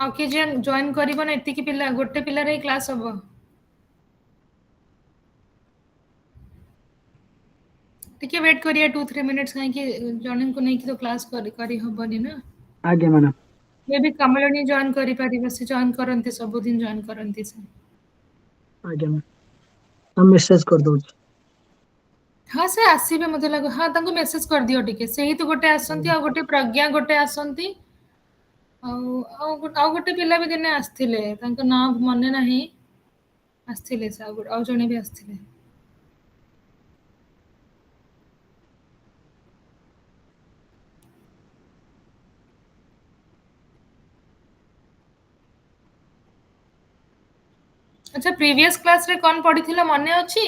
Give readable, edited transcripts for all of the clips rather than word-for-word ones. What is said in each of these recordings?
ଆଉ କିଏ ଜଏନ୍ କରିବ ନା? ଏତିକି ପିଲା, ଗୋଟେ ପିଲାର ହିଁ କ୍ଲାସ୍ ହବ? ଟିକେ ୱେଟ୍ କରିବା 2-3 ମିନିଟ୍ସ, କାହିଁକି ଜଣଙ୍କୁ ନେଇକି ତ କ୍ଲାସ୍ କରି ହବନି ନା। ଆଜ୍ଞା ମ୍ୟାଡ଼ାମ। ମେ ବି କମଳିନୀ ଜଏନ୍ କରିପାରିବ, ସେ ଜଏନ୍ କରନ୍ତି, ସବୁଦିନ ଜଏନ୍ କରନ୍ତି ସେ। ଆଜ୍ଞା ମ୍ୟାମ୍, ମୁଁ ମେସେଜ କରିଦଉଛି। ହଁ ସେ ଆସିବେ ମତେ ଲାଗୁ, ହଁ ତାଙ୍କୁ ମେସେଜ କରିଦିଅ ଟିକେ। ସେଇ ତ ଗୋଟେ ଆସନ୍ତି, ଆଉ ଗୋଟେ ପ୍ରଜ୍ଞା ଗୋଟେ ଆସନ୍ତି। ଆଉ ଗୋଟେ ପିଲା ବି ଦିନେ ଆସିଥିଲେ, ତାଙ୍କ ନାଁ ମନେ ନାହିଁ। ଆସିଥିଲେ ସେ, ଆଉ ଜଣେ ବି ଆସିଥିଲେ। ଆଚ୍ଛା, ପ୍ରିଭିୟସ୍ କ୍ଲାସ ରେ କଣ ପଢିଥିଲ ମନେ ଅଛି?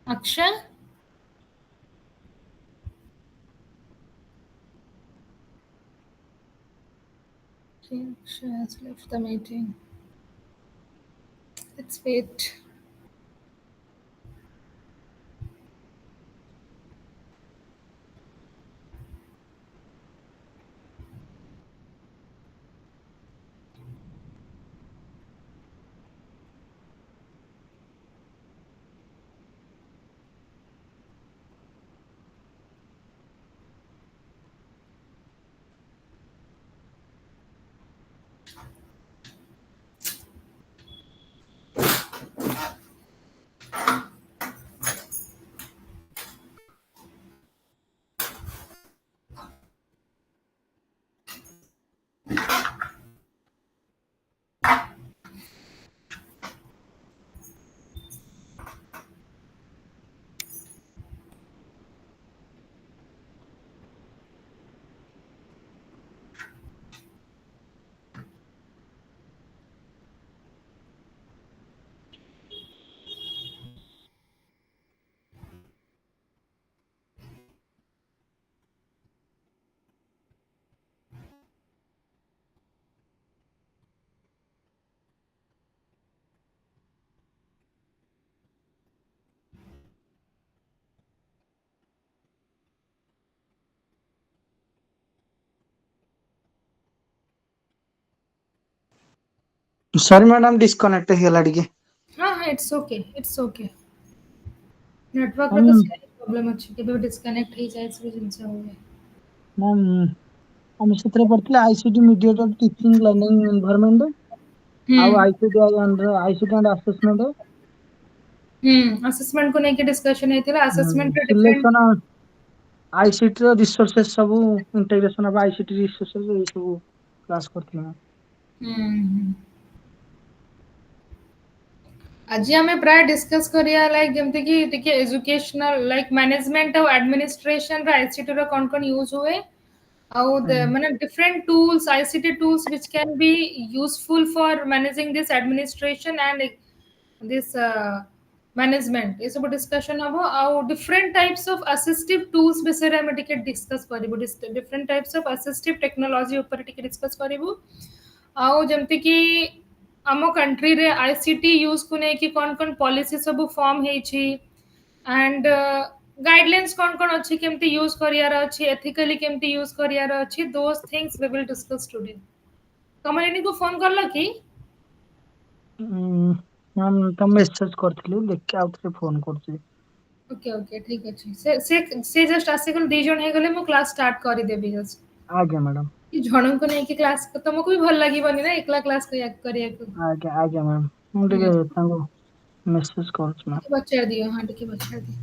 ଅକ୍ଷୟ? Akshay has left the meeting. Let's wait. Sorry madam, disconnect ହେଇଗଲା ଟିକେ। ହଁ ହଁ, ଇଟ୍ସ ଓକେ, ଇଟ୍ସ ଓକେ। ନେଟୱାର୍କର ତ ମ୍ୟାମ୍ ସେଇ ପ୍ରୋବ୍ଲେମ୍ ଅଛି, କେବେ ଡିସକନେକ୍ଟ ହେଇଯାଏ, ସବୁ ଜିନିଷ ହୁଏ। ମ୍ୟାମ୍, ଆମେ ସେଥିରେ ପଢିଥିଲେ ICT mediated teaching learning environment, ହୁଁ ଆଉ ଆଇସିଟି ଆଣ୍ଡ ଆସେସମେଣ୍ଟ। ଆସେସମେଣ୍ଟକୁ ନେଇକି ଡିସ୍କସନ ହେଇଥିଲା। ଆସେସମେଣ୍ଟରେ ଡିଫରେଣ୍ଟ। ସିଲେକ୍ସନ ଆଇସିଟି ର ରିସୋର୍ସେସ ସବୁ, ଇଣ୍ଟିଗ୍ରେସନ ଅଫ ଆଇସିଟି ରିସୋର୍ସେସ, ଏଇ ସବୁ କ୍ଲାସ କରିଥିଲେ ମ୍ୟାମ୍। ହୁଁ। ଆଜି ଆମେ ପ୍ରାୟ ଡିସ୍କସ୍ କରିବା, ଲାଇକ୍ ଯେମିତି କି ଟିକେ ଏଜୁକେସନାଲ, ଲାଇକ୍ ମ୍ୟାନେଜମେଣ୍ଟ ଆଉ ଆଡମିନିଷ୍ଟ୍ରେସନ ର ଆଇସିଟି ର କଣ କଣ ୟୁଜ ହୁଏ, ଆଉ ଆଜ୍ଞା ମାନେ different tools, ICT tools which can be useful for managing this administration and this management, ये सब discussion हबो। ଆଉ different types of assistive tools ବିଷୟରେ ଆମେ ଟିକେ discuss କରିବୁ। different types of assistive technology ଉପରେ ଟିକେ discuss କରିବୁ। ଆଉ ଯେମିତି କି ଆମ कंट्रीରେ ICT यूज को नेकी कौन कौन पॉलिसी सब फॉर्म ହେଇଛି, and गाइडलाइंस कौन कौन अच्छी केमती यूज करियार अच्छी, एथिकली केमती यूज करियार अच्छी, those things we will discuss today। कमलिनी को फोन करलो कि? ମ୍ୟାମ୍ ତ ମେସେଜ କରିଥିଲି, ଦେଖି ଆଉ ଥରେ ଫୋନ କରୁଛି। ओके ओके, ठीक अच्छे। से जस्ट आसिकल दी जण हे गले, मु क्लास स्टार्ट करि देबी जस्ट। ଆଜ୍ଞା ମ୍ୟାଡ଼ାମ। कि ଜଣଙ୍କୁ ନେଇକି କ୍ଲାସ୍ ତମକୁ ବି ଭଲ ଲାଗିବନି ନା ଏକଲା କ୍ଲାସ୍ କରିବାକୁ। ଆଜ୍ଞା ଆଜ୍ଞା ମ୍ୟାମ୍, ମୁଁ ଟିକେ ତାଙ୍କୁ ମେସେଜ କରୁଛି ମ୍ୟାମ୍। ଟିକେ ପଚାରି ଦିଅ, ହଁ ଟିକେ ପଚାରି ଦିଅ।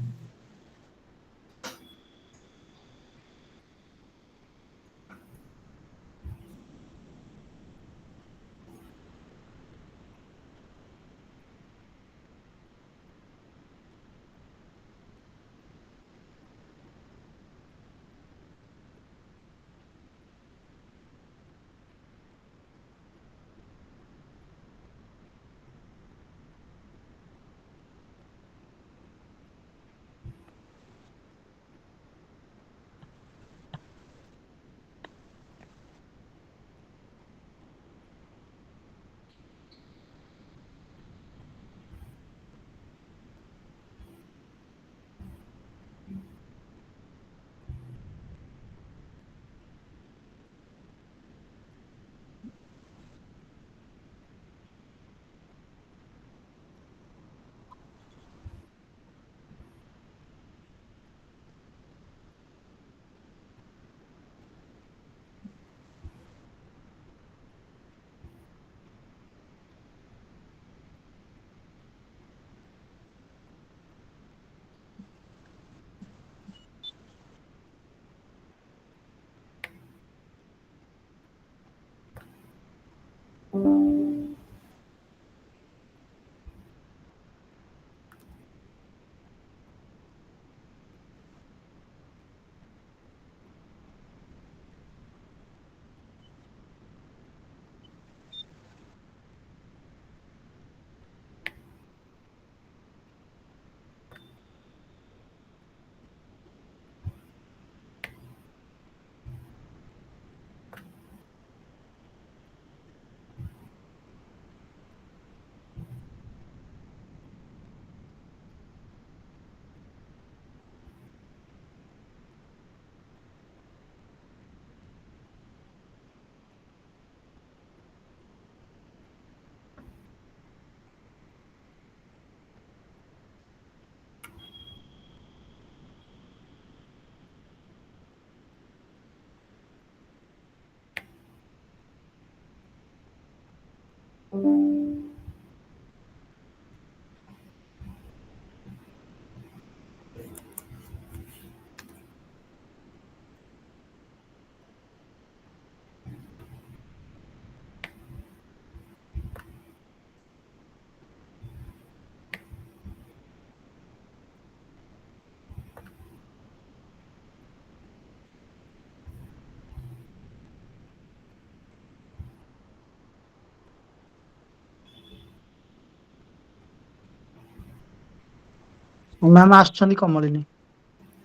ମ୍ୟାମ୍ ଆସୁଛନ୍ତି କମଳିନୀ।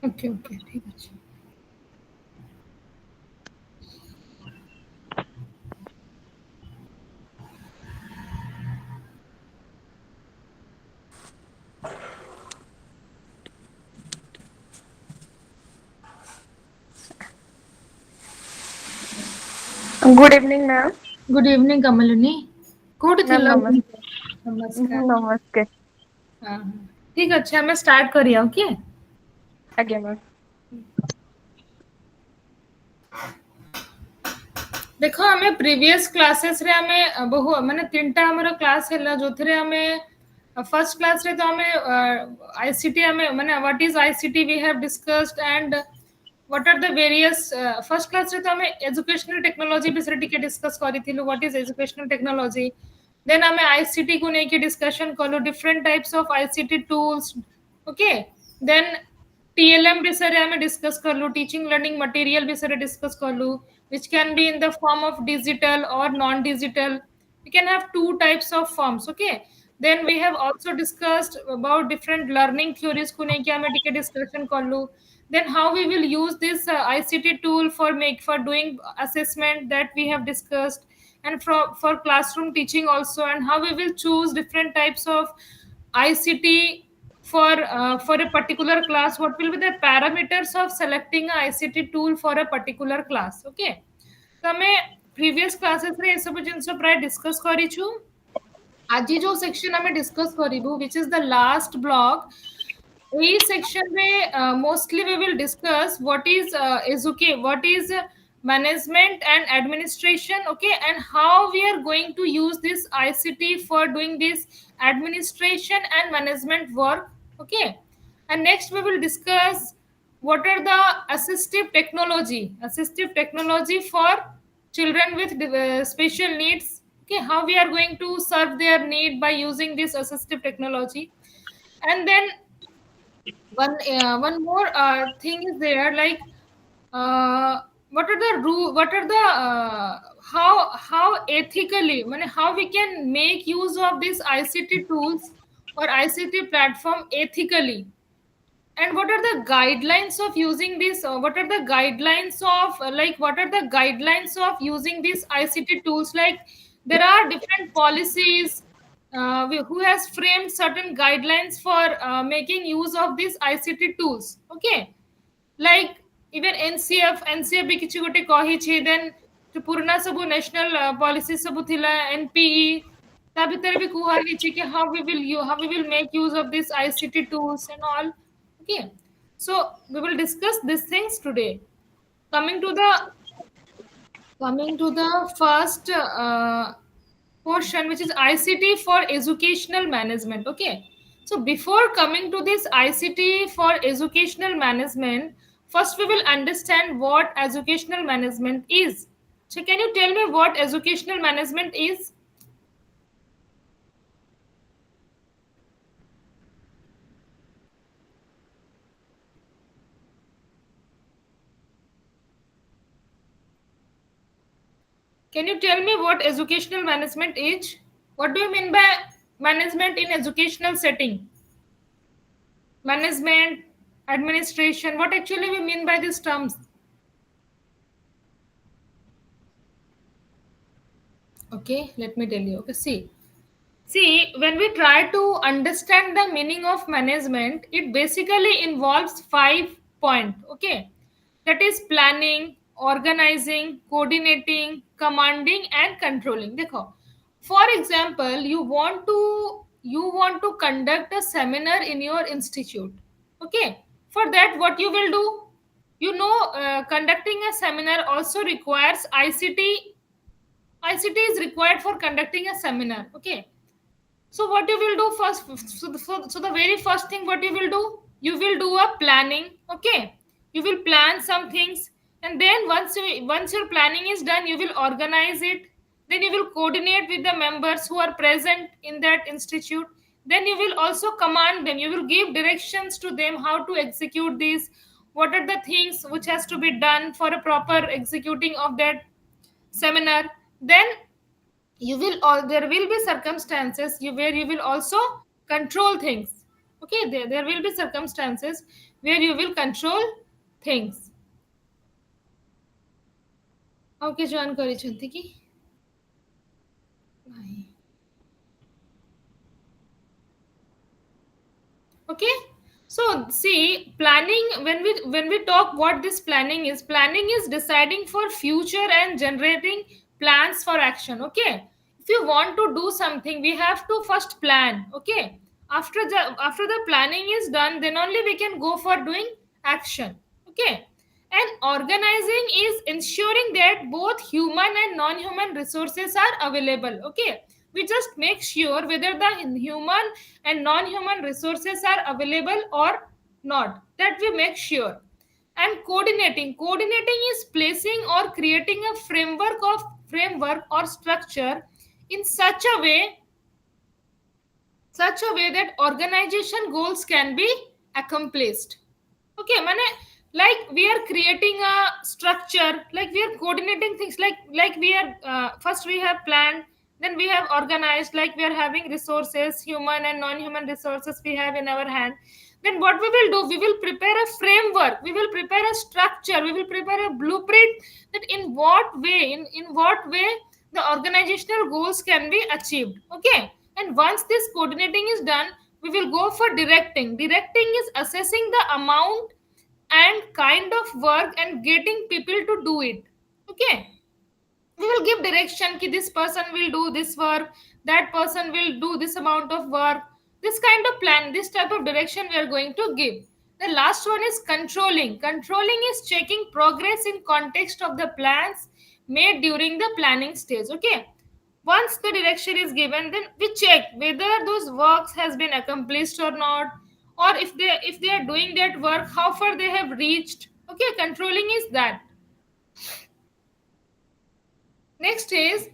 ओके ओके ठीक अच्छे। Good evening, ma'am. Good evening Kamalini Kothi Ma'am, थिला namaste. नमस्कार। Namaste. हाँ हाँ ठीक अच्छे हमें स्टार्ट करिए ओके। Again, ma'am. देखो आमे प्रीवियस क्लासेस रे आमे बहु माने तीनटा हमर क्लास हैला जोथरे आमे फर्स्ट क्लास रे तो आमे आईसीटी आमे माने what is ICT we have discussed and what are the various first class रे तो आमे एजुकेशनल टेक्नोलॉजी बिषय टिके डिस्कस करिथिलु what is educational technology then आमे आईसीटी को नेकी डिस्कशन कलो different types of ICT tools okay then TLM विषय आमे डिस्कस करलु टीचिंग लर्निंग मटेरियल विषय डिस्कस करलु which can be in the form of digital or non digital. We can have two types of forms okay. Then we have also discussed about different learning theories को लेके हमें टिके discussion कर लूँ. Then how we will use this ICT tool for doing assessment that we have discussed and for classroom teaching also, and how we will choose different types of ICT for a particular class. What will be the parameters of selecting a ICT tool for a particular class? Okay. तो ଆମେ previous classes रे ଏ ସବୁ ଜିନିଷ ପ୍ରାୟ discuss କରିଛୁ। ଆଜି ଯୋଉ section ଆମେ discuss କରିବୁ which is the last block, ଏଇ section ରେ mostly we will discuss what is what is management and administration okay, and how we are going to use this ICT for doing this administration and management work okay. And next we will discuss what are the assistive technology for children with special needs okay, how we are going to serve their need by using this assistive technology. And then one more thing is there like what are the what are the how ethically how we can make use of these ICT tools or ICT platform ethically, and what are the guidelines of using this what are the guidelines of what are the guidelines of using these ICT tools. Like there are different policies who has framed certain guidelines for making use of these ICT tools okay. Like even NCF भी किछि गोटे कहि छै, then जो पुरना सब national policy सब थिला NPE ता भीतर भी कुहा गेछि कि how we will make use of this ICT tools and all okay. So we will discuss these things today. Coming to the first portion which is ICT for educational management okay. So before coming to this ICT for educational management, first we will understand what educational management is. So can you tell me what educational management is? Can you tell me what educational management is? What do you mean by management in educational setting? Management, administration, what actually we mean by these terms? Okay, let me tell you. Okay, see, when we try to understand the meaning of management, it basically involves 5 points. Okay, that is planning, organizing, coordinating, commanding, and controlling. देखो, for example, you want to conduct a seminar in your institute. Okay, for that, what you will do? Conducting a seminar also requires ICT ICT is required for conducting a seminar. Okay, so what you will do first? So the very first thing what you will do a planning. Okay, you will plan some things, and then once your planning is done, you will organize it. Then you will coordinate with the members who are present in that institute. Then you will also command them. You will give directions to them how to execute this. What are the things which has to be done for a proper executing of that seminar? Then you will all there will be circumstances where you will also control things. Okay, there will be circumstances where you will control things. Okay, join କରିଛନ୍ତି କି ନାହିଁ? Okay, so see, planning, when we talk what this planning is deciding for future and generating plans for action. Okay, if you want to do something, we have to first plan. Okay, after the planning is done, then only we can go for doing action. Okay, and organizing is ensuring that both human and non-human resources are available. Okay, we just make sure whether the human and non-human resources are available or not. That we make sure. And coordinating is placing or creating a framework or structure in such a way that organization goals can be accomplished. Okay, mane, like we are creating a structure, like we are coordinating things, like we are first we have planned, then we have organized, like we are having resources, human and non-human resources we have in our hand. Then what we will do, we will prepare a framework, we will prepare a structure, we will prepare a blueprint, that in what way the organizational goals can be achieved. Okay, and once this coordinating is done, we will go for directing is assessing the amount and kind of work and getting people to do it. Okay, we will give direction ki this person will do this work, that person will do this amount of work. This kind of plan, this type of direction we are going to give. The last one is controlling is checking progress in context of the plans made during the planning stage. Okay, once the direction is given, then we check whether those works has been accomplished or not, or if they are doing that work, how far they have reached. Okay, controlling is that. Next is,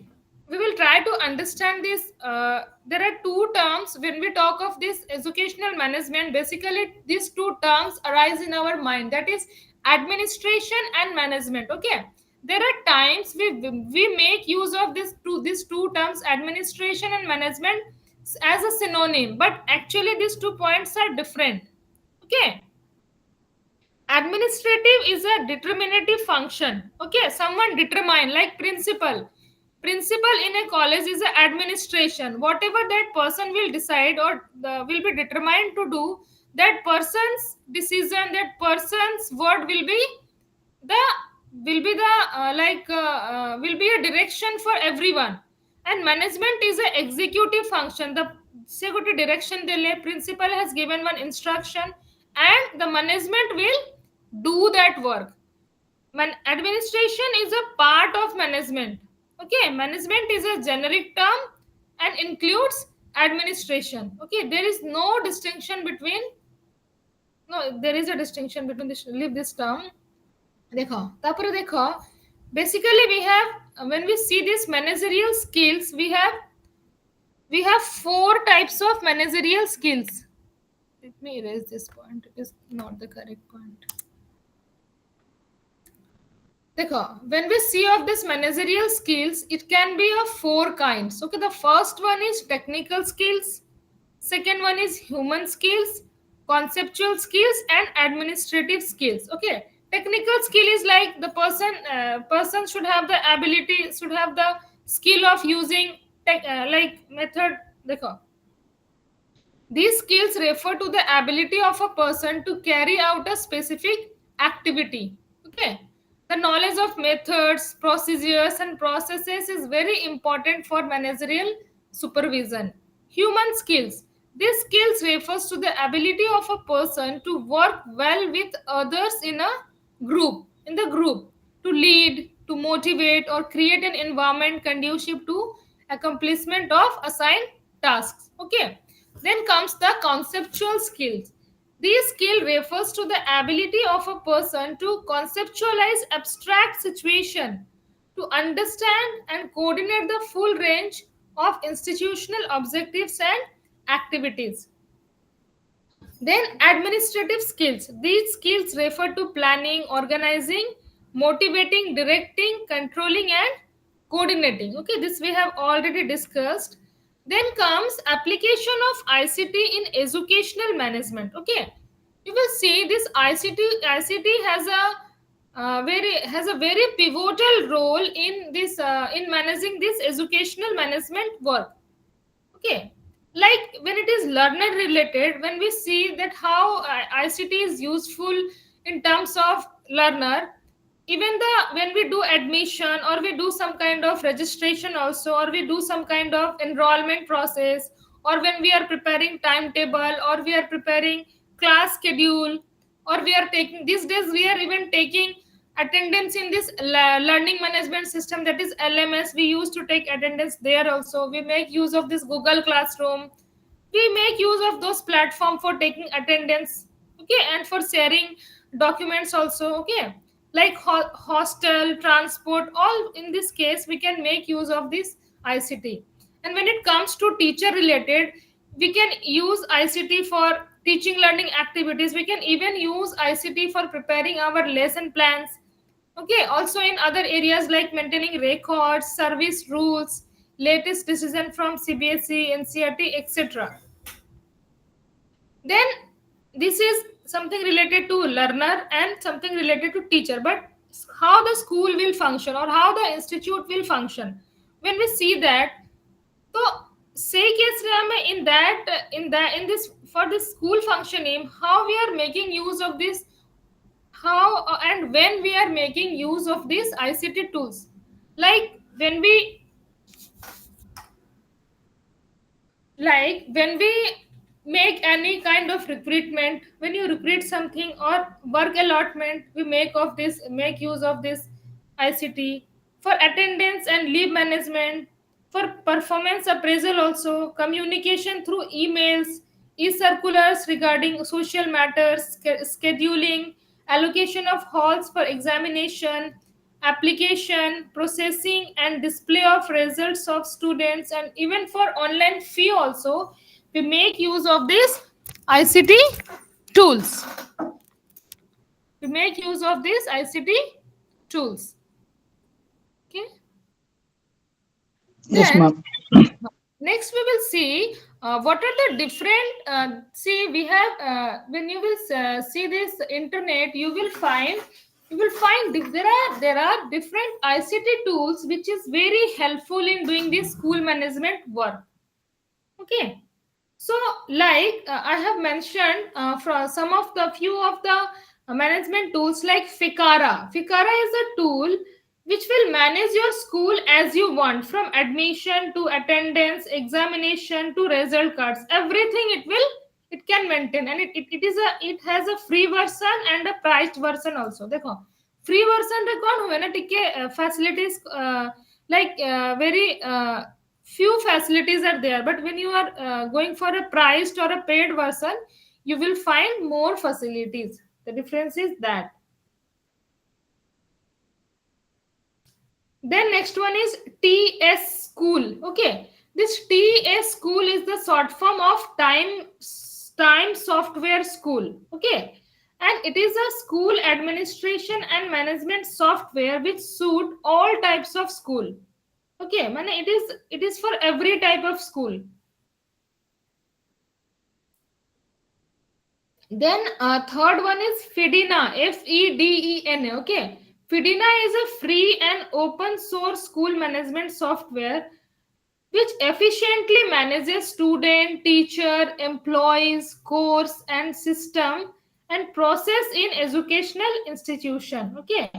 we will try to understand this. There are two terms when we talk of this educational management. Basically, these two terms arise in our mind. That is administration and management. Okay, there are times we make use of these two terms, administration and management, as a synonym, but actually these 2 points are different. Okay, administrative is a determinative function. Okay, someone determine, like principal in a college is a administration. Whatever that person will decide or will be determined to do, that person's decision, that person's word the will be a direction for everyone. And management is a executive function. The say good direction dele, principal has given one instruction, and the management will do that work. Administration is a part of management. Okay, management is a generic term and includes administration. Okay, there is no distinction between, no, there is a distinction between this, leave this term. देखो तापर देखो, basically we have, when we see these managerial skills, we have 4 types of managerial skills. Let me erase this point, it is not the correct point. देखो, when we see of this managerial skills, it can be of 4 kinds. Okay, the first one is technical skills, second one is human skills, conceptual skills, and administrative skills. Okay, technical skill is like the person should have the ability, should have the skill of using like method. देखो, these skills refer to the ability of a person to carry out a specific activity. Okay. The knowledge of methods, procedures, and processes is very important for managerial supervision. Human skills. These skills refers to the ability of a person to work well with others in the group, to lead, to motivate or create an environment conducive to accomplishment of assigned tasks. Okay. Then comes the conceptual skills. This skill refers to the ability of a person to conceptualize abstract situation, to understand and coordinate the full range of institutional objectives and activities. Then administrative skills. These skills refer to planning, organizing, motivating, directing, controlling, and coordinating. Okay, this we have already discussed. Then comes application of ICT in educational management. Okay, you will see this ICT has a very pivotal role in this in managing this educational management work. Okay, like when it is learner related, when we see that how ICT is useful in terms of learner, even the when we do admission or we do some kind of registration also, or we do some kind of enrollment process, or when we are preparing timetable, or we are preparing class schedule, or we are taking these days we are even taking attendance in this learning management system, that is LMS. We used to take attendance there also. We make use of this Google Classroom. We make use of those platform for taking attendance, okay, and for sharing documents also. Okay, like hostel transport, all in this case we can make use of this ICT. And when it comes to teacher related, we can use ICT for teaching learning activities. We can even use ICT for preparing our lesson plans. Okay, also in other areas like maintaining records, service rules, latest decision from CBSE, NCERT, etc. Then this is something related to learner and something related to teacher. But how the school will function or how the institute will function, when we see that, so say case in that in this for this school functioning, how we are making use of this, how and when we are making use of these ICT tools, like when we make any kind of recruitment, when you recruit something or work allotment, we make use of this ICT for attendance and leave management, for performance appraisal also, communication through emails, e-circulars regarding social matters, scheduling, allocation of halls for examination, application, processing and display of results of students, and even for online fee also we make use of these ICT tools. We make use of these ICT tools. Okay. Yes, Then ma'am. next we will see what are the different see we have when you will see this internet, there are different ICT tools which is very helpful in doing this school management work. Okay, so like I have mentioned from some of the few of the management tools like Fikara is a tool which will manage your school as you want, from admission to attendance, examination to result cards, everything it can maintain. And it has a free version and a priced version also. देखो free version रे कौन हुए ना टिके facilities like very few facilities are there, but when you are going for a priced or a paid version, you will find more facilities. The difference is that. Then next one is TS School. Okay, this TS School is the short form of Time Software School. Okay, and it is a school administration and management software which suit all types of school. Okay, man, it is for every type of school. Then third one is Fedina, FEDENA. Okay, Fedina is a free and open source school management software which efficiently manages student, teacher, employees, course and system and process in educational institution. Okay,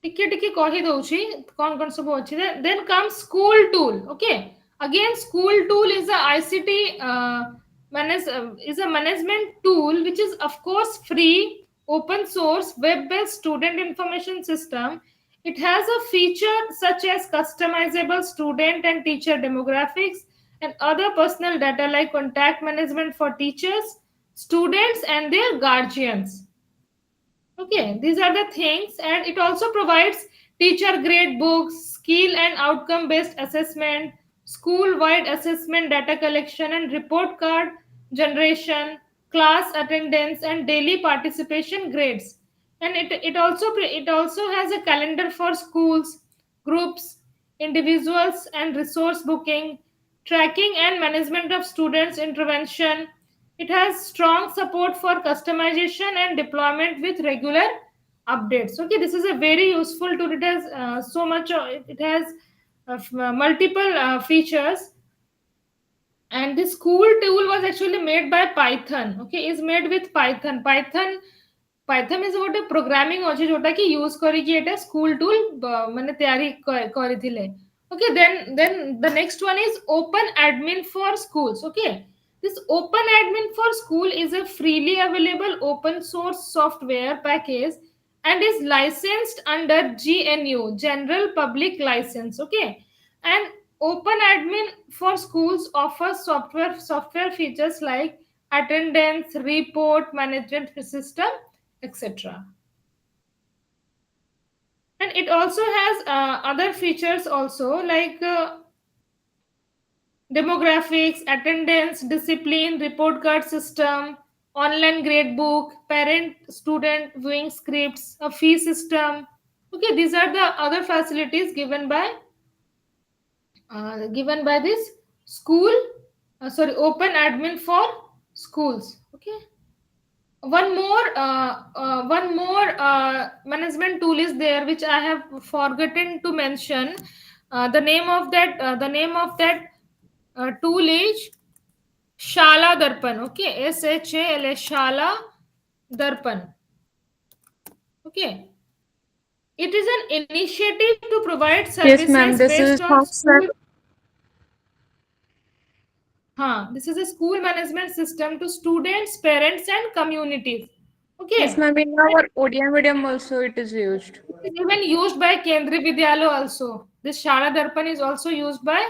ଟିକେ ଟିକେ କହି ଦଉଛି କଣ କଣ ସବୁ ଅଛି. Then comes School Tool. Okay, again School Tool is a ICT is a management tool which is of course free open source web-based student information system. It has a feature such as customizable student and teacher demographics and other personal data like contact management for teachers, students, and their guardians. Okay, these are the things, and it also provides teacher grade books, skill and outcome based assessment, school wide assessment data collection, and report card generation, class attendance, and daily participation grades. And it also has a calendar for schools, groups, individuals, and resource booking, tracking and management of students' intervention. It has strong support for customization and deployment with regular updates. Okay, this is a very useful tool. It has so much. It has multiple features, and this school tool was actually made by Python. Okay, is made with Python. Python is ଗୋଟେ programming ଅଛି ଯୋଉଟା କି use କରିକି ଏଟା school ଟୁଲ ମାନେ ତৈয়াରୀ କରିଥିଲେ. Okay, then the next one is Open Admin for Schools. Okay, this Open Admin for School is a freely available open source software package and is licensed under GNU, General Public License. Okay, and Open Admin for Schools offers software features like attendance, report management system, etc. And it also has other features also like demographics, attendance, discipline, report card system, online grade book, parent student viewing scripts, a fee system. Okay, these are the other facilities given by this school Open Admin for Schools. Okay, one more management tool is there which I have forgotten to mention. The name of that tool is Shala Darpan. Okay, SHALA Shala Darpan. Okay, it is an initiative to provide Yes, ma'am. services This based is on school. software. This is a school management system to students, parents, and communities. Okay. Yes, ma'am. In our ODM medium also it is used. It is even used by Kendriya Vidyalaya also. This Shala Darpan is also used by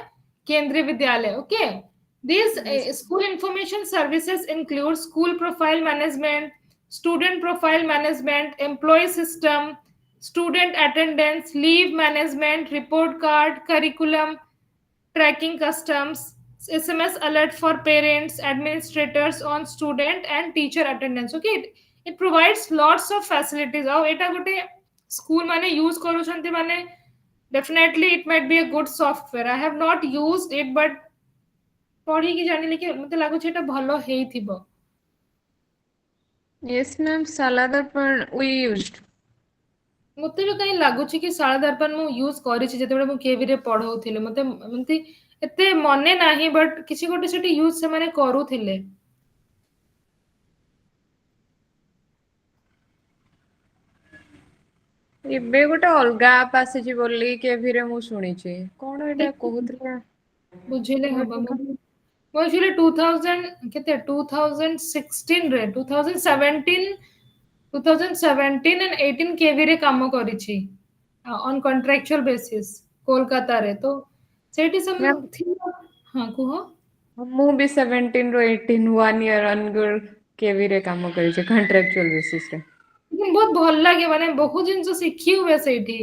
Kendriya Vidyalaya. Okay. These school information services include school profile management, student profile management, employee system, student attendance, leave management, report card, curriculum, tracking customs, SMS alert for parents, administrators on student and teacher attendance. Okay, it provides lots of facilities. ଆଉ ଏଟା ଗୋଟେ school ମାନେ use କରୁଛନ୍ତି ମାନେ definitely it might be a good software. I have not used it but ପଢିକି ଜାଣିଲି କି ମତେ ଲାଗୁଛି ଏଟା ଭଲ ହେଇଥିବ. Yes, ma'am. Saladarpan we used. ମତେ ବି କାହିଁ ଲାଗୁଛି କି ଶାଳା ଦର୍ପଣ ମୁଁ ୟୁଜ କରିଛି ଯେତେବେଳେ ମୁଁ କେଭି ରେ ପଢଉଥିଲି. ମତେ ଏମିତି ଏତେ ମନେ ନାହିଁ ବଟ୍ କିଛି ଗୋଟେ ସେଠି ୟୁଜ ସେମାନେ କରୁଥିଲେ. ଏବେ ଗୋଟେ ଅଲଗା ଆପ ଆସିଛି ବୋଲି କେଭିରେ ମୁଁ ଶୁଣିଛି. କଣ ଏଟା କହୁଥିଲା? ବୁଝିଲେ ହବ. ମୁଁ actually 2016 ରେ 2017 and 18 କେଭି ରେ କାମ କରିଛି on contractual basis କୋଲକାତାରେ. ତ ସେଇଠି ସବୁ ଥିଲା. ହଁ କୁହ. ମୁଁ ବି 17 ରୁ 18 1 year ଅନଗୁଳ କେଭିରେ କାମ କରିଛି କଣ୍ଟ୍ରାକ୍ଚୁଆଲ ବେସିସ ରେ. ବହୁତ ଭଲ ଲାଗେ ମାନେ ବହୁତ ଜିନିଷ ଶିଖି ହୁଏ ସେଇଠି.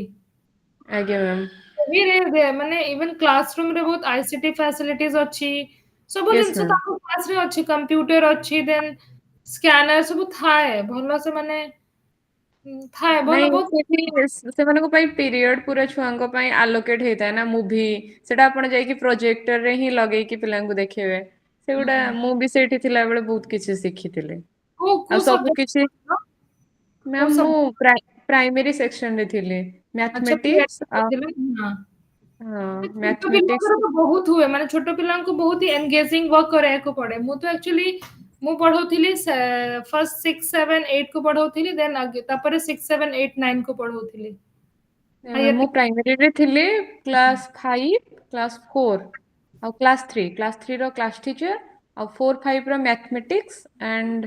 ଆଜ୍ଞା ମ୍ୟାମ୍. କେଭିରେ ମାନେ ଇଭେନ କ୍ଲାସରୁମ ରେ ବହୁତ ଆଇସିଟି ଫ୍ୟାସିଲିଟିଜ ଅଛି. ସବୁ Yes, ଜିନିଷ ma'am. ତାଙ୍କ କ୍ଲାସରେ ଅଛି. କମ୍ପ୍ୟୁଟର ଅଛି, ଦେନ୍ ସ୍କାନର ସବୁ ଥାଏ. ଭଲ ସେ ମାନେ ଥାଏ ଭଲ ନାଇଁ ବହୁତ. ସେମାନଙ୍କ ପାଇଁ ପିରିୟଡ ପୁରା ଛୁଆଙ୍କ ପାଇଁ ଆଲୋକେଟ ହେଇଥାଏ ନା ମୁଭି. ସେଟା ଆପଣ ଯାଇକି ପ୍ରୋଜେକ୍ଟର ରେ ହିଁ ଲଗେଇକି ପିଲାଙ୍କୁ ଦେଖେଇବେ. ସେଗୁଡା ମୁଁ ବି ସେଇଠି ଥିଲାବେଳେ ବହୁତ କିଛି ଶିଖିଥିଲି. କୋଉ ଆଉ କୋଉ ସବୁ ସବଜେକ୍ଟ କିଛି ମ୍ୟାମ କୋଉ ମୁଁ ପ୍ରାଇମେରୀ ସେକ୍ସନ ରେ ଥିଲି. ଆଚ୍ଛା ମ୍ୟାଥମେଟିକ୍ସ ଆଉ ଛୋଟ ମ୍ୟାଥମେଟିକ୍ସ. ପିଲାଙ୍କର ତ ବହୁତ ହୁଏ ମାନେ ଛୋଟ ପିଲାଙ୍କୁ ବହୁତ ଏନଗେଜିଂ ୱାର୍କ କରିବାକୁ ପଡେ. ମୁଁ ତ ଆକ୍ଚୁଆଲି ମୁଁ ପଢଉଥିଲି ଫର୍ଷ୍ଟ 6 7 8 କୁ ପଢଉଥିଲି, ଦେନ୍ ତାପରେ 6 7 8 9 କୁ ପଢଉଥିଲି. ମୁଁ ପ୍ରାଇମେରୀରେ ଥିଲି କ୍ଲାସ 5 କ୍ଲାସ 4 ଆଉ କ୍ଲାସ 3 ର କ୍ଲାସ ଟିଚର ଆଉ 4 5 ର ମ୍ୟାଥମେଟିକ୍ସ ଆଣ୍ଡ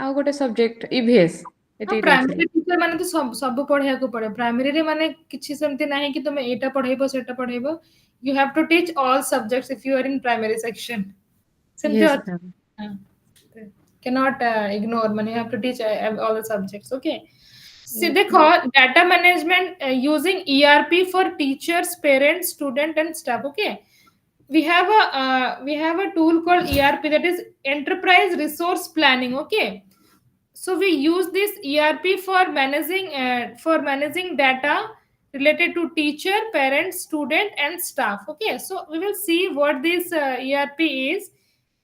ଆଉ ଗୋଟେ ସବଜେକ୍ଟ ଇଭିଏସ୍ ଏତିକି प्राइमरी ଦେଇଥିଲେ। टीचर माने तो सब पढ़िया को पड़े प्राइमरी रे माने किछि सेमती नाही कि तुम एटा पढेबो सेटा पढेबो you have to teach all subjects if you are in primary section सेमती यस मैम। cannot ignore माने you have to teach all the subjects okay see yes देखो data management using ERP for teachers parents student and staff okay we have a tool called ERP that is enterprise resource planning okay so we use this ERP for managing data related to teacher parents student and staff okay so we will see what this ERP is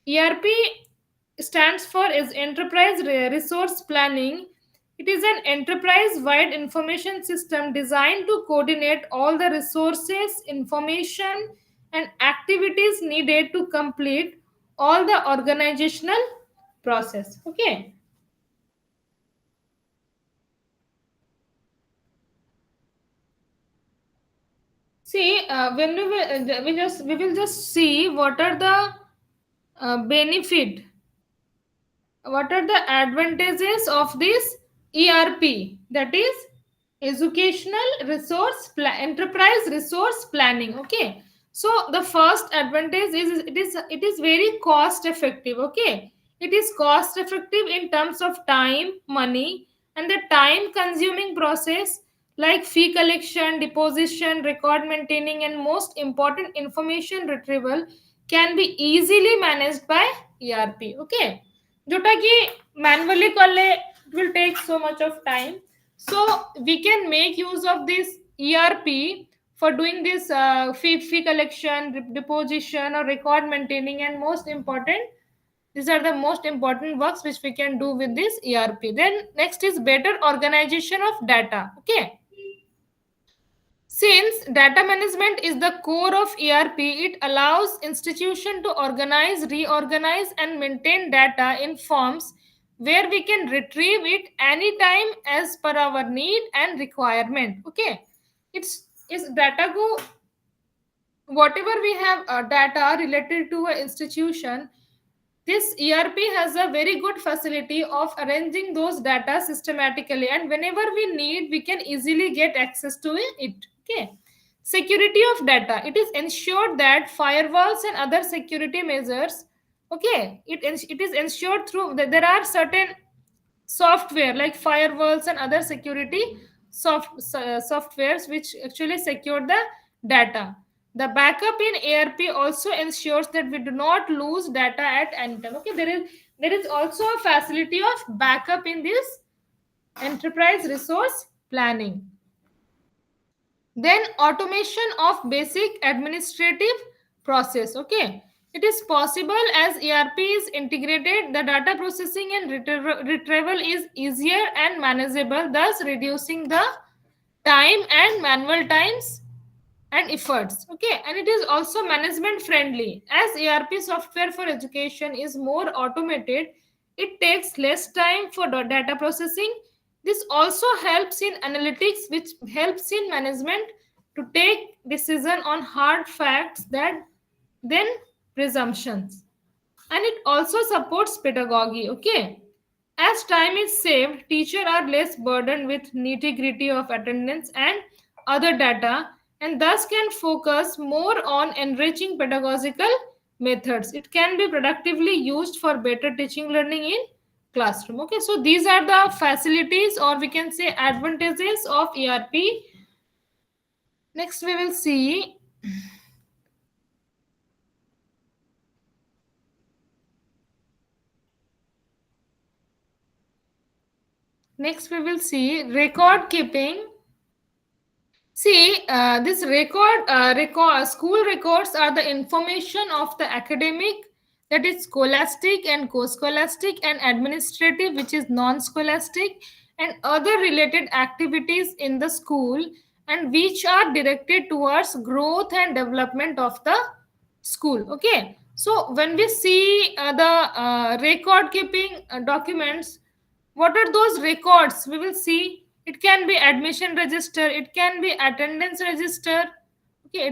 ERP stands for is enterprise resource planning it is an enterprise wide information system designed to coordinate all the resources information and activities needed to complete all the organizational process okay see when we will just see benefit what are the advantages of this ERP that is educational enterprise resource planning okay so the first advantage is it is very cost effective okay it is cost effective in terms of time money and the time consuming process like fee collection deposition record maintaining and most important information retrieval can be easily managed by ERP okay जोटा कि manually कले it will take so much of time so we can make use of this ERP for doing this fee collection deposition or record maintaining and most important these are the most important works which we can do with this ERP then next is better organization of data okay since data management is the core of ERP, it allows institution to organize, reorganize and maintain data in forms where we can retrieve it anytime as per our need and requirement. Okay. It's data go whatever we have data related to an institution this ERP has a very good facility of arranging those data systematically, and whenever we need, we can easily get access to it. Okay. Security of data. It is ensured that firewalls and other security measures. Okay, it is ensured through that there are certain software like firewalls and other security softwares which actually secure the data. The backup in ARP also ensures that we do not lose data at any time. Okay, there is also a facility of backup in this enterprise resource planning. Then automation of basic administrative process. Okay, it is possible as ERP is integrated, the data processing and retrieval is easier and manageable, thus reducing the time and manual times and efforts. Okay, and it is also management friendly as ERP software for education is more automated. It takes less time for the data processing. This also helps in analytics, which helps in management to take decision on hard facts that then presumptions. And it also supports pedagogy. Okay, as time is saved, teachers are less burdened with nitty-gritty of attendance and other data and thus can focus more on enriching pedagogical methods. It can be productively used for better teaching learning in classroom. Okay, so these are the facilities or we can say advantages of ERP. Next we will see record keeping. See, this school records are the information of the academic, that is scholastic and co-scholastic, and administrative, which is non-scholastic, and other related activities in the school, and which are directed towards growth and development of the school. Okay, so when we see the record keeping documents, what are those records? We will see it can be admission register, it can be attendance register, okay,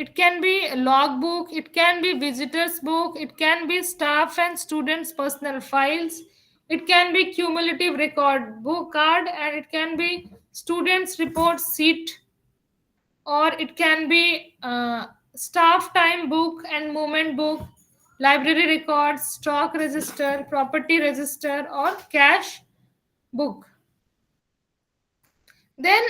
it can be a log book, it can be visitors book, it can be staff and students personal files, it can be cumulative record book card, and it can be students report sheet, or it can be staff time book and movement book, library records, stock register, property register, or cash book. Then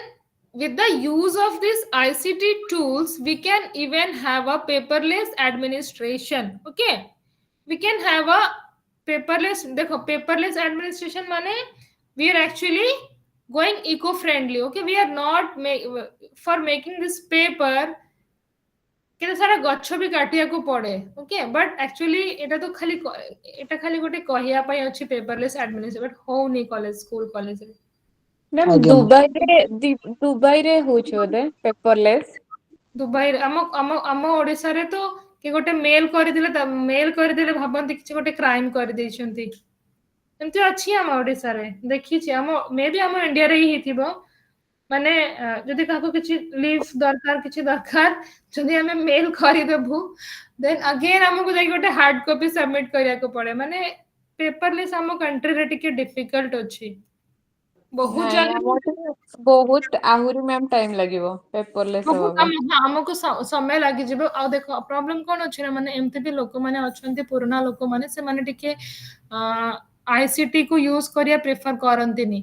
with the use of these ICT tools, we can even have a paperless administration. Okay, we can have a paperless. देखो paperless administration माने we are actually going eco-friendly. Okay, we are not for making this paper କେତେ ସାରା ଗଛ ବି କାଟିବାକୁ ପଡେ. Okay, but actually ଏଟା ଖାଲି ଗୋଟେ କହିବା ପାଇଁ ଅଛି ପେପରଲେସ୍ ଆଡମିନିଷ୍ଟ୍ରେସନ, ବଟ୍ ହଉନି କଲେଜ ସ୍କୁଲ କଲେଜରେ. ମ୍ୟାମ୍ ଆଜ୍ଞା ମ୍ୟାମ୍। ଦୁବାଇରେ ହଉଛି ବୋଧେ ପେପରଲେସ୍। ଦୁବାଇରେ ଆମ ଆମ ଆମ ଓଡିଶାରେ ତ କିଏ ଗୋଟେ ମେଲ କରିଦେଲେ ଭାବନ୍ତି କିଛି ଗୋଟେ କ୍ରାଇମ କରିଦେଇଛନ୍ତି. ଏମିତି ଅଛି ଆମ ଓଡିଶାରେ, ଦେଖିଛି ଆମ ମେ ବି ଆମ ଇଣ୍ଡିଆରେ ହିଁ ହେଇଥିବ. ମାନେ ଯଦି କାହାକୁ କିଛି ଲିଭ୍ ଦରକାର, କିଛି ଦରକାର, ଯଦି ଆମେ ମେଲ କରିଦେବୁ, ଦେନ୍ ଅଗେନ୍ ଆମକୁ ଯାଇକି ଗୋଟେ ହାର୍ଡ କପି ସବମିଟ କରିବାକୁ ପଡେ. ମାନେ ପେପରଲେସ୍ ଆମ କଣ୍ଟ୍ରିରେ ଟିକେ ଡିଫିକଲ୍ଟ ଅଛି. ବହୁତ ନାଇଁ ଜାଗାରେ ଆମର ବହୁତ ଆହୁରି ମ୍ୟାମ୍ ଟାଇମ୍ ଲାଗିବ ପେପରଲେସ୍ ହବା ପାଇଁ। ଆମକୁ ସମୟ ଲାଗିଯିବ. ଆଉ ଦେଖ ପ୍ରୋବ୍ଲେମ କଣ ଅଛି ନା, ମାନେ ଏମିତି ବି ଲୋକମାନେ ଅଛନ୍ତି, ପୁରୁଣା ଲୋକମାନେ, ସେମାନେ ଟିକେ ଆଇସିଟି କୁ ୟୁଜ କରିବା ପ୍ରିଫର କରନ୍ତିନି.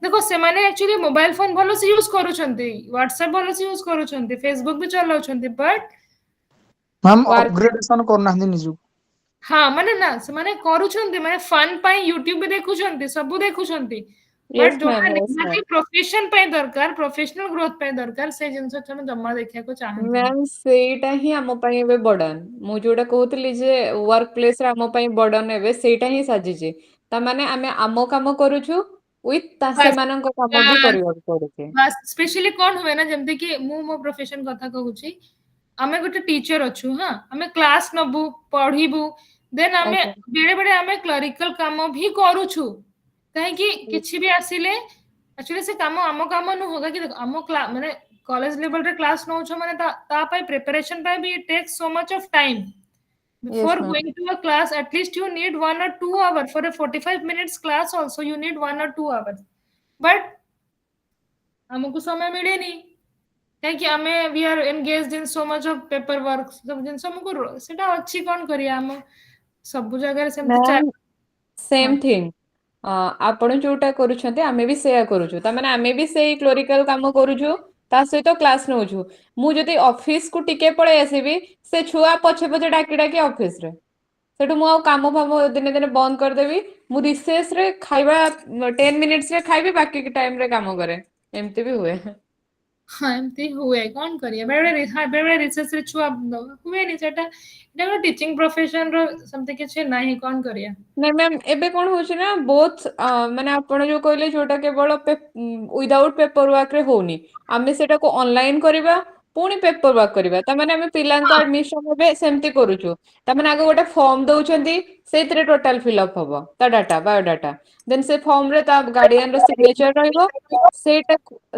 ଦେଖ ସେମାନେ ଆକ୍ଚୁଆଲି ମୋବାଇଲ ଫୋନ ଭଲସେ ୟୁଜ କରୁଛନ୍ତି, ହ୍ୱାଟ୍ସଆପ ଭଲସେ ୟୁଜ କରୁଛନ୍ତି, ଫେସବୁକ୍ ବି ଚଲାଉଛନ୍ତି, ବଟ୍ ମ୍ୟାମ୍ ୱାର୍କ ଅପଗ୍ରେଡେସନ କରୁନାହାନ୍ତି ନିଜକୁ। ହଁ ମାନେ ନା ସେମାନେ କରୁଛନ୍ତି, ମାନେ ଫନ୍ ପାଇଁ ୟୁଟ୍ୟୁବ ବି ଦେଖୁଛନ୍ତି, ସବୁ ଦେଖୁଛନ୍ତି, ବଟ୍ ୟେସ୍ ଯୋଉଟା ମ୍ୟାମ୍ ୟେସ୍ ନିହାତି ମ୍ୟାମ୍। ପ୍ରୋଫେସନ ପାଇଁ ଦରକାର, ପ୍ରୋଫେସନାଲ ଗ୍ରୋଥ ପାଇଁ ଦରକାର, ସେ ଜିନିଷ ସେମାନେ ଜମା ଦେଖିବାକୁ ଚାହାନ୍ତିନି. ମ୍ୟାମ୍ ସେଇଟା ହିଁ ଆମ ପାଇଁ ଏବେ ବର୍ଡନ। ମୁଁ ଯୋଉଟା କହୁଥିଲି ଯେ ୱାର୍କ ପ୍ଲେସରେ ଆମ ପାଇଁ ବର୍ଡନ ଏବେ ସେଇଟା ହିଁ ସାଜିଛି। ତାମାନେ ଆମେ ଆମ କାମ କରୁଛୁ ୱିଥ୍ ବାସ୍ ସେମାନଙ୍କ କାମ ବି ବାସ୍ କରିବାକୁ ପଡୁଛି। ବାସ୍ ସ୍ପେଶାଲି କଣ ହୁଏ ନା, ଯେମିତି କି ମୁଁ ମୋ ପ୍ରୋଫେସନ କଥା କହୁଛି, ଆମେ ଗୋଟେ ଟିଚର ଅଛୁ, ହଁ ଆମେ କ୍ଲାସ ନବୁ, ପଢିବୁ, ଦେନ୍ ଆମେ ଆଜ୍ଞା ବେଳେ ବେଳେ ଆମେ କ୍ଲରିକାଲ କାମ ବି କରୁଛୁ, କାହିଁକି କିଛି ବି ଆସିଲେ ଆକ୍ଚୁଆଲି ସେ କାମ ଆମ କାମ ନୁହଁ, କାହିଁକି ଦେଖ ଆମ ମାନେ କଲେଜ ଲେଭେଲରେ କ୍ଲାସ ନଉଛ ମାନେ ତା ପାଇଁ ପ୍ରିପାରେସନ ପାଇଁ ବି it takes so much of time. Yes Before ma'am. going to a class, at least you need 1 or 2 hours. For a 45 minutes class also, you need 1 or 2 hours. But ଆମକୁ ସମୟ ମିଳେନି, କାହିଁକି ଆମେ we are engaged in so much of paper work. ସବୁ ଜିନିଷ ଆମକୁ ସେଟା ଅଛି, କଣ କରିବା, ଆମ ସବୁ ଜାଗାରେ ସେମିତି ମ୍ୟାମ୍ ହଁ ସେମ୍ ଥିଙ୍ଗ। ଆପଣ ଯୋଉଟା କରୁଛନ୍ତି ଆମେ ବି ସେଇଆ କରୁଛୁ। ତାମାନେ ଆମେ ବି ସେଇ କ୍ଲୋରିକାଲ କାମ କରୁଛୁ, ତା ସହିତ କ୍ଲାସ ନଉଛୁ। ମୁଁ ଯଦି ଅଫିସକୁ ଟିକେ ପଳେଇ ଆସିବି, ସେ ଛୁଆ ପଛେ ପଛେ ଡାକି ଡାକି ଅଫିସରେ, ସେଠୁ ମୁଁ ଆଉ କାମ ଫାମ ଦିନେ ଦିନେ ବନ୍ଦ କରିଦେବି। ମୁଁ ରିସେସରେ ଖାଇବା 10 ମିନିଟ୍ସରେ ଖାଇବି, ବାକି ଟାଇମରେ କାମ କରେ। ଏମିତି ବି ହୁଏ। ହଁ ଏମିତି ହୁଏ, କଣ କରିବା, ବେଳେବେଳେ ରିସର୍ଚରେ ଛୁଆ ହୁଏନି, ସେଟା ଏଟା ଗୋଟେ ଟିଚିଂ ପ୍ରଫେସନର ସେମିତି କିଛି ନାହିଁ, କଣ କରିବା। ନାଇଁ ମ୍ୟାମ୍ ଏବେ କଣ ହଉଛି ନା, ବୋଥ୍ ମାନେ ଆପଣ ଯୋଉ କହିଲେ ଯୋଉଟା କେବଳ ୱିଦାଉଟ୍ ପେପର ୱାର୍କରେ ହଉନି, ଆମେ ସେଟାକୁ ଅନଲାଇନ କରିବା, ପୁଣି ପେପର ୱାର୍କ କରିବା। ତାମାନେ ଆମେ ପିଲାଙ୍କ ହଁ ଆଡମିସନ ଏବେ ସେମିତି କରୁଛୁ। ତାମାନେ ଆଗ ଗୋଟେ ଫର୍ମ ଦଉଛନ୍ତି, ସେଇଥିରେ ଟୋଟାଲ ଫିଲ୍ଅପ ହବ ତା ଡାଟା, ବାୟୋଡାଟା। ଦେନ୍ ସେ ଫର୍ମରେ ତା ଗାର୍ଡିଆନର ସିଗ୍ନେଚର ରହିବ।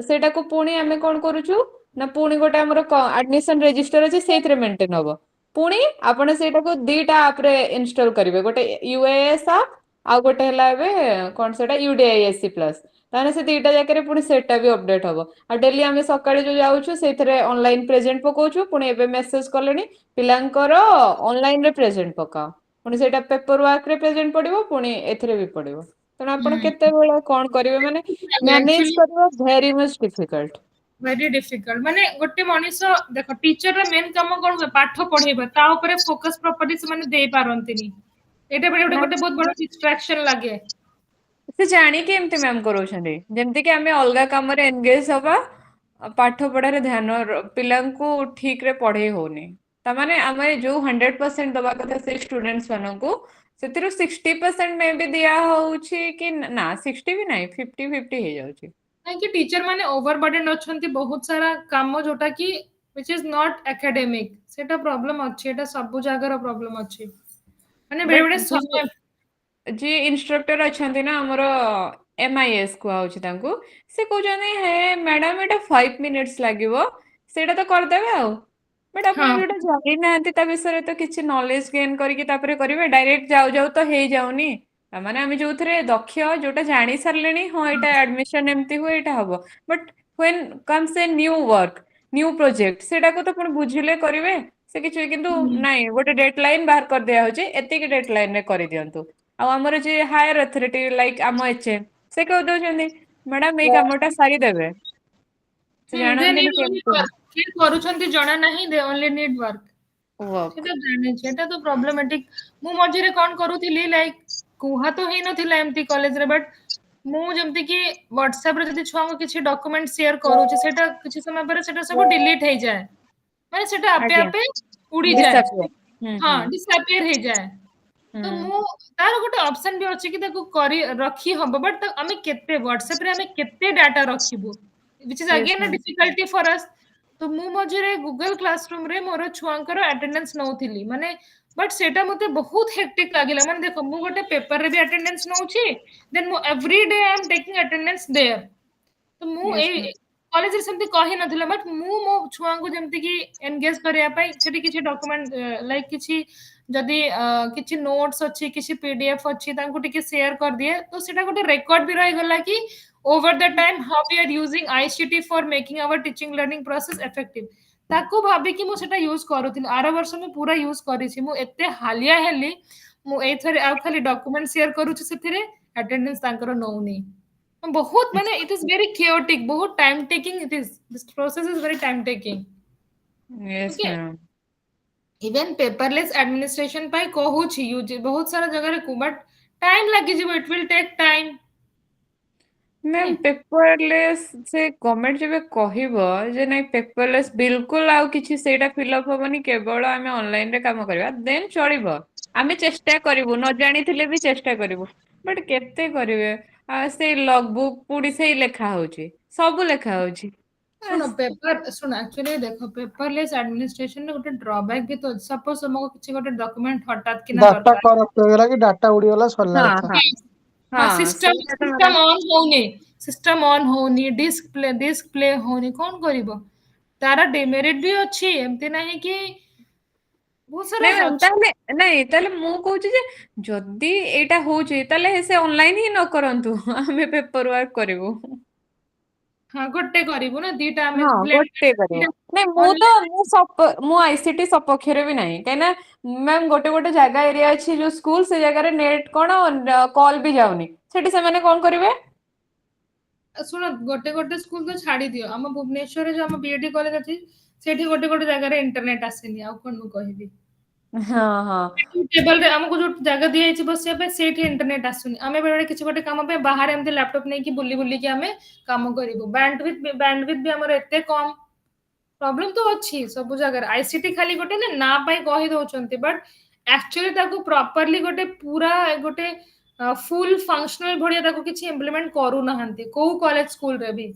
ସେଇଟାକୁ ପୁଣି ଆମେ କଣ କରୁଛୁ ନା, ପୁଣି ଗୋଟେ ଆମର ଆଡମିସନ ରେଜିଷ୍ଟର ଅଛି, ସେଇଥିରେ ମେଣ୍ଟେନ ହବ। ପୁଣି ଆପଣ ସେଇଟାକୁ ଦିଟା ଆପରେ ଇନଷ୍ଟଲ କରିବେ, ଗୋଟେ ୟୁଏଏସ୍ ଆପ୍, ଆଉ ଗୋଟେ ହେଲା ଏବେ କଣ ସେଟା ୟୁଡିଆଇଏସସି ପ୍ଲସ୍। ତାହେଲେ ସେ ଦିଟା ଜାଗାରେ ପୁଣି ସେଟା ବି ଅପଡେଟ ହବ। ଆଉ ଡେଲି ଆମେ ସକାଳେ ଯୋଉ ଯାଉଛୁ, ସେଇଥିରେ ଅନଲାଇନ ପ୍ରେଜେଣ୍ଟ ପକଉଛୁ। ପୁଣି ଏବେ ମେସେଜ କଲେଣି ପିଲାଙ୍କର ଅନଲାଇନରେ ପ୍ରେଜେଣ୍ଟ ପକାଅ, ପୁଣି ସେଇଟା ପେପର ୱାର୍କରେ ପ୍ରେଜେଣ୍ଟ ପଡିବ, ପୁଣି ଏଥିରେ ବି ପଡିବ। ତେଣୁ ଆପଣ କେତେବେଳେ କଣ କରିବେ, ମାନେ ମ୍ୟାନେଜ ଆକ୍ଚୁଆଲି କରିବା very much difficult. Very difficult. ମାନେ ଗୋଟେ ମଣିଷ ଦେଖ, ଟିଚରର ମେନ୍ କାମ କଣ ହୁଏ, ପାଠ ପଢେଇବା, ତା ଉପରେ ଫୋକସ ପ୍ରପରଲି ସେମାନେ ଦେଇପାରନ୍ତିନି। ଏଇଟା ବେଳେ ଗୋଟେ ବହୁତ ବଡ ଡିଷ୍ଟ୍ରାକ୍ସନ ଲାଗେ। ସେ ଜାଣିକି ଏମିତି ମ୍ୟାମ୍ କରଉଛନ୍ତି, ଯେମିତି କି ଆମେ ଅଲଗା କାମରେ ଏନଗେଜ ହବା, ପାଠ ପଢାରେ ଧ୍ୟାନ ପିଲାଙ୍କୁ ଠିକରେ ପଢେଇ ହଉନି। ତାମାନେ ଆମେ ଯୋଉ 100% ଦବା କଥା ସେଇ ଷ୍ଟୁଡେଣ୍ଟସ୍ ମାନଙ୍କୁ, ସେଥିରୁ 60% ମେ ବି ଦିଆ ହଉଛି କି ନା, 60 ବି ନାହିଁ, 50-50 ହେଇଯାଉଛି। କାହିଁକି ଟିଚର ମାନେ ଓଭର ବର୍ଡେନ ଅଛନ୍ତି, ବହୁତ ସାରା କାମ ଯୋଉଟା କି which is not academic, ସେଟା ପ୍ରୋବ୍ଲେମ ଅଛି, ଏଟା ସବୁ ଜାଗାର ପ୍ରୋବ୍ଲେମ ଅଛି। ମାନେ ବେଳେ ବଟ୍ ବେଳେ ସମୟ ଯିଏ ଇନଷ୍ଟ୍ରକ୍ଟର ଅଛନ୍ତି ନା, ଆମର MIS କୁହାହଉଛି ତାଙ୍କୁ, ସେ କହୁଛନ୍ତି ହେ ମ୍ୟାଡାମ ଏଇଟା 5 minutes ଲାଗିବ, ସେଇଟା ତ କରିଦେବେ ଆଉ। बट ଆପଣ हाँ ଯୋଉଟା ଜାଣିନାହାନ୍ତି ତା ବିଷୟରେ ତ କିଛି ନଲେଜ ଗେନ୍ କରିକି ତାପରେ କରିବେ ଡାଇରେକ୍ଟ ଯାଉ ଯାଉ ତ ହେଇଯାଉନି। ମାନେ ଆମେ ଯୋଉଥିରେ ଦକ୍ଷ ଯୋଉଟା ଜାଣି ସାରିଲେଣି ହଁ ଏଇଟା ଆଡମିସନ ଏମିତି ହୁଏ ଏଇଟା ହବ but when comes A new work new project ସେଟାକୁ ତ ପୁଣି ବୁଝିଲେ କରିବେ ସେ କିଛି କିନ୍ତୁ ନାଇଁ ଗୋଟେ ଡେଡ ଲାଇନ ବାହାର କରିଦିଆ ହଉଛି ଏତିକି ଡେଡ ଲାଇନ ରେ କରିଦିଅନ୍ତୁ। ଆଉ ଆମର ଯିଏ ହାୟର ଅଥରିଟି ଲାଇକ୍ ଆମ ଏଚଏମ୍ ସେ କହିଦଉଛନ୍ତି ମ୍ୟାଡାମ ଏଇ କାମଟା ସାରିଦେବେ ସେ दे ଜାଣନ୍ତିନି नीड ओनली କେମିତି वर्क किए करूछंती जणा नहीं they only need work work. सेटा जाने सेटा तो प्रॉब्लमेटिक मु मझिरे कोन करूथिली लाइक कुहा तो हेई नथिला एमती कॉलेज रे बट मु जेमती कि व्हाट्सएप रे जदी छुआ को किछि डॉक्यूमेंट शेयर करूछि सेटा किछि समय पर सेटा सब डिलीट हे जाए माने सेटा आपे ଆଜ୍ଞା आपे उड़ी जाए disappear। हाँ डिसअपियर हे जाए तो ହୁଁ मु तार गोटे ऑप्शन भी अछि कि ताको करी रखी हबो बट हमें केते व्हाट्सएप रे हमें केते डाटा रखिबो which is yes again a ma'am। Difficulty for us तो मु मझिरे गूगल क्लासरूम रे मोर छुआंकर अटेंडेंस नौथिली माने बट सेटा मते बहुत हेक्टिक लागिला माने देखो मु गोटे पेपर रे भी अटेंडेंस नौछि देन मु every day I am taking attendance there तो मु yes ए ma'am। कॉलेज रे सेमती कहि नथिला बट मु मो छुआ को जेमती कि एंगेज करिया पई सेठी किछि डॉक्यूमेंट लाइक किछि जदि किछि नोट्स अछि किछि पीडीएफ अछि तांको टिके शेयर कर दिए तो सेटा गोटे रेकॉर्ड भी रहि गला कि over the time how we are using ICT for making our teaching learning process effective ताको भाबी कि मु सेटा यूज करूथिल आरो वर्ष मु पूरा यूज करिछि मु एते हालिया हेली मु एथरे आ खाली डॉक्यूमेंट शेयर करूछि सेथिरे अटेंडेंस तांकर नौनी बहुत माने इट इज वेरी chaotic बहुत time taking it is this process is very time taking yes okay ma'am। Even paperless administration पाई कहूछि यूज बहुत सारा जगह रे बट टाइम लागि जिवो it will take time ma'am paperless ସେ ଗଭର୍ଣ୍ଣମେଣ୍ଟ ଯେବେ କହିବ ଯେ ନାଇଁ ପେପରଲେସ୍ ବିଲକୁଲ ଆଉ କିଛି ସେଇଟା ଫିଲ୍ଅପ୍ ହବନି କେବଳ ଆମେ ଅନଲାଇନରେ କାମ କରିବା ଦେନ୍ ଚଳିବ ଆମେ ଚେଷ୍ଟା କରିବୁ ନ ଜାଣିଥିଲେ ବି ଚେଷ୍ଟା କରିବୁ ବଟ୍ କେତେ କରିବେ ସେଇ ଲଗବୁକ୍ ପୁଣି ସେଇ ଲେଖା ହଉଛି ସବୁ ଲେଖା ହଉଛି सुनो पेपर सुनो एक्चुअली देखो पेपरलेस एडमिनिस्ट्रेशन में गोटे ड्रॉबैक भी तो सपोज तुमको किसी गोटे डॉक्यूमेंट हठात कि ना डाटा दरकार କରପ୍ଟ ହେଇଗଲା କି ଡାଟା ଉଡିଗଲା ସରିଲା ହଁ କଥା। ହଁ हाँ ହଁ सिस्टम ସେଇଟା ତ सिस्टम ऑन होनी सिस्टम ऑन होनी डिस्क प्ले होनी कौन करिवो तारा डिमेरिट भी अछि एमती नहीं कि बहुत सारा ନାଇଁ ମ୍ୟାମ୍ अछि ତାହେଲେ ନାଇଁ ତାହେଲେ ମୁଁ କହୁଛି ଯେ ଯଦି ଏଇଟା ହଉଛି ତାହେଲେ ସେ ଅନଲାଇନ ହିଁ ନ କରନ୍ତୁ ଆମେ पेपर वर्क କରିବୁ हाँ गोटे करिवो ना दीटा हमें ହଁ ଗୋଟେ କରିବ ब्लेंड ନାଇଁ ମୁଁ ତ ऑनलाइन ମୁଁ ଆଇସିଟି ସପକ୍ଷରେ ବି ନାହିଁ କାହିଁକିନା ମ୍ୟାମ୍ ଗୋଟେ ଗୋଟେ ଜାଗା ଏରିଆ ଅଛି ଯୋଉ ସ୍କୁଲ ସେ ଜାଗାରେ ନେଟ୍ କଣ କଲ୍ ବି ଯାଉନି ସେଠି ସେମାନେ କଣ କରିବେ ଶୁଣ ଗୋଟେ ଗୋଟେ ସ୍କୁଲ ତ ଛାଡି ଦିଅ ଆମ ଭୁବନେଶ୍ୱରରେ ଯୋଉ ଆମ ବିଏଡି କଲେଜ ଅଛି ସେଠି ଗୋଟେ ଗୋଟେ ଜାଗାରେ ଇଣ୍ଟରନେଟ ଆସେନି ଆଉ କଣ ମୁଁ କହିବି ହଁ ହଁ ଟେବଲ ରେ ଆମକୁ ଯୋଉ ଜାଗା ଦିଆଯାଇଛି ବସିବା ପାଇଁ ସେଇଠି ଇଣ୍ଟରନେଟ ଆସୁନି ଆମେ ବେଳେ କିଛି ଗୋଟେ କାମ ପାଇଁ ବାହାରେ ଏମିତି ଲାପଟପ ନେଇକି ବୁଲି ବୁଲିକି ଆମେ କାମ କରିବୁ ବ୍ୟାଣ୍ଡୱିଥ ବି ଆମର ଏତେ କମ ପ୍ରୋବ୍ଲେମ ତ ଅଛି ସବୁ ଜାଗାରେ ଆଇସିଟି ଖାଲି ଗୋଟେ ନା ପାଇଁ କହି ଦଉଛନ୍ତି ବଟ ଆକ୍ଚୁଆଲି ତାକୁ ପ୍ରପରଲି ଗୋଟେ ପୁରା ଗୋଟେ ଫୁଲ ଫଙ୍କସନାଲ ଭଳିଆ ତାକୁ କିଛି ଇମ୍ପ୍ଲିମେଣ୍ଟ କରୁନାହାନ୍ତି କୋଉ କଲେଜ ସ୍କୁଲରେ ବି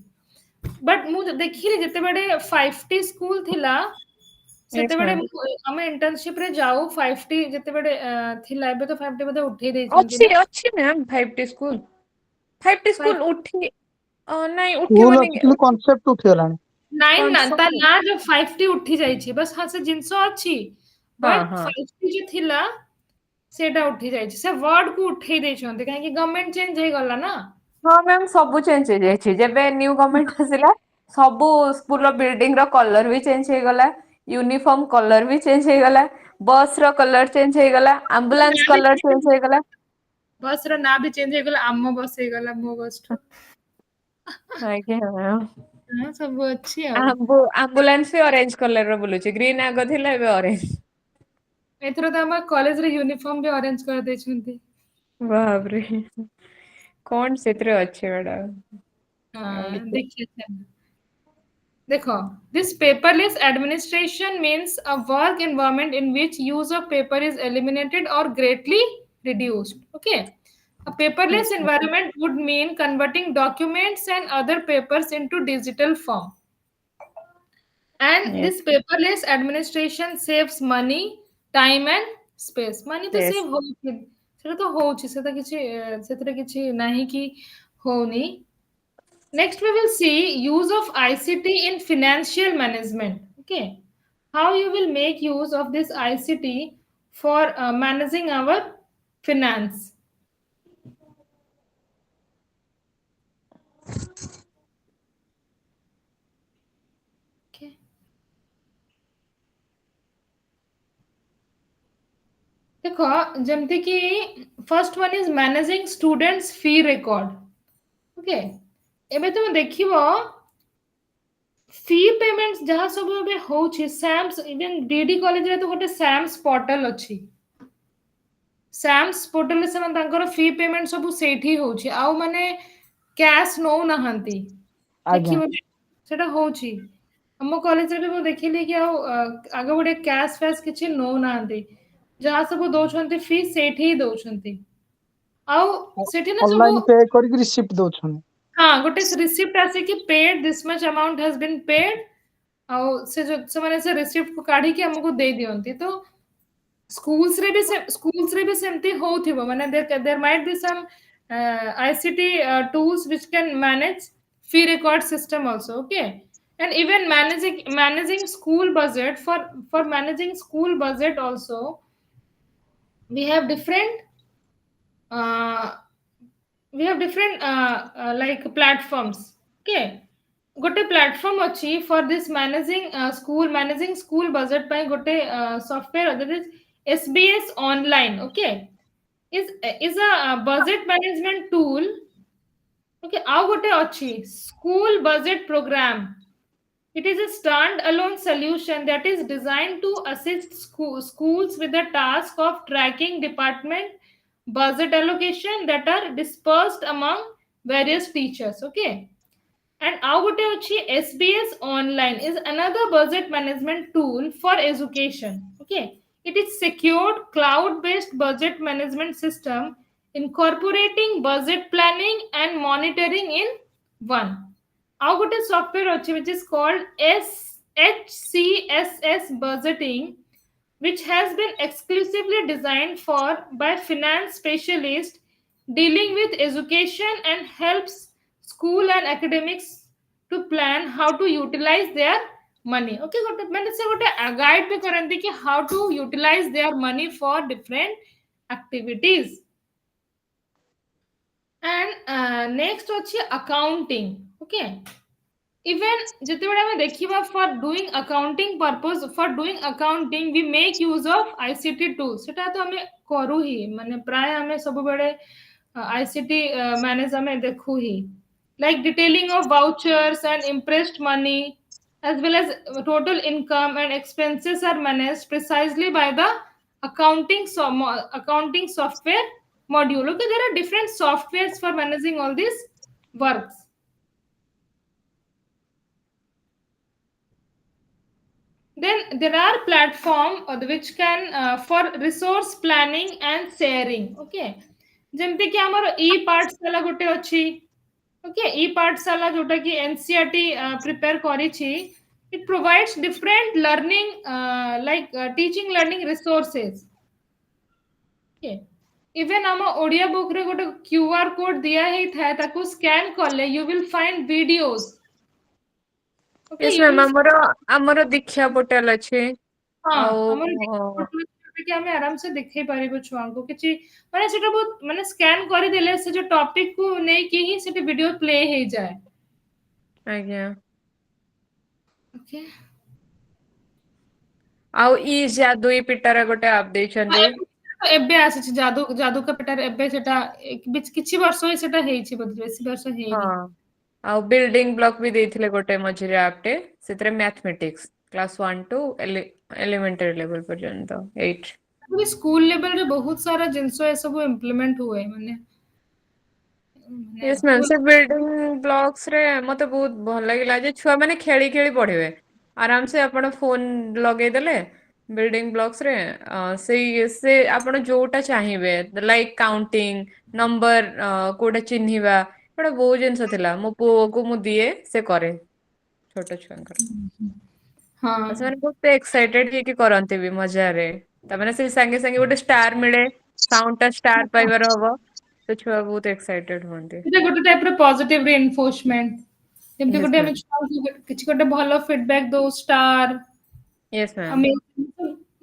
ବଟ ମୁଁ ଦେଖିଲି ଯେତେବେଳେ 5T ସ୍କୁଲ ଥିଲା yes ସେତେବେଳେ ma'am ଆମେ ଇଣ୍ଟର୍ନସିପ ରେ ଯାଉ 5T ଯେତେବେଳେ ଥିଲା ଏବେ ତ 5T ବୋଧେ ଉଠେଇ ଦେଇଛନ୍ତି ଅଛି ନା ଅଛି ma'am 5T school 5T Five- school ଉଠି ନାଇଁ ସ୍କୁଲ ଉଠିବନି ଅଛି କିନ୍ତୁ କନସେପ୍ଟ ଉଠିଗଲାଣି। ନାଇଁ ନା ତା କନସେପ୍ଟ ନା ଯୋଉ 5T ଉଠି ଯାଇଛି ବାସ୍ ହଁ ସେ ଜିନିଷ ଅଛି ହଁ ବଟ୍ ହଁ 5T ଯୋଉ ଥିଲା ସେଇଟା ଉଠି ଯାଇଛି ସେ ୱାର୍ଡ କୁ ଉଠେଇ ଦେଇଛନ୍ତି କାହିଁକି ଗଭର୍ଣମେଣ୍ଟ ଚେଞ୍ଜ ହେଇଗଲା ନା ହଁ ମ୍ୟାମ୍ ସବୁ ଚେଞ୍ଜ ହେଇଯାଇଛି ଯେବେ ନ୍ୟୁ ଗଭର୍ଣ୍ଣମେଣ୍ଟ ଆସିଲା ସବୁ ସ୍କୁଲ ବିଲ୍ଡିଂ ର କଲର ବି ଚେଞ୍ଜ ହେଇଗଲା ୟୁନିଫର୍ମ କଲର ବି ଚେଞ୍ଜ ହେଇଗଲା ବସ ର କଲର ଚେଞ୍ଜ ହେଇଗଲା ଆମ୍ବୁଲାନ୍ସ କଲର ଚେଞ୍ଜ ହେଇଗଲା ବସ ର ନାଁ ବି ଚେଞ୍ଜ ହେଇଗଲା ଆମ ବସ ହେଇଗଲା ମୋ ବସ ଠୁ ଆଜ୍ଞା ମ୍ୟାମ୍ ହଁ ସବୁ ଅଛି ଆଉ ଆମ୍ବୁଲାନ୍ସ ବି ଅରେଞ୍ଜ କଲର ର ବୁଲୁଛି ଗ୍ରୀନ୍ ଆଗ ଥିଲା ଏବେ ଅରେଞ୍ଜ ଏଥର ତ ଆମ କଲେଜରେ ୟୁନିଫର୍ମ ବି ଅରେଞ୍ଜ କରିଦେଇଛନ୍ତି ବାବରେ କଣ ସେଥିରେ ଅଛି ମ୍ୟାଡାମ ଆଉ हाँ କିଛି देखिए देखो this paperless administration means a work environment in which use of paper is eliminated or greatly reduced okay a paperless environment would mean converting documents and other papers into digital form and yes this paperless administration saves money time and space money to yes save ହଉଛି ସେଟା ତ ହଉଛି ସେଟା କିଛି ସେଥିରେ କିଛି ନାହିଁ କି ହଉନି next we will see use of ICT in financial management okay how you will make use of this ICT for managing our finance. Okay. देखो जमती कि first one is managing students fee record okay एबे तुम देखिबो फी payments जहाँ सब एबे होछि Sam's even DD college रे तो गोटे सैम्स पोर्टल अछि सैम्स पोर्टल से मन तांकर फी पेमेंट सब सेठी होछि आउ माने कैश नो नहंती आज्ञा देखिबो सेटा होछि हम कॉलेज रे मु देखिली कि आउ आगे गोटे कैश फैश किछि नो नहंती जहाँ सब दौरान फी सेठी दौरान आउ सेठी ना सब ऑनलाइन पे करके रिसिप्ट दोछन हाँ गोटे रिसिप्ट आसे कि paid this much amount has been paid आउ से जो से माने से रिसिप्ट को काढी के हमको दे दियंती तो स्कूल्स रे भी सेमती होथिबो माने there might be some ICT tools which can manage fee record system also okay and even managing school budget for managing school budget also we have different uh, like platforms okay gote platform achi for this managing school budget by gote software that is SBS online okay is a budget management tool okay ଆଉ ଗୋଟେ ଅଛି school budget program. It is a stand-alone solution that is designed to assist schools with the task of tracking department budget allocation that are dispersed among various teachers. Okay. And now what SBS Online is another budget management tool for education. Okay. It is secured cloud-based budget management system incorporating budget planning and monitoring in one. Now got a software which is called HCSS budgeting, which has been exclusively designed for by finance specialists dealing with education and helps school and academics to plan how to utilize their money. Okay, मैंने से गोटे guide भी करंती कि how to utilize their money for different activities. And next ଅଛି accounting. Okay. Even ଯେତେବେଳେ ଆମେ ଦେଖିବା for doing accounting purpose for doing accounting we make use of ICT tools ସେଟା ତ ଆମେ କରୁ ହିଁ ମାନେ ପ୍ରାୟ ଆମେ ସବୁବେଳେ ICT manage ଆମେ ଦେଖୁ ହିଁ like detailing of vouchers and impressed money as well as total income and expenses are managed precisely by the accounting software module. Okay, there are different softwares for managing all these works. Then there are platform which can for resource planning and sharing. Okay, जेमती कि हमर ई पाठशाला गोटे अछि okay ई पाठशाला जोटा कि NCERT prepare करी छी it provides different learning teaching learning resources. Okay, even हम ओडिया बुक रे गोटे QR कोड दिया ही था ताको स्कैन करले you will find videos. Okay, yes you ma'am will ଆମର ଦୀକ୍ଷା ପୋର୍ଟାଲ ଅଛି हाँ ଆଉ हमर कि हमें आराम से देखै परिबो छुआंको किछि माने सेटा बहुत माने स्कैन करि देले से जो टॉपिक को नै कि ही सेटा वीडियो प्ले हे जाय आज्ञा ओके ଆଉ ଇ जादुई पिटारा गोटे आप ଦେଇଛନ୍ତି एबे आसी छी जादू जादू का पेटर एबे सेटा किछि वर्ष होई सेटा हेइ छी बदले बेसी वर्ष हेइ ହଁ ଆଉ बिल्डिंग ब्लॉक भी ଦେଇଥିଲେ ଗୋଟେ ମଝିରେ ଆପଟେ ସେଥିରେ mathematics class 1 to elementary level पर्यंत 8 पूरी स्कूल लेवल रे बहुत सारा जिंसो ए सब इंप्लीमेंट हुए माने यस मैम से बिल्डिंग ब्लॉक्स रे मते बहुत भल लागिला जे छुआ माने खेली खेली पढिबे आराम से आपण फोन लगे देले बिल्डिंग ब्लॉक्स रे से आपण जोटा चाहिबे लाइक काउंटिंग नंबर कोडा चिन्हिबा एटा बहुत जिंस थिला मो पो को मु दिए से करे छोटा छुआंकर हां ସେମାନେ ବହୁତ एक्साइटेड ହେଇକି କରନ୍ତି ବି ମଜାରେ ତାମାନେ ସେ ସାଙ୍ଗେ ସାଙ୍ଗେ ଗୋଟେ ଷ୍ଟାର ମିଳେ ସାଉଣ୍ଡ ଟା ଷ୍ଟାର ପାଇବାର ହବ ତ ଛୁଆ ବହୁତ एक्साइटेड ହୁଅନ୍ତି এটা ଗୋଟେ টাইপ ର পজিটিভ রিইনফোর্সমেন্ট ଯେମିତି Yes, ଗୋଟେ ma'am. ଆମେ ଛୁଆଙ୍କୁ କିଛି ଗୋଟେ ଭଲ ଫିଡବ୍ୟାକ୍ ଦଉ ଷ୍ଟାର yes ma'am। ଆମେ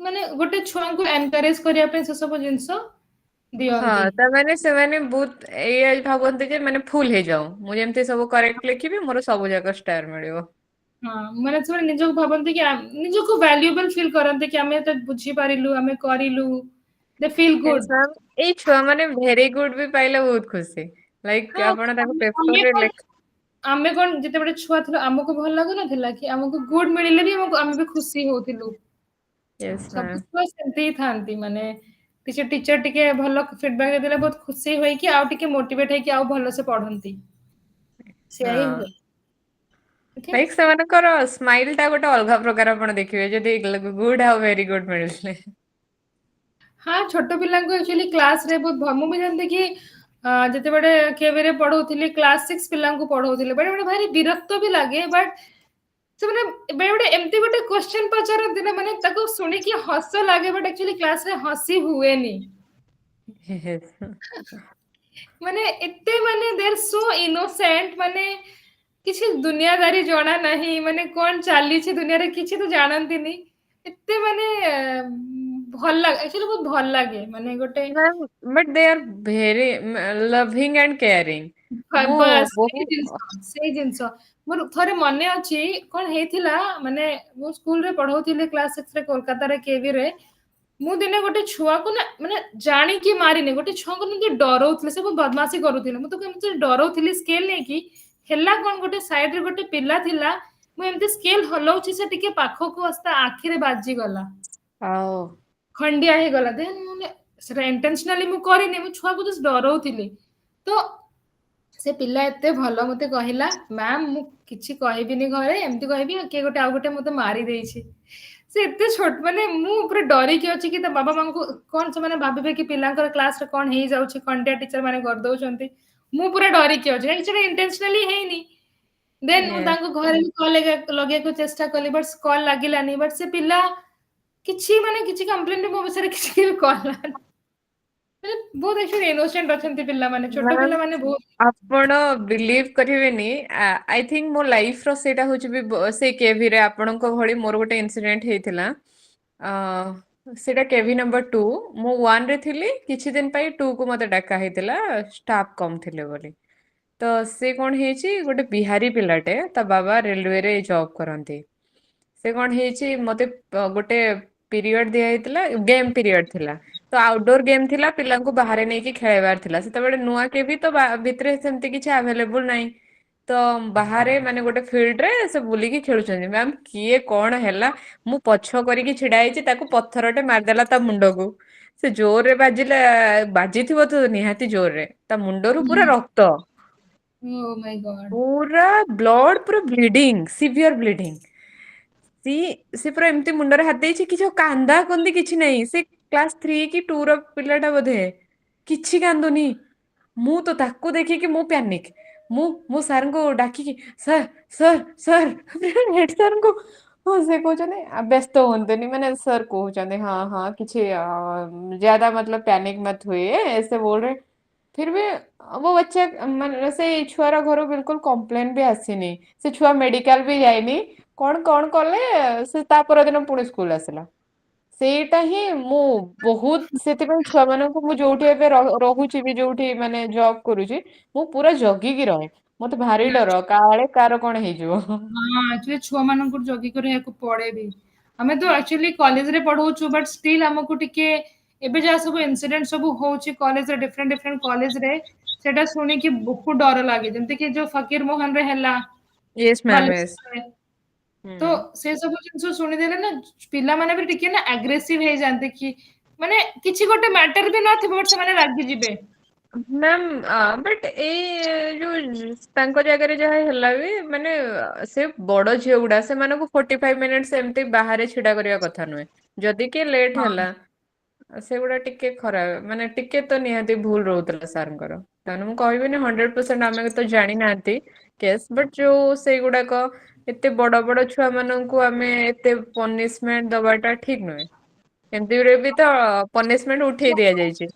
ମାନେ ଗୋଟେ ଛୁଆଙ୍କୁ ଏନକରେଜ କରିବା ପାଇଁ ସେ ସବୁ ଜିନିଷ ହଁ ଦିଅନ୍ତି। ତାମାନେ ସେମାନେ ବହୁତ ଏଇଆ ଭାବନ୍ତି ଯେ ମାନେ ଫୁଲ ହେଇଯାଉ, ମୁଁ ଯେମିତି ସବୁ କରେକ୍ଟ ଲେଖିବି ମୋର ସବୁ ଯାକ ଷ୍ଟାର ମିଳିବ। ହଁ ମାନେ ସେମାନେ ନିଜକୁ ଭାବନ୍ତି କି ନିଜକୁ ଭ୍ୟାଲୁଏବଲ ଫିଲ୍ କରନ୍ତି କି ଆମେ ଏଟା ବୁଝିପାରିଲୁ, ଆମେ କରିଲୁ, ଦେ ଫିଲ୍ Yes, ଗୁଡ୍। ma'am। ଏଇ ଛୁଆ ମାନେ ଭେରି ଗୁଡ ବି ପାଇଲେ ବହୁତ ଖୁସି, ଲାଇକ ହଁ ଆପଣ ତାଙ୍କ ଆମେ ପେପରରେ କଣ ଲେଖ। ଆମେ କଣ ଯେତେବେଳେ ଛୁଆ ଥିଲୁ ଆମକୁ ଭଲ ଲାଗୁନଥିଲା କି ଆମକୁ ଗୁଡ ମିଳିଲେ ବି ଆମେ ବି ଖୁସି ହଉଥିଲୁ। Yes, ସବୁ ma'am। ଛୁଆ ସେମିତି ହିଁ ଥାନ୍ତି, ମାନେ କିଛି ଟିଚର ଟିକେ ଭଲ ଫିଡବ୍ୟାକ ଦେଲେ ବହୁତ ଖୁସି ହୋଇକି ଆଉ ଟିକେ ମୋଟିଭେଟ ହେଇକି ଆଉ ଭଲସେ ପଢନ୍ତି, ସେୟା ହିଁ ହଁ ହୁଏ। ଓକେ। ଲାଇକ ସେମାନଙ୍କର ସ୍ମାଇଲ ଟା ଗୋଟେ ଅଲଗା ପ୍ରକାର ଆପଣ ଦେଖିବେ ଯଦି ଗୁଡ ଆଉ ଭେରି ଗୁଡ ମିଳିଲେ। ହଁ ଛୋଟ ପିଲାଙ୍କୁ ଆକ୍ଚୁଆଲି କ୍ଲାସରେ ବହୁତ ମୁଁ ବି ଜାଣିନ୍ତି କି ଯେତେବେଳେ କେବିରେ ପଢଉଥିଲି କ୍ଲାସ 6 ପିଲାଙ୍କୁ ପଢଉଥିଲି, ବେଳେ ବେଳେ ଭାରି ବିରକ୍ତ ବି ଲାଗେ, ବଟ ସେମାନେ ବେଳେ ବେଳେ ଏମିତି ଗୋଟେ କ୍ୱେଶ୍ଚନ ପଚାରନ୍ତି ନା, ମାନେ ତାକୁ ଶୁଣିକି ହସ ଲାଗେ ବଟ ଆକ୍ଚୁଆଲି କ୍ଲାସରେ ହସି ହୁଏନି। Yes। ମାନେ ଏତେ ମାନେ ଦେ ଆର୍ ସୋ ଇନୋସେଣ୍ଟ, ମାନେ କିଛି ଦୁନିଆଦାରି ଜଣା ନାହିଁ, ମାନେ କଣ ଚାଲିଛି ଦୁନିଆରେ କିଛି ତ ଜାଣନ୍ତିନି। ଏତେ ମାନେ ଭଲ ଲାଗେ, ଆକ୍ଚୁଆଲି ବହୁତ ଭଲ ଲାଗେ, ମାନେ ଗୋଟେ but De R very loving and caring. ମୁଁ ବାସ୍ ସେଇ ବହୁତ ଜିନିଷ ସେଇ ଜିନିଷ। ମୋର ଥରେ ମନେ ଅଛି କଣ ହେଇଥିଲା, ମାନେ ମୁଁ ସ୍କୁଲରେ ପଢଉଥିଲି କ୍ଲାସ 6 ରେ କୋଲକାତାରେ କେବି ରେ। ମୁଁ ଦିନେ ଗୋଟେ ଛୁଆକୁ ନା ମାନେ ଜାଣିକି ମାରିନି, ଗୋଟେ ଛୁଆଙ୍କୁ ଏମିତି ଡରଉଥିଲେ, ସେ ବହୁତ ବଦମାସି କରୁଥିଲେ, ମୁଁ ତାକୁ ଏମିତି ଡରଉଥିଲି ସ୍କେଲ ନେଇକି। ହେଲା କଣ, ଗୋଟେ ସାଇଡରେ ଗୋଟେ ପିଲା ଥିଲା, ମୁଁ ଏମିତି ସ୍କେଲ ହଲଉଛି ସେ ଟିକେ ପାଖକୁ ଆସି ତା ଆଖିରେ ବାଜିଗଲା, ଆଉ ଖଣ୍ଡିଆ ହେଇଗଲା। ଦେନ୍ ମାନେ ସେଟା ଇଣ୍ଟେନସନାଲି ମୁଁ କରିନି, ମୁଁ ଛୁଆକୁ ଜଷ୍ଟ ଡରଉଥିଲି। ତ ସେ ପିଲା ଏତେ ଭଲ ମତେ କହିଲା, ମ୍ୟାମ ମୁଁ କିଛି କହିବିନି ଘରେ, ଏମିତି କହିବି କିଏ ଗୋଟେ ଆଉ ଗୋଟେ ମତେ ମାରି ଦେଇଛି। ସେ ଏତେ ଛୋଟ, ମାନେ ମୁଁ ପୁରା ଡରିକି ଅଛି କି ତା ବାବା ମାଙ୍କୁ କଣ ସେମାନେ ଭାବିବେ କି ପିଲାଙ୍କର କ୍ଲାସରେ କଣ ହେଇଯାଉଛି, ଖଣ୍ଡିଆ ଟିଚର ମାନେ କରିଦଉଛନ୍ତି। ମୁଁ ପୁରା ଡରିକି ଅଛି, କାହିଁକି ସେଟା ଇଣ୍ଟେନସନାଲି ହେଇନି। ଦେନ୍ ମୁଁ yes। ତାଙ୍କୁ ଘରେ କଲ ଲଗେଇବାକୁ ଚେଷ୍ଟା କଲି, ବଟ କଲ ଲାଗିଲାନି। ବଟ ସେ ପିଲା କିଛି ମାନେ କିଛି କମ୍ପ୍ଲେନ ମୋ ବିଷୟରେ କିଛି କେବେ କଲାନି। ମାନେ ବହୁତ ଆକ୍ଚୁଆଲି ଇନୋସେଣ୍ଟ ଅଛନ୍ତି ପିଲାମାନେ, ଛୋଟ ମ୍ୟାମ୍ ପିଲାମାନେ ବହୁତ। ଆପଣ ବିଲିଭ କରିବେନି, ଆଇ ଥିଙ୍କ ମୋ ଲାଇଫ ର ସେଇଟା ହଉଛି ବି ସେଇ କେଭିରେ ଆପଣଙ୍କ ଭଳି ମୋର ଗୋଟେ ଇନସିଡେଣ୍ଟ ହେଇଥିଲା। ସେଇଟା କେଭି ନମ୍ବର 2, ମୁଁ 1 ରେ ଥିଲି, କିଛି ଦିନ ପାଇଁ 2 କୁ ମତେ ଡାକା ହେଇଥିଲା ଷ୍ଟାଫ କମ ଥିଲେ ବୋଲି। ତ ସେ କଣ ହେଇଛି, ଗୋଟେ ବିହାରୀ ପିଲାଟେ, ତା ବାବା ରେଲୱେରେ ଜବ୍ କରନ୍ତି। ସେ କଣ ହେଇଛି, ମତେ ଗୋଟେ ପିରିୟଡ ଦିଆ ହେଇଥିଲା, ଗେମ୍ ପିରିୟଡ ଥିଲା। ତ ଆଉଟଡୋର ଗେମ୍ ଥିଲା, ପିଲାଙ୍କୁ ବାହାରେ ନେଇକି ଖେଳେଇବାର ଥିଲା। ସେତେବେଳେ ନୂଆ କେଭି ତ ଭିତରେ ସେମିତି କିଛି ଆଭେଲେବୁଲ ନାହିଁ। ତ ବାହାରେ ମାନେ ଗୋଟେ ଫିଲ୍ଡରେ ସେ ବୁଲିକି ଖେଳୁଛନ୍ତି। ମ୍ୟାମ କିଏ କଣ ହେଲା, ମୁଁ ପଛ କରିକି ଛିଡା ହେଇଛି, ତାକୁ ପଥରଟେ ମାରିଦେଲା ତା ମୁଣ୍ଡକୁ। ସେ ଜୋରରେ ବାଜିଲା, ବାଜିଥିବ ତ ନିହାତି ଜୋରରେ, ତା ମୁଣ୍ଡରୁ ପୁରା ରକ୍ତ। ଓ ମାଇ ଗଡ୍। ପୁରା ବ୍ଲଡ଼, ପୁରା ବ୍ଲିଡିଙ୍ଗ, ସିଭିୟର ବ୍ଲିଡିଙ୍ଗ। ସେ ପୁରା ଏମିତି ମୁଣ୍ଡରେ ହାତ ଦେଇଛି, କିଛି କାନ୍ଦା କନ୍ଦି କିଛି ନାହିଁ। ସେ କ୍ଲାସ 3 କି 2 ର ପିଲାଟା ବୋଧେ, କିଛି କାନ୍ଦୁନି। ମୁଁ ତ ତାକୁ ଦେଖିକି ମୁଁ ପ୍ୟାନିକ। ମୁଁ ସାରଙ୍କୁ ଡାକିକି ସାର୍ ସାର୍ ସାର୍ ହେଡ ସାରଙ୍କୁ, ହଁ ସେ କହୁଛନ୍ତି ବ୍ୟସ୍ତ ହୁଅନ୍ତୁନି, ମାନେ ସାର୍ କହୁଛନ୍ତି ହଁ ହଁ କିଛି ज्यादा मतलब पैनिक मत हुई ऐसे बोल रहे। फिर भी वो बच्चा ମାନେ ସେଇ ଛୁଆର ଘରୁ ବିଲକୁଲ କମ୍ପ୍ଲେନ ବି ଆସିନି। ସେ ଛୁଆ ମେଡିକାଲ ବି ଯାଇନି। କଣ କଲେ, ସେ ତା ପରଦିନ ପୁଣି ସ୍କୁଲ ଆସିଲା। ସେଇଟା ହିଁ ମୁଁ ବହୁତ, ସେଥିପାଇଁ ଛୁଆ ମାନଙ୍କୁ ମୁଁ ଯୋଉଠି ଏବେ ରହୁଛି ବି, ଯୋଉଠି ମାନେ ଜବ କରୁଛି, ମୁଁ ପୁରା ଜଗିକି ରହେ। ମତେ ଭାରି ଡର, କାଳେ କାର କଣ ହେଇଯିବ। ହଁ ଆକ୍ଚୁଆଲି ଛୁଆ ମାନଙ୍କୁ ଜଗିକି ରହିବାକୁ ପଡେ ବି। ଆମେ ତ ଆକ୍ଚୁଆଲି କଲେଜରେ ପଢଉଛୁ, ବଟ ଷ୍ଟିଲ୍ ଆମକୁ ଟିକେ ଏବେ ଯାହା ସବୁ ଇନସିଡେଣ୍ଟ ସବୁ ହଉଛି କଲେଜରେ, ଡିଫରେଣ୍ଟ ଡିଫରେଣ୍ଟ କଲେଜରେ, ସେଟା ଶୁଣିକି ବହୁତ ଡର ଲାଗେ। ଯେମିତି କି ଯୋଉ ଫକୀର ମୋହନ ରେ ହେଲା ୟେସ୍ ମ୍ୟାମ୍ ୟେସ୍। ବାଲେଶ୍ୱରରେ, ତ ହୁଁ। ସେ ସବୁ ଜିନିଷ ଶୁଣିଦେଲେ ନା ପିଲାମାନେ ବି ଟିକେ ନା ଆଗ୍ରେସିଭ ହେଇଯାନ୍ତି, କି ମାନେ କିଛି ଗୋଟେ ମ୍ୟାଟର ବି ନଥିବ ବଟ ସେମାନେ ରାଗିଯିବେ। ମ୍ୟାମ୍ ବଟ୍ ଏଇ ଯୋଉ ତାଙ୍କ ଜାଗାରେ ଯାହା ହେଲା ବି, ମାନେ ସେ ବଡ ଝିଅ ଗୁଡା, ସେମାନଙ୍କୁ 45 ମିନିଟ୍ସ ଏମିତି ବାହାରେ ଛିଡା କରିବା କଥା ନୁହେଁ। ଯଦି କିଏ ଲେଟ୍ ହଁ ହେଲା, ସେଗୁଡା ଟିକେ ଖରାପ, ମାନେ ଟିକେ ତ ନିହାତି ଭୁଲ ରହୁଥିଲା ସାରଙ୍କର। ତାମାନେ ମୁଁ କହିବିନି 100% ଆମେ ତ ଜାଣିନାହାନ୍ତି କେସ୍, ବଟ ଯୋଉ ସେଇଗୁଡାକ ଏତେ ବଡ ବଡ ଛୁଆ ମାନଙ୍କୁ ଆମେ ଏତେ ପନିଶମେଣ୍ଟ ଦବାଟା ଠିକ ନୁହେଁ। ଏମିତିରେ ବି ତ ପନିଶମେଣ୍ଟ ଉଠେଇ ଦିଆଯାଇଛି।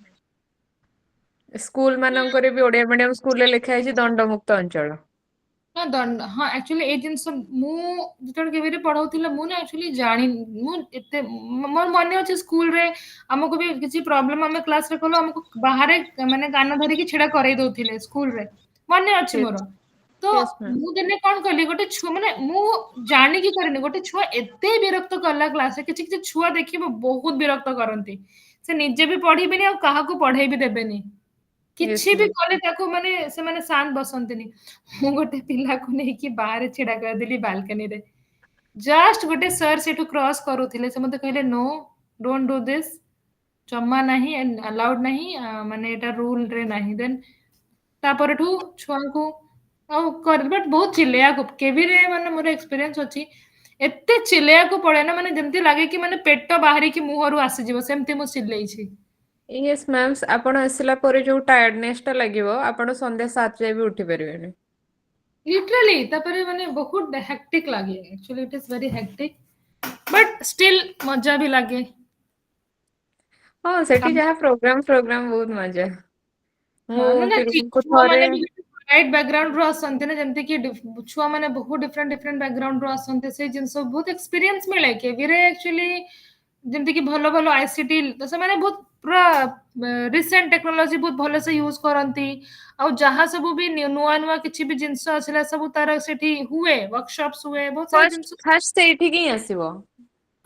ସ୍କୁଲ ମାନଙ୍କରେ ବି ଓଡିଆ ମିଡିୟମ ସ୍କୁଲରେ ଲେଖା ହେଇଛି ଦଣ୍ଡମୁକ୍ତ ଅଞ୍ଚଳ। हाँ दंड हाँ एक्चुअली ए जिनस मु जेतबे केबे पढ़ाउथिला मु ना एक्चुअली जानि मु एते मोर मने अछि स्कूल रे हमको भी किसी प्रॉब्लम हमें क्लास रे कलो हमको बाहर माने कान धरि की छेड़ा करै दउथिले स्कूल रे मने अछि मोर तो यस मैम मु दिने कोन कली गोटे छु माने मु जानि की करनी गोटे छुआ एते विरक्त करला क्लास रे किछि किछि छुआ देखिबो बहुत विरक्त करंती से निजे भी पढ़िबेनी आ काहा को पढ़ाई भी देबेनी यस କିଛି ବି मैम କଲେ ତାକୁ ମାନେ ସେମାନେ ଶାନ୍ତ ବସନ୍ତିନି ମୁଁ ଗୋଟେ ପିଲାକୁ ନେଇକି ବାହାରେ ଛିଡା କରିଦେଲି ବାଲକନିରେ ଜଷ୍ଟ ଗୋଟେ ସର୍ ସେଠୁ କ୍ରସ୍ କରୁଥିଲେ ସେ ମତେ କହିଲେ नो डोंट डू दिस ଜମା ନାହିଁ ଆଲାଉଡ୍ ନାହିଁ ମାନେ ଏଟା ରୁଲ ରେ ନାହିଁ ଦେନ୍ ତାପରଠୁ ଛୁଆଙ୍କୁ ଆଉ ବଟ୍ ବହୁତ ଚିଲେଇବାକୁ କେଭିରେ ମାନେ ମୋର ଏକ୍ସପିରିଏନ୍ସ ଅଛି ଏତେ ଚିଲେଇବାକୁ ପଡେ ନା ମାନେ ଯେମିତି ଲାଗେ କି ମାନେ ପେଟ ବାହାରିକି ମୁହଁରୁ ଆସିଯିବ ସେମିତି ମୁଁ ଚିଲେଇଛି ୟେସ୍ ମ୍ୟାମ୍ ଆପଣ ଆସିଲା ପରେ ଯୋଉ ଟାୟାର୍ଡନେସ୍ ଟା ଲାଗିବ ଆପଣ ସନ୍ଧ୍ୟା 7 ଯାଏ ବି ଉଠି ପାରିବେନି लिटरली तापरे माने बहुत हेक्टिक लगे actually it is very hectic but still मजा भी लगे ହଁ ସେଠି काम ଯାହା ପ୍ରୋଗ୍ରାମ ବହୁତ ମଜା ମୁଁ हाँ ना कि ପିଲାଙ୍କୁ छुआ ଥରେ माने भी राइट बैकग्राउंड रो आसंते ना जेमते कि छुआ माने बहुत डिफरेंट डिफरेंट बैकग्राउंड रो आसंते से जिंस बहुत एक्सपीरियंस मिले के बिरे एक्चुअली जेमते कि भलो भलो आईसीटी तो से माने बहुत पूरा रिसेंट टेक्नोलॉजी बहुत भलो से यूज करंती ଆଉ ଯାହା ସବୁ ବି ନୂଆ ନୂଆ କିଛି ବି ଜିନିଷ ଆସିଲା ସବୁ ତାର ସେଠି ହୁଏ वर्कशॉप्स हुए बहुत सारा ଫାଷ୍ଟ ଜିନିଷ ଫାଷ୍ଟ ସେଇଠିକି ହିଁ ଆସିବ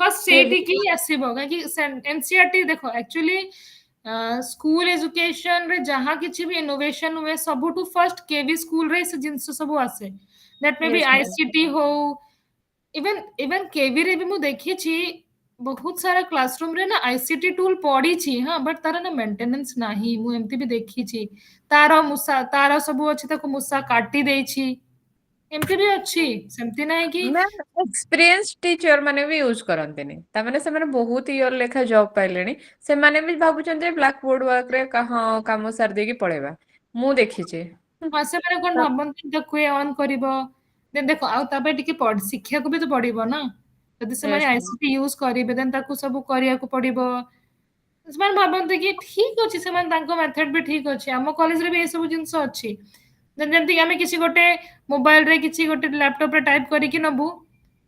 बस ସେ ସେଇଠିକି ହିଁ ଆସିବ କାହିଁକି ଏନସିଆରଟି ଦେଖ ଆକ୍ଚୁଆଲି ସ୍କୁଲ ଏଜୁକେସନ ରେ ଯାହା କିଛି ବି ଇନୋଭେସନ ହୁଏ ସବୁଠୁ ଫର୍ଷ୍ଟ କେଭି ସ୍କୁଲ ରେ ସେ ଜିନିଷ ସବୁ ଆସେ that May B Yes ma'am ICT ହଉ ଇଭେନ ଇଭେନ କେଭି ରେ ବି ମୁଁ ଦେଖିଛି ବହୁତ ସାରା କ୍ଲାସରୁମ ରେ ନା ଆଇସିଟି ଟୁଲ ପଡିଛି ହଁ ବଟ ତାର ନା ମେଣ୍ଟେନେନ୍ସ ନାହିଁ ମୁଁ ଏମିତି ବି ଦେଖିଛି ତାର ସବୁ ଅଛି ତାକୁ ମୂଷା କାଟି ଦେଇଛି ଏମିତି ବି ଅଛି ସେମିତି ନାହିଁ କି ମ୍ୟାମ୍ ଏକ୍ସପିରିଏନ୍ସ ଟିଚର ମାନେ ବି ୟୁଜ କରନ୍ତିନି ତାମାନେ ସେମାନେ ବହୁତ ଇୟର ଲେଖା ଜବ୍ ପାଇଲେଣି ସେମାନେ ବି ଭାବୁଛନ୍ତି ବ୍ଲାକ୍ ବୋର୍ଡ ୱାର୍କରେ ହଁ କାମ ସାରି ଦେଇକି ପଳେଇବା ମୁଁ ଦେଖିଛି ହଁ ସେମାନେ କଣ ଭାବନ୍ତି ତାକୁ ଅନ୍ କରିବ ଦେଖ ଆଉ ତା ପାଇଁ ଟିକେ ଶିଖିବାକୁ ବି ତ ପଡିବ ନା ଯଦି ସେମାନେ ୟେସ୍ ମ୍ୟାମ୍ ଆଇସିଟି ୟୁଜ କରିବେ ଦେନ୍ ତାକୁ ସବୁ କରିବାକୁ ପଡିବ ସେମାନେ ଭାବନ୍ତି କି ଠିକ ଅଛି ସେମାନେ ତାଙ୍କ ମେଥଡ ବି ଠିକ ଅଛି ଆମ କଲେଜରେ ବି ଏସବୁ ଜିନିଷ ଅଛି ଯେମିତି ଆମେ କିଛି ଗୋଟେ ମୋବାଇଲରେ କିଛି ଗୋଟେ ଲାପଟପ ରେ ଟାଇପ କରିକି ନବୁ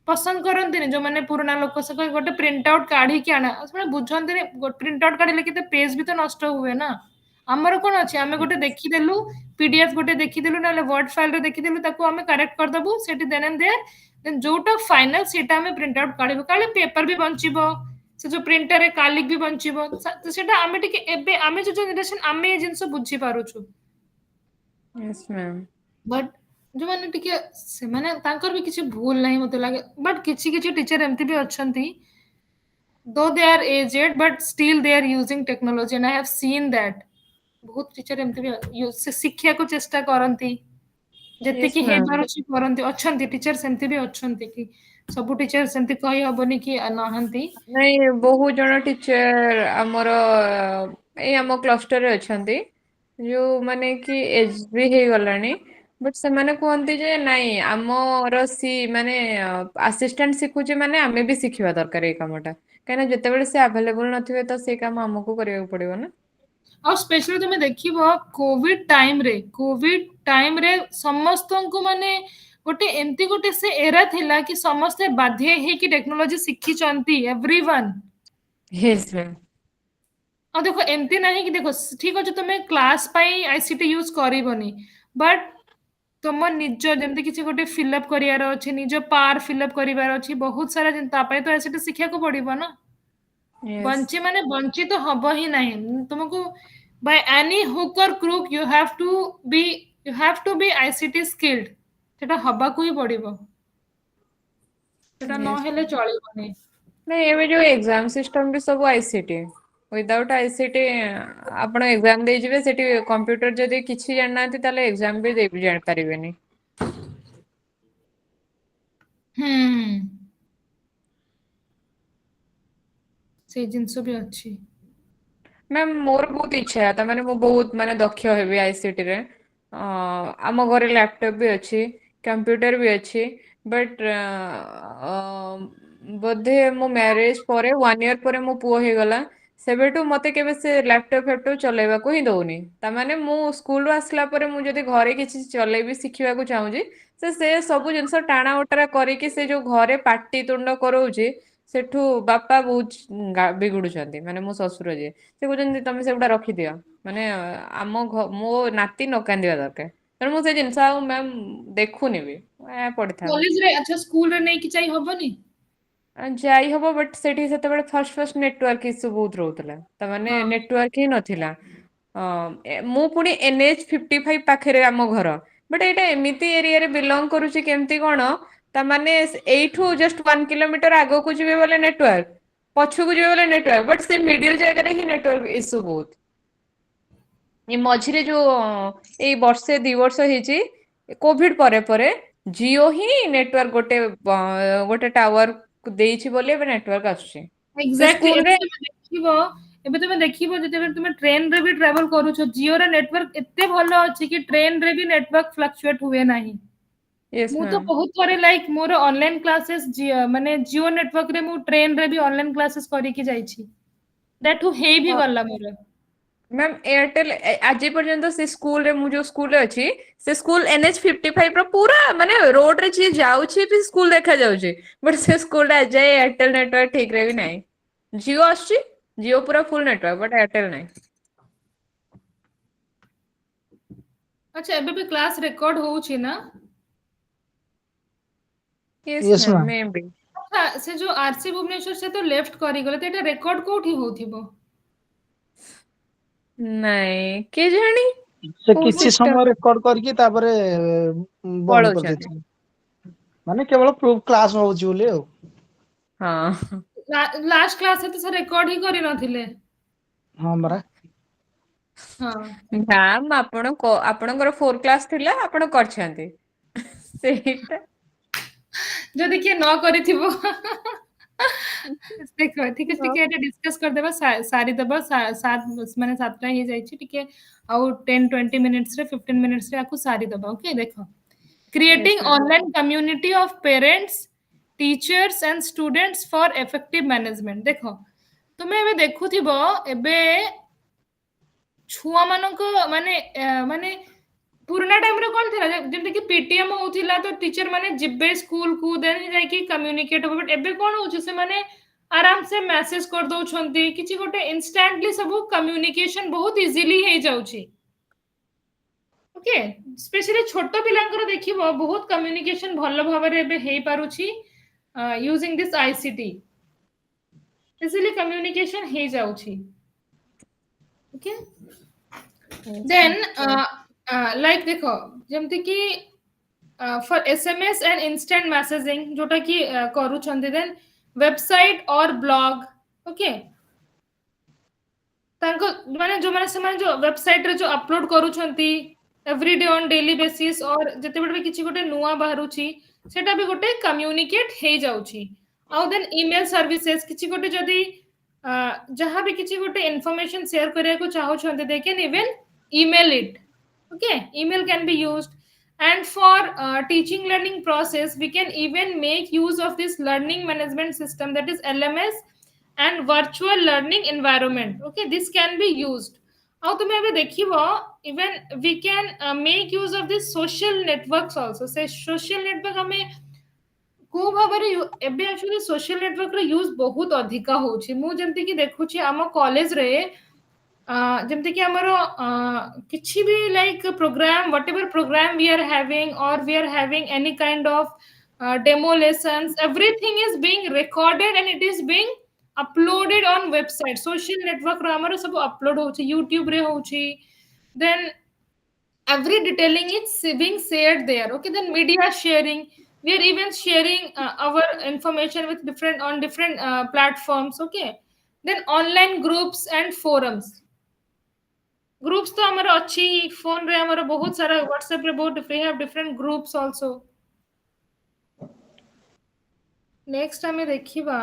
ପସନ୍ଦ କରନ୍ତିନି ଯୋଉମାନେ ପୁରୁଣା ଲୋକ ସେ ଗୋଟେ ପ୍ରିଣ୍ଟ ଆଉଟ୍ କାଢିକି ଆଣ ସେମାନେ ବୁଝନ୍ତିନି ପ୍ରିଣ୍ଟ ଆଉଟ୍ କାଢିଲେ କେତେ ପେଜ ବି ତ ନଷ୍ଟ ହୁଏ ନା ଆମର କଣ ଅଛି ଆମେ ଗୋଟେ ଦେଖିଦେଲୁ ପିଡିଏଫ ଗୋଟେ ଦେଖିଦେଲୁ ନହେଲେ ୱାର୍ଡ ଫାଇଲରେ ଦେଖିଦେଲୁ ତାକୁ ଆମେ କରେକ୍ଟ କରିଦବୁ ସେଠି ଦେନ୍ ଆଣ୍ଡ ଦେୟାର ଯୋଉଟା ଫାଇନାଲ ସେଇଟା ଆମେ ପ୍ରିଣ୍ଟ ଆଉଟ୍ କାଢିବୁ କାଳେ ପେପର ବି ବଞ୍ଚିବ ସେ ଯୋଉ ପ୍ରିଣ୍ଟରରେ କାଲିକ ବି ବଞ୍ଚିବ ସେଟା ଆମେ ଟିକେ ଏବେ ଆମେ ଯୋଉ ଜେନେରେସନ ଆମେ ଏ ଜିନିଷ ବୁଝି ପାରୁଛୁ ୟେସ୍ ମ୍ୟାମ୍ ବଟ୍ ଯୋଉମାନେ ଟିକେ ସେମାନେ ତାଙ୍କର ବି କିଛି ଭୁଲ ନାହିଁ ମତେ ଲାଗେ ବଟ୍ କିଛି କିଛି ଟିଚର ଏମିତି ବି ଅଛନ୍ତି though they are aged but still they are using technology and I have seen that ବହୁତ ଟିଚର ଏମିତି ବି ଶିଖିବାକୁ ଚେଷ୍ଟା କରନ୍ତି ୟେସ୍ ଯେତିକି ମ୍ୟାମ୍ ହେଇପାରୁଛି କରନ୍ତି ଅଛନ୍ତି ଟିଚର ସେମିତି ବି ଅଛନ୍ତି କି ସବୁ ଟିଚର ସେମିତି କହି ହବନି କି ନାହାନ୍ତି ନାଇଁ ବହୁତ ଜଣ ଟିଚର ଆମର ଏଇ ଆମ କ୍ଲଷ୍ଟରରେ ଅଛନ୍ତି ଯୋଉମାନେ କି ଏଜ ବି ହେଇଗଲାଣି ବଟ୍ ସେମାନେ କୁହନ୍ତି ଯେ ନାଇଁ ଆମର ମାନେ ଆସିଷ୍ଟାଣ୍ଟ ଶିଖୁଛି ମାନେ ଆମେ ବି ଶିଖିବା ଦରକାର ଏଇ କାମଟା କାହିଁକିନା ଯେତେବେଳେ ସେ ଆଭେଲେବୁଲ ନଥିବେ ତ ସେଇ କାମ ଆମକୁ କରିବାକୁ ପଡିବ ନା ଆଉ ସ୍ପେଶାଲି ତମେ ଦେଖିବ କୋଭିଡ ଟାଇମରେ ସମସ୍ତଙ୍କୁ ମାନେ ଗୋଟେ ଏମିତି ଗୋଟେ ସେ ଏରା ଥିଲା କି ସମସ୍ତେ ବାଧ୍ୟ ହେଇକି ଟେକ୍ନୋଲୋଜି ଶିଖିଛନ୍ତି ଏଭ୍ରିୱାନ୍ ୟେସ୍ ମ୍ୟାମ୍ ଆଉ ଦେଖ ଏମିତି ନାହିଁ କି ଦେଖ ଠିକ ଅଛି ତମେ କ୍ଲାସ ପାଇଁ ଆଇସିଟି ୟୁଜ କରିବନି ବଟ୍ ତମ ନିଜ ଯେମିତି କିଛି ଗୋଟେ ଫିଲଅପ କରିବାର ଅଛି ନିଜ ପାର୍ ଫିଲଅପ କରିବାର ଅଛି ବହୁତ ସାରା ତା ପାଇଁ ତ ସେଟା ଶିଖିବାକୁ ପଡିବ ନା ୟେସ୍ ବଞ୍ଚି ମାନେ ବଞ୍ଚିତ ହବ ହିଁ ନାହିଁ ତୁମକୁ by any hook or crook you have to be ICT skilled ସେଟା ହବାକୁ ହିଁ ପଡିବ ସେଟା ୟେସ୍ ନହେଲେ ଚଳିବନି ନାଇଁ ଏବେ ଯୋଉ ଏକ୍ଜାମ ସିଷ୍ଟମ ବି ସବୁ ଆଇସିଟି ୱିଦାଉଟ୍ ଆଇସିଟି ଆପଣ ଏକ୍ଜାମ ଦେଇଯିବେ ସେଠି କମ୍ପ୍ୟୁଟର ଯଦି କିଛି ଜାଣିନାହାନ୍ତି ତାହେଲେ ଏକ୍ଜାମ ବି ଦେଇ ଜାଣିପାରିବେନି ହୁଁ ସେଇ ଜିନିଷ ବି ଅଛି ମ୍ୟାମ୍ ମୋର ବହୁତ ଇଚ୍ଛା ତାମାନେ ମୁଁ ବହୁତ ମାନେ ଦକ୍ଷ ହେବି ଆଇସିଟି ରେ ଆମ ଘରେ ଲାପଟପ୍ ବି ଅଛି କମ୍ପ୍ୟୁଟର ବି ଅଛି ବଟ୍ ବୋଧେ ମୋ ମ୍ୟାରେଜ ପରେ 1 ଇୟର ପରେ ମୋ ପୁଅ ହେଇଗଲା ସେବେଠୁ ମତେ କେବେ ସେ ଲାପଟପ୍ ଫ୍ୟାପଟପ୍ ଚଲେଇବାକୁ ହିଁ ଦଉନି ତାମାନେ ମୁଁ ସ୍କୁଲରୁ ଆସିଲା ପରେ ମୁଁ ଯଦି ଘରେ କିଛି ଚଲେଇବି ଶିଖିବାକୁ ଚାହୁଁଛି ସେ ସବୁ ଜିନିଷ ଟାଣା ଓଟରା କରିକି ସେ ଯୋଉ ଘରେ ପାଟି ତୁଣ୍ଡ କରଉଛି ସେଠୁ ବାପା ବହୁତ ବିଗୁଡୁଛନ୍ତି, ମାନେ ମୋ ଶ୍ୱଶୁର ଯିଏ ସେ କହୁଛନ୍ତି ତମେ ସେଗୁଡା ରଖିଦିଅ, ମାନେ ମୋ ନାତି ନ କାନ୍ଦିବା ଦରକାର। ତେଣୁ ମୁଁ ସେ ଜିନିଷ ଆଉ ମ୍ୟାମ୍ ଦେଖୁନି ବି, ପଡିଥାଉ। କଲେଜରେ ଆଚ୍ଛା ସ୍କୁଲରେ ନେଇକି ଯାଇ ହବନି? ଯାଇ ହବ, ବଟ୍ ସେଠି ସେତେବେଳେ ଫାଷ୍ଟ ନେଟୱାର୍କ ଇସ୍ୟୁ ବହୁତ ରହୁଥିଲା, ତାମାନେ ହଁ ନେଟୱାର୍କ ହିଁ ନଥିଲା। ମୁଁ ପୁଣି NH55 ପାଖରେ ଆମ ଘର, ବଟ୍ ଏଇଟା ଏମିତି ଏରିଆରେ ବିଲଙ୍ଗ କରୁଛି, କେମିତି କଣ ତାମାନେ ଏଇଠୁ ଜଷ୍ଟ 1 କିଲୋମିଟର ଆଗକୁ ଯିବେ ବୋଲେ ନେଟୱାର୍କ, ପଛକୁ ଯିବେ ବୋଲେ ନେଟୱାର୍କ, ବଟ୍ ସେ ମିଡିଲ ଜାଗାରେ ହିଁ ନେଟୱାର୍କ ଇସ୍ୟୁ ବହୁତ। ଏ ମଝିରେ ଯୋଉ ଏଇ ବର୍ଷେ 2 ବର୍ଷ ହେଇଛି କୋଭିଡ ପରେ ପରେ ଜିଓ ହିଁ ନେଟୱାର୍କ ଗୋଟେ ଟାୱାର ଦେଇଛି ବୋଲି ଏବେ ନେଟୱାର୍କ ଆସୁଛି। ସେ ଏକ୍ସାକ୍ଟଲି। ସ୍କୁଲରେ ଏବେ ତମେ ଦେଖିବ ଯେତେବେଳେ ତୁମେ ଟ୍ରେନରେ ବି ଟ୍ରାଭେଲ କରୁଛ, ଜିଓର ନେଟୱାର୍କ ଏତେ ଭଲ ଅଛି କି ଟ୍ରେନରେ ବି ନେଟୱାର୍କ ଫ୍ଲକ୍ଚୁଏଟ ହୁଏ ନାହିଁ। ୟେସ୍ ମୁଁ ତ ମ୍ୟାମ୍। ବହୁତ ଥରେ ଲାଇକ୍ ମୋର ଅନଲାଇନ କ୍ଲାसेस ମାନେ ଜିଓ ନେଟୱାର୍କରେ ମୁଁ ଟ୍ରେନରେ ବି ଅନଲାଇନ କ୍ଲାसेस କରିକି ଯାଇଛି, ଦ୍ୟାଟ ହେଇ ବି ଗଲା ମୋର। ମ୍ୟାମ୍ ଏୟାରଟେଲ ଆଜି ପର୍ଯ୍ୟନ୍ତ ସେ ସ୍କୁଲରେ, ମୁଁ ଯୋଉ ସ୍କୁଲରେ ଅଛି ସେ ସ୍କୁଲ NH55 ର ପୁରା ମାନେ ରୋଡରେ ଯିଏ ଯାଉଛି ବି ସ୍କୁଲ ଦେଖା ଯାଉଛି, ବଟ୍ ସେ ସ୍କୁଲରେ ଆଜି ଏୟାରଟେଲ ନେଟୱାର୍କ ଠିକରେ ବି ନାହିଁ। ଜିଓ ଆସୁଛି, ଜିଓ ପୁରା ଫୁଲ ନେଟୱାର୍କ, ବଟ୍ ଏୟାରଟେଲ ନାହିଁ। ଆଚ୍ଛା ଏବେ ବି କ୍ଲାସ ରେକର୍ଡ ହଉଛି ନା? Yes yes ma'am, ma'am. ମେ ବି। ଆଚ୍ଛା ସେ ଯୋଉ RC ଭୁବନେଶ୍ୱର ସେ ତ ଲେଫ୍ଟ କରିଗଲେ, ତ ଏଟା ରେକର୍ଡ କୋଉଠି ହଉଥିବ? ନାଇଁ କେଜାଣି ସେ କୋଉ କିଛି ସିଷ୍ଟମ ସମୟ ରେକର୍ଡ କରିକି ତାପରେ ବନ୍ଦ ପଳଉଛନ୍ତି। କରିଦେଇଥିଲେ, ମାନେ କେବଳ ପ୍ରୁଫ କ୍ଲାସ ହଉଛି ବୋଲି ଆଉ। ହଁ। ଲାଷ୍ଟ କ୍ଲାସରେ ତ ସେ ରେକର୍ଡ ହିଁ କରିନଥିଲେ। ହଁ ପରା। ହଁ ମ୍ୟାମ୍ ଆପଣଙ୍କର 4 କ୍ଲାସ ଥିଲା, ଆପଣ କରିଛନ୍ତି ସେଇଟା। ଯଦି କିଏ ନ କରିଥିବ ଦେଖ ଠିକ ଅଛି, ଟିକେ ଏଠି ଡିସକସ କରିଦେବା, ସାରିଦେବା, ମାନେ 7ଟା ହେଇଯାଇଛି, ଟିକେ ଆଉ 10-20 ମିନିଟ୍ସରେ 15 ମିନିଟ୍ସରେ ଆକୁ ସାରିଦେବା। ଓକେ ଦେଖ, Yes creating ma'am. online community of parents, teachers and students for effective management। ଦେଖ ତୁମେ ଏବେ ଦେଖୁଥିବ, ଏବେ ଛୁଆ ମାନଙ୍କ ମାନେ ପୁରୁଣା ଟାଇମରେ କଣ ଥିଲା, ଯେମିତି କି PTM ହଉଥିଲା ତ ଟିଚର ମାନେ ଯିବେ ସ୍କୁଲକୁ, ଦେନ୍ ଯାଇକି କମ୍ୟୁନିକେଟ ହବ। ବଟ୍ ଏବେ କଣ ହଉଛି, ସେମାନେ ଆରାମ ସେ ମେସେଜ କରିଦଉଛନ୍ତି, କିଛି ଗୋଟେ ଇନଷ୍ଟାଣ୍ଟଲି ସବୁ କମ୍ୟୁନିକେସନ ବହୁତ ଇଜିଲି ହେଇଯାଉଛି। ଓକେ, ସ୍ପେଶାଲି ଛୋଟ ପିଲାଙ୍କର ଦେଖିବ ବହୁତ କମ୍ୟୁନିକେସନ ଭଲ ଭାବରେ ଏବେ ହେଇପାରୁଛି using this ICT, easily communication ହେଇଯାଉଛି। ଓକେ, ଦେନ୍ ଲାଇକ୍ ଦେଖ ଯେମିତି କି for SMS and instant messaging जोटा कि करूछंती, देन वेबसाइट और ब्लॉग। ओके, तांको माने जो माने ସେମାନେ जो वेबसाइट रे जो अपलोड करूछंती every day on daily basis, और जते बड भी किछि गोटे नुवा बाहरुछि सेटा भी गोटे कम्युनिकेट हे जाउछि। आउ देन ईमेल सर्विसेज, किछि गोटे जदी जहां भी किछि गोटे इंफॉर्मेशन शेयर करिया को चाहउछंती, they can even email it. Okay, email can be used, and for teaching learning process we can even make use of this learning management system, that is LMS, and virtual learning environment। Okay, this can be used। ଆଉ ତୁମେ ଏବେ ଦେଖିବ, even we can make use of this social networks also। ସେ social network ଆମେ କୋଉ ଭାବରେ ଏବେ actually social network ର ୟୁଜ ବହୁତ ଅଧିକା ହଉଛି। ମୁଁ ଯେମିତି କି ଦେଖୁଛି ଆମ କଲେଜରେ ଯେମିତି କି ଆମର କିଛି ବି like program, whatever program we are having, or we are having any kind of demo lessons, everything is being recorded and it is being uploaded on website। social network ର ଆମର ସବୁ upload ହଉଛି, YouTube ରେ ହଉଛି, then every detailing is being shared there। Okay, then media sharing, we are even sharing our information with different on different platforms। Okay, then online groups and forums। Groups तो हमारा अच्छी phone रे हमारा बहुत सारा WhatsApp रे बहुत we have different groups also। Next हमें देखिबा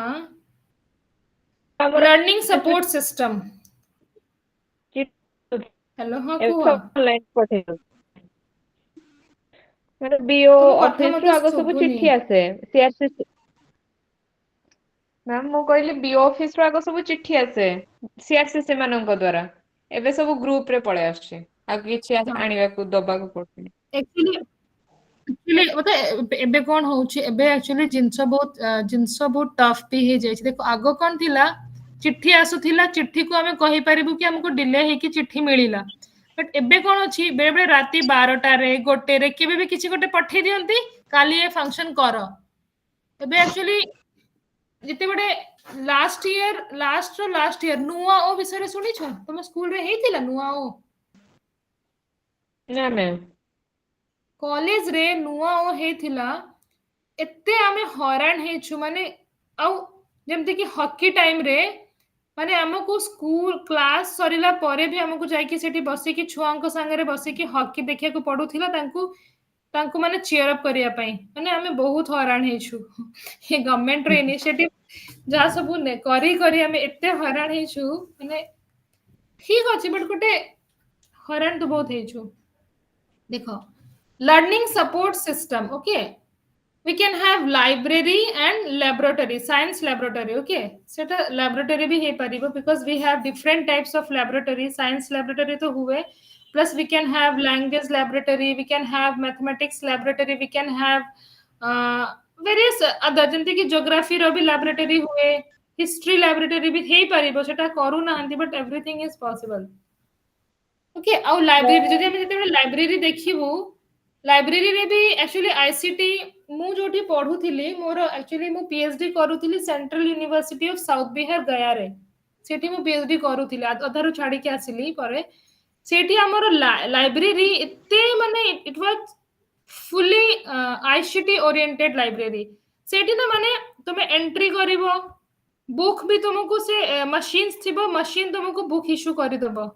ଆମର लर्निंग सपोर्ट सिस्टम। हेलो हाँ कुआ, ଅନଲାଇନ ପଠେଇ ଦଉଛି। ମାନେ BO तुम कथा ଅଫିସ ରୁ मते ଆଗ ସବୁ सुबुनी। ଚିଠି ଆସେ, CRCC। ମ୍ୟାମ୍ ମୁଁ କହିଲି BO ଅଫିସ ରୁ ଆଗ ସବୁ ଚିଠି ଆସେ CRCC ମାନଙ୍କ ଦ୍ଵାରା, ଏବେ ସବୁ ଗ୍ରୁପ ରେ ପଳେଇ ଆସୁଛି, ଆଉ କିଛି हाँ ଆଣିବାକୁ ଦବାକୁ ପଡୁନି। एक्चुअली एक्चुअली मतलब एबे कोन होउची एबे एक्चुअली जिंस बहुत टफ भी हे जाय देखो आगो कोन थिला चिट्ठी आसुथिला चिट्ठी को हमें कहि परिबु कि हमको डिले हे कि चिट्ठी मिलिला बट एबे कोन अछि बेले बेले राती 12टा रे गोटे रे केबे भी किछि गोटे पठे दियंती काली ए फंक्शन कर एबे एक्चुअली जिते बड़े लास्ट ईयर नुआ ओ विषय शुणी छ तुम स्कूल रे हेतिला नुआ ओ ना मैम कॉलेज रे नुआ ओ हेतिला एते आमे हैरान हेछु माने आउ जेमति कि हॉकी टाइम रे माने हमको स्कूल क्लास सरिला परे भी हमको जाई कि सेठी बसी कि छुआंको संगे रे बसी कि हॉकी देखिया को पडुथिला तांकू तांकू माने चीयर अप करिया पई माने आमे बहुत हैरान हेछु ये गवर्नमेंट रे इनिशिएटिव जा सब ने करी करी आमे एते हैरान हेछु माने ठीक अछि बट गोटे हैरान तो बहुत हेछु देखो learning support system okay we can have library and laboratory science laboratory okay seta laboratory bhi he paribo because we have different types of laboratory science laboratory to huwe plus we can have language laboratory we can have mathematics laboratory we can have various other jemti ki geography ro bhi laboratory huwe history laboratory bhi he paribo seta karu nahanti but everything is possible okay आउ library जदि हम जते library देखिबू library रे भी actually ICT मु जोठी पढुथिली मोर एक्चुअली मु पीएचडी करूथिली central university of south Bihar Gaya रे सेठी मु पीएचडी करूथिली अधारु छाडी के आसिली परे सेठी हमर लाइब्रेरी एते माने it was fully ICT oriented library सेठी ना माने तुमे एंट्री करिवो बुक भी तुमको से मशीन्स थिबो मशीन तुमको बुक इशू करि देबो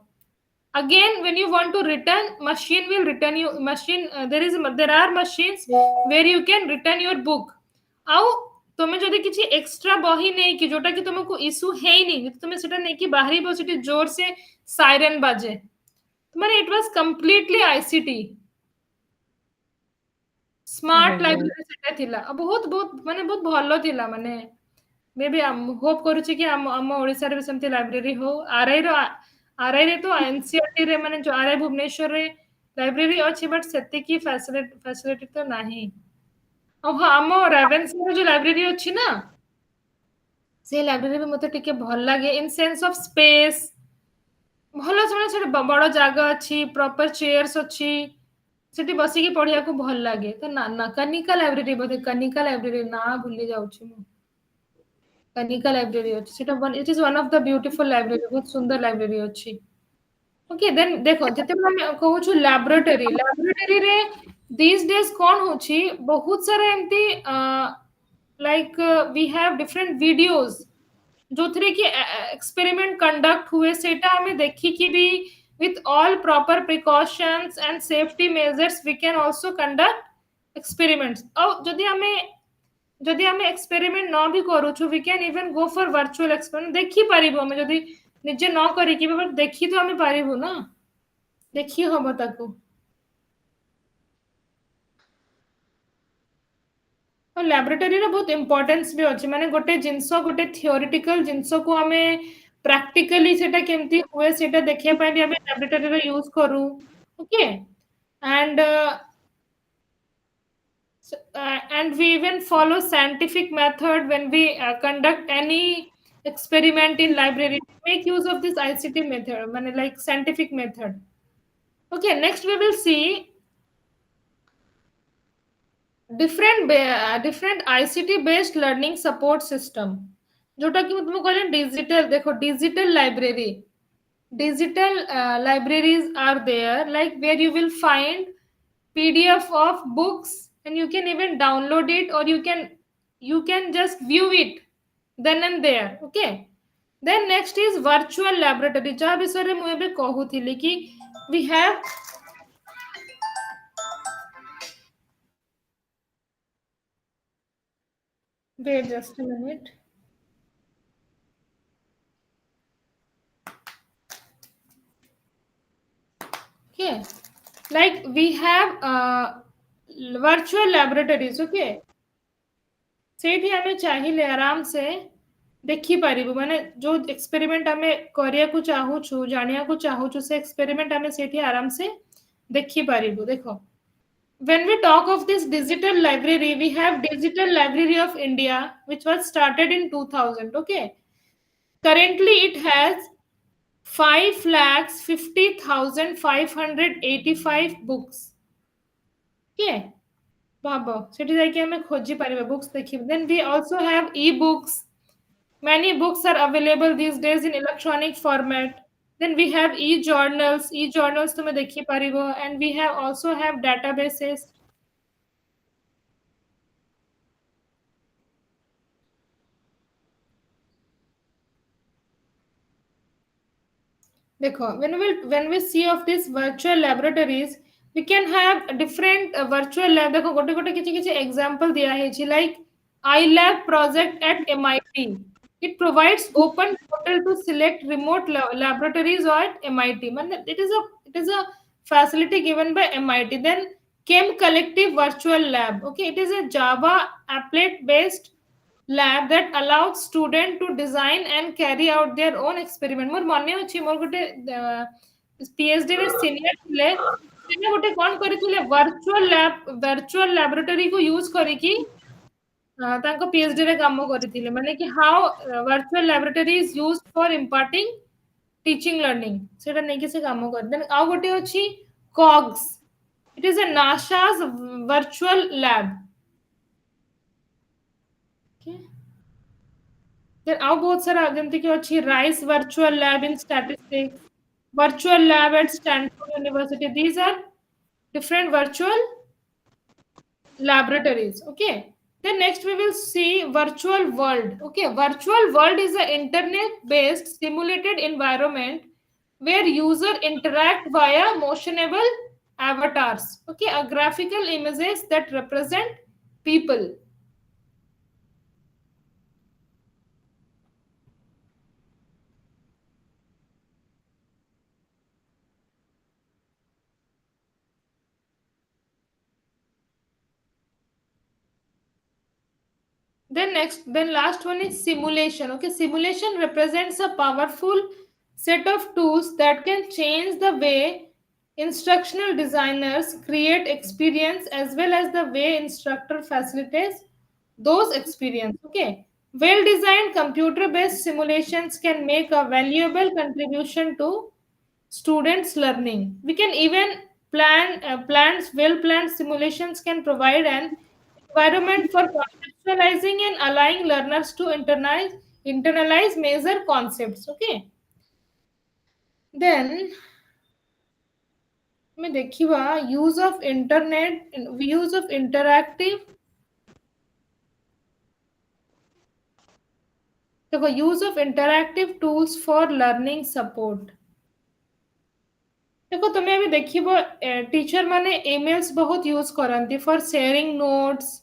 again when you want to return machine will return you machine there are machines where you can return your book आउ तुमे जदि किछि एक्स्ट्रा बही नै कि जोटा कि तुमको इशू हेइनी तुमे सेटा नै कि बाहरी बसिटी जोर से सायरन बाजे माने it was completely ICT smart library सेटा थिला बहुत बहुत माने बहुत भलो थिला माने मे बी होप करू छी कि हम ओडिसा रे समति लाइब्रेरी हो आरआई रे तो एनसीईआरटी रे माने जो आरआई भुवनेश्वर रे लाइब्रेरी अछि बट सेति की फैसिलिटी तो नाही अब हम रेवेन्सा जो लाइब्रेरी अछि ना से लाइब्रेरी भी मते टिके भल लागे इन सेंस ऑफ स्पेस भलो से बड़ जागा अछि प्रॉपर चेयर्स अछि सेठी बसी की पढिया को भल लागे तो ना कनिका लाइब्रेरी बोधे कनिका लाइब्रेरी ना भूली जाउ छी मु कनिका लाइब्रेरी अछि सेटा it is one of the beautiful library बहुत सुंदर लाइब्रेरी अछि ओके देन देखो जते हम कहू छु लैबोरेटरी रे these days कोन होछि बहुत सारा एमती like we have different videos जो थरे कि एक्सपेरिमेंट कंडक्ट हुए सेटा हमें देखि कि भी with all proper precautions and safety measures we can also conduct experiments और जदि हमें एक्सपेरिमेंट न भी करू छु we can even go for virtual experiment देखि परिबो हमें जदि निजे न करी कि बट देखि तो हमें पारिबो ना देखि होबो ताकू और लैबोरेटरी रे बहुत इंपोर्टेंस भी अछि माने गोटे जिंसो गोटे थियोरेटिकल जिंसो को हमें प्रैक्टिकली सेटा केमती हुए सेटा देखिया पय भी हमें लैबोरेटरी रे यूज करू okay and and we even follow scientific method when we conduct any experiment in library make use of this ICT method mane like scientific method okay next we will see different ICT based learning support system जोटा कि तुम कहले digital देखो digital library digital libraries are there like where you will find PDF of books and you can even download it or you can just view it then and there okay then next is virtual laboratory जहाँ विषय रे मु एबे कहूथिली कि we have wait just a minute okay like we have virtual laboratories okay सेठी हमें चाहिए आराम से देखि पारिबु माने जो एक्सपेरिमेंट हमें करिया को चाहू छु जानिया को चाहू छु से एक्सपेरिमेंट हमें सेठी आराम से देखि पारिबु देखो when we talk of this digital library, we have Digital Library of India, which was started in 2000. Okay, currently it has 5,50,585 books. Okay, Baba. So it is like I खोजी Paribas books देखिब. Then we also have e-books. Many books are available these days in electronic format. Then we have e-journals. E-journals तुमे देखी पारिबो. And we have also have databases. देखो, when we see of these virtual laboratories, we can have different virtual lab. देखो गोटे गोटे किछि किछि example दिया है छी, like iLab project at MIT. It provides open portal to select remote laboratories at MIT. Man, it is a facility given by MIT. Then Chem Collective Virtual Lab. Okay, it is a Java applet based lab that allows student to design and carry out their own experiment. मोर मने अछि मोर गोटे PhD रे senior थिले, से गोटे कोन करिथिले virtual laboratory को use करिकि तांको PhD रे काम करिथिले, माने कि how virtual laboratory is used for imparting teaching learning, सेटा नै कि से काम कर. देन आ गोटे अछि COGS. It is a NASA's virtual lab. Okay. Then ଆଉ ବହୁତ ସାରା ଯେମିତି କି ଅଛି Rice Virtual Lab in Statistics, Virtual Lab at Stanford University. These are different virtual laboratories. Okay. Then next we will see Virtual World. Okay, Virtual World is an internet-based simulated environment where user interact via motionable avatars. Okay, a graphical images that represent people. Then last one is simulation. Okay, simulation represents a powerful set of tools that can change the way instructional designers create experience as well as the way instructor facilitates those experience. Okay, well designed computer based simulations can make a valuable contribution to students learning. We can even well planned simulations can provide an environment for conceptualizing and allowing learners to internalize major concepts. Okay, then मैं देखिबा use of interactive, देखो use of interactive tools for learning support. देखो तुम्हें अभी देखिबो teacher माने emails बहुत use करंती for sharing notes.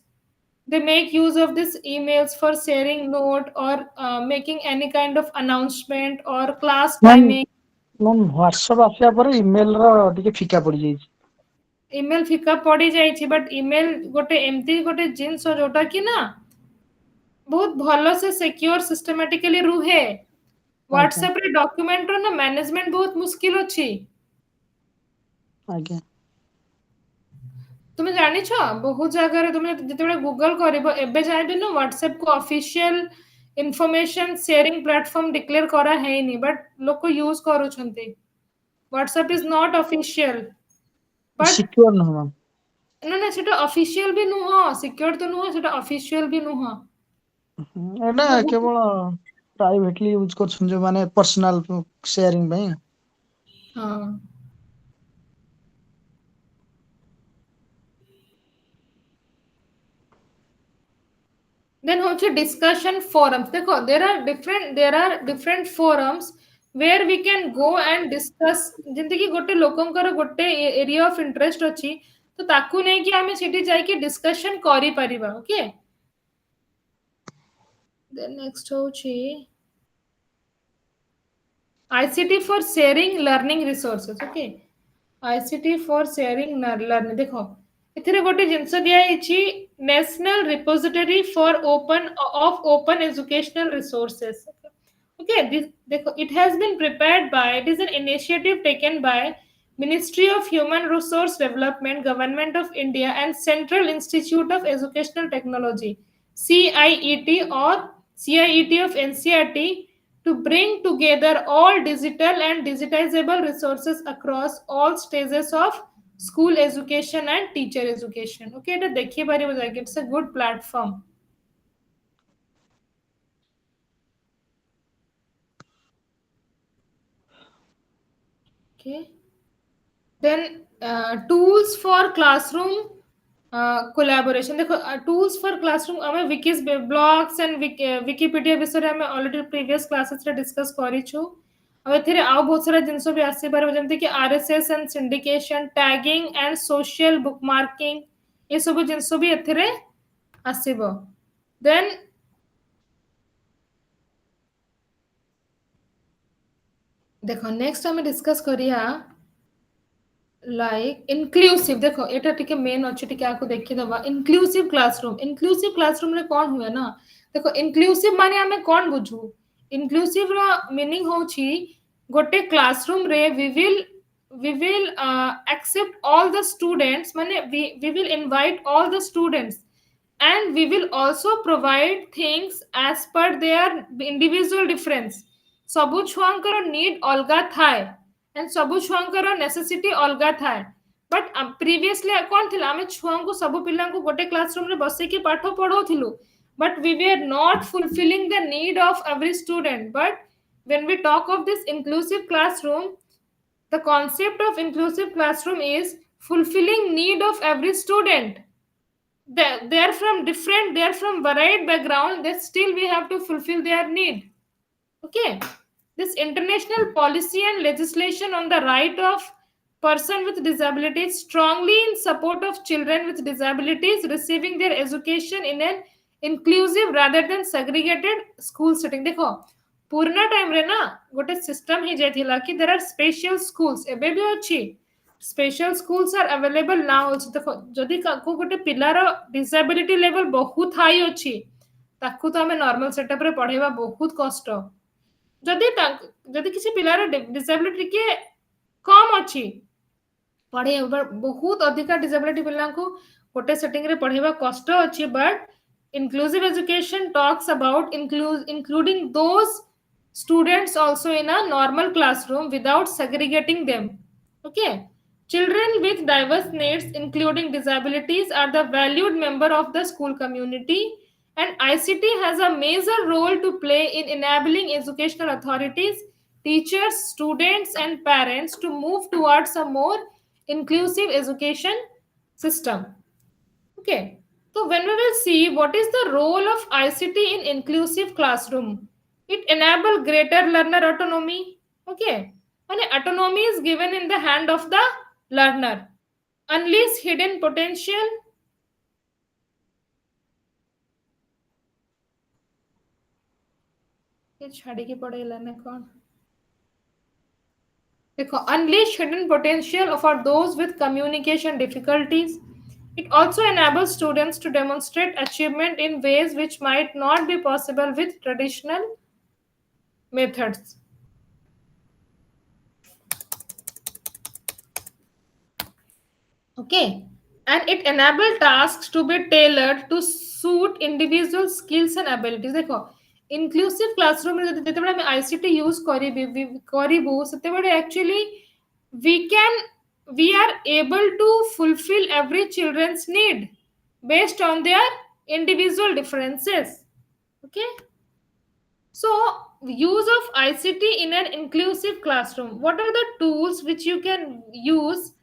They make use of these emails for sharing note or making any kind of announcement or class ma'am timing. Ma'am WhatsApp आसिया पर email रो टिके फिका पड़ी जाई. ईमेल फिका पड़ी जाई छी, बट ईमेल गोटे एमती गोटे जिंस जोटा कि ना बहुत भलो से सिक्योर सिस्टमैटिकली रुहे. WhatsApp रे डॉक्यूमेंट रो ना मैनेजमेंट बहुत मुश्किल अछि. आगे तुम जानिछ बहुत जगह तुम जिते गूगल करबो एबे जाय भी ना WhatsApp को official information sharing platform declare करा है नहीं, बट लोग यूज करूछंती. WhatsApp is not official, but secure न मैम. ना ना सेटा ऑफिशियल भी नुह, सिक्योर तो नुह, सेटा ऑफिशियल भी नुह. एटा केवल प्राइवेटली यूज करछन जो माने पर्सनल शेयरिंग भाई. हाँ. Then also discussion forums. देखो there are different forums where we can go and discuss. जेंति कि गोटे लोकंकर गोटे एरिया ऑफ इंटरेस्ट अछि, तो ताकू नै कि हमें सेठी जाई कि डिस्कशन करि परिबा. ओके, then next होछि ICT for sharing learning resources. Okay, ICT for sharing learning. देखो एथिरे गोटे जिंस दिया हिची national repository for open educational resources. Okay, this देखो it has been prepared by, it is an initiative taken by Ministry of Human Resource Development, Government of India, and Central Institute of Educational Technology, CIET or CIET of NCRT, to bring together all digital and digitizable resources across all stages of school education and teacher education. Okay, এটা দেখিয়ে পারিব যাকে, it's a good platform. Okay. Then tools for classroom collaboration. देखो tools for classroom हमें विकिस blogs and Wikipedia विषय हमें already previous classes रे discuss करिछु। अब एथिरे आउ बहुत सारा जिंस भी आसी पारे जेमति कि RSS and syndication, tagging and social bookmarking, ये सब जिंस भी एथिरे आसीबो। देन देखो नेक्स्ट हमें डिस्कस करिया लाइक इनक्लूसिव। देखो एटा टिके मेन अछि, टिके आको देखि दबा इनक्लूसिव क्लासरूम। इनक्लूसिव क्लासरूम रे कोन हुए ना, देखो इनक्लूसिव माने हमें कोन बुझू। इनक्लूसिव रो मीनिंग होछि गोटे क्लासरूम रे we will accept all the students, माने we will invite all the students, and we will also provide things as per their individual difference. ସବୁ ଛୁଆଙ୍କର need ଅଲଗା ଥାଏ and ସବୁ ଛୁଆଙ୍କର necessity ଅଲଗା ଥାଏ। but previously କଣ ଥିଲା, ଆମେ ଛୁଆଙ୍କୁ ସବୁ ପିଲାଙ୍କୁ ଗୋଟେ କ୍ଲାସରୁମ ରେ ବସେଇକି ପାଠ ପଢଉଥିଲୁ, but we were not fulfilling the need of every student. But when we talk of this inclusive classroom, the concept of inclusive classroom is fulfilling need of every student. They're from different, they're from varied background, they still we have to fulfill their need. Okay, this international policy and legislation on the right of person with disabilities strongly in support of children with disabilities receiving their education in an inclusive rather than segregated school setting. देखो पुराना time रे ना गोटे system ही जाइथिला कि there are special schools, एबे भी अछि special schools are available now also. देखो जदि को गोटे पिलार डिसेबिलिटी लेवल बहुत हाई अछि, ताकू तो हमें नॉर्मल सेटअप रे पढ़ेबा बहुत कष्ट। जदि जदि किसी पिलार डिसेबिलिटी के कम अछि, पढ़े बहुत अधिका डिसेबिलिटी पिला को गोटे सेटिंग रे पढ़ेबा कष्ट अछि। But inclusive education talks about including those students also in a normal classroom without segregating them. Okay, children with diverse needs including disabilities are the valued member of the school community, and ICT has a major role to play in enabling educational authorities, teachers, students and parents to move towards a more inclusive education system. Okay, so when we will see what is the role of ICT in inclusive classroom, it enable greater learner autonomy. Okay, and autonomy is given in the hand of the learner. Unleash hidden potential. ये छाड़ी के पढ़ेला ना कौन? देखो unleash hidden potential for those with communication difficulties. It also enables students to demonstrate achievement in ways which might not be possible with traditional methods. Okay, and it enables tasks to be tailored to suit individual skills and abilities. देखो inclusive classroom रे जेतेबेले हम ICT use करिबु सेतेबेले actually we are able to fulfill every children's need based on their individual differences. Okay, so use of ICT in an inclusive classroom. What are the tools which you can use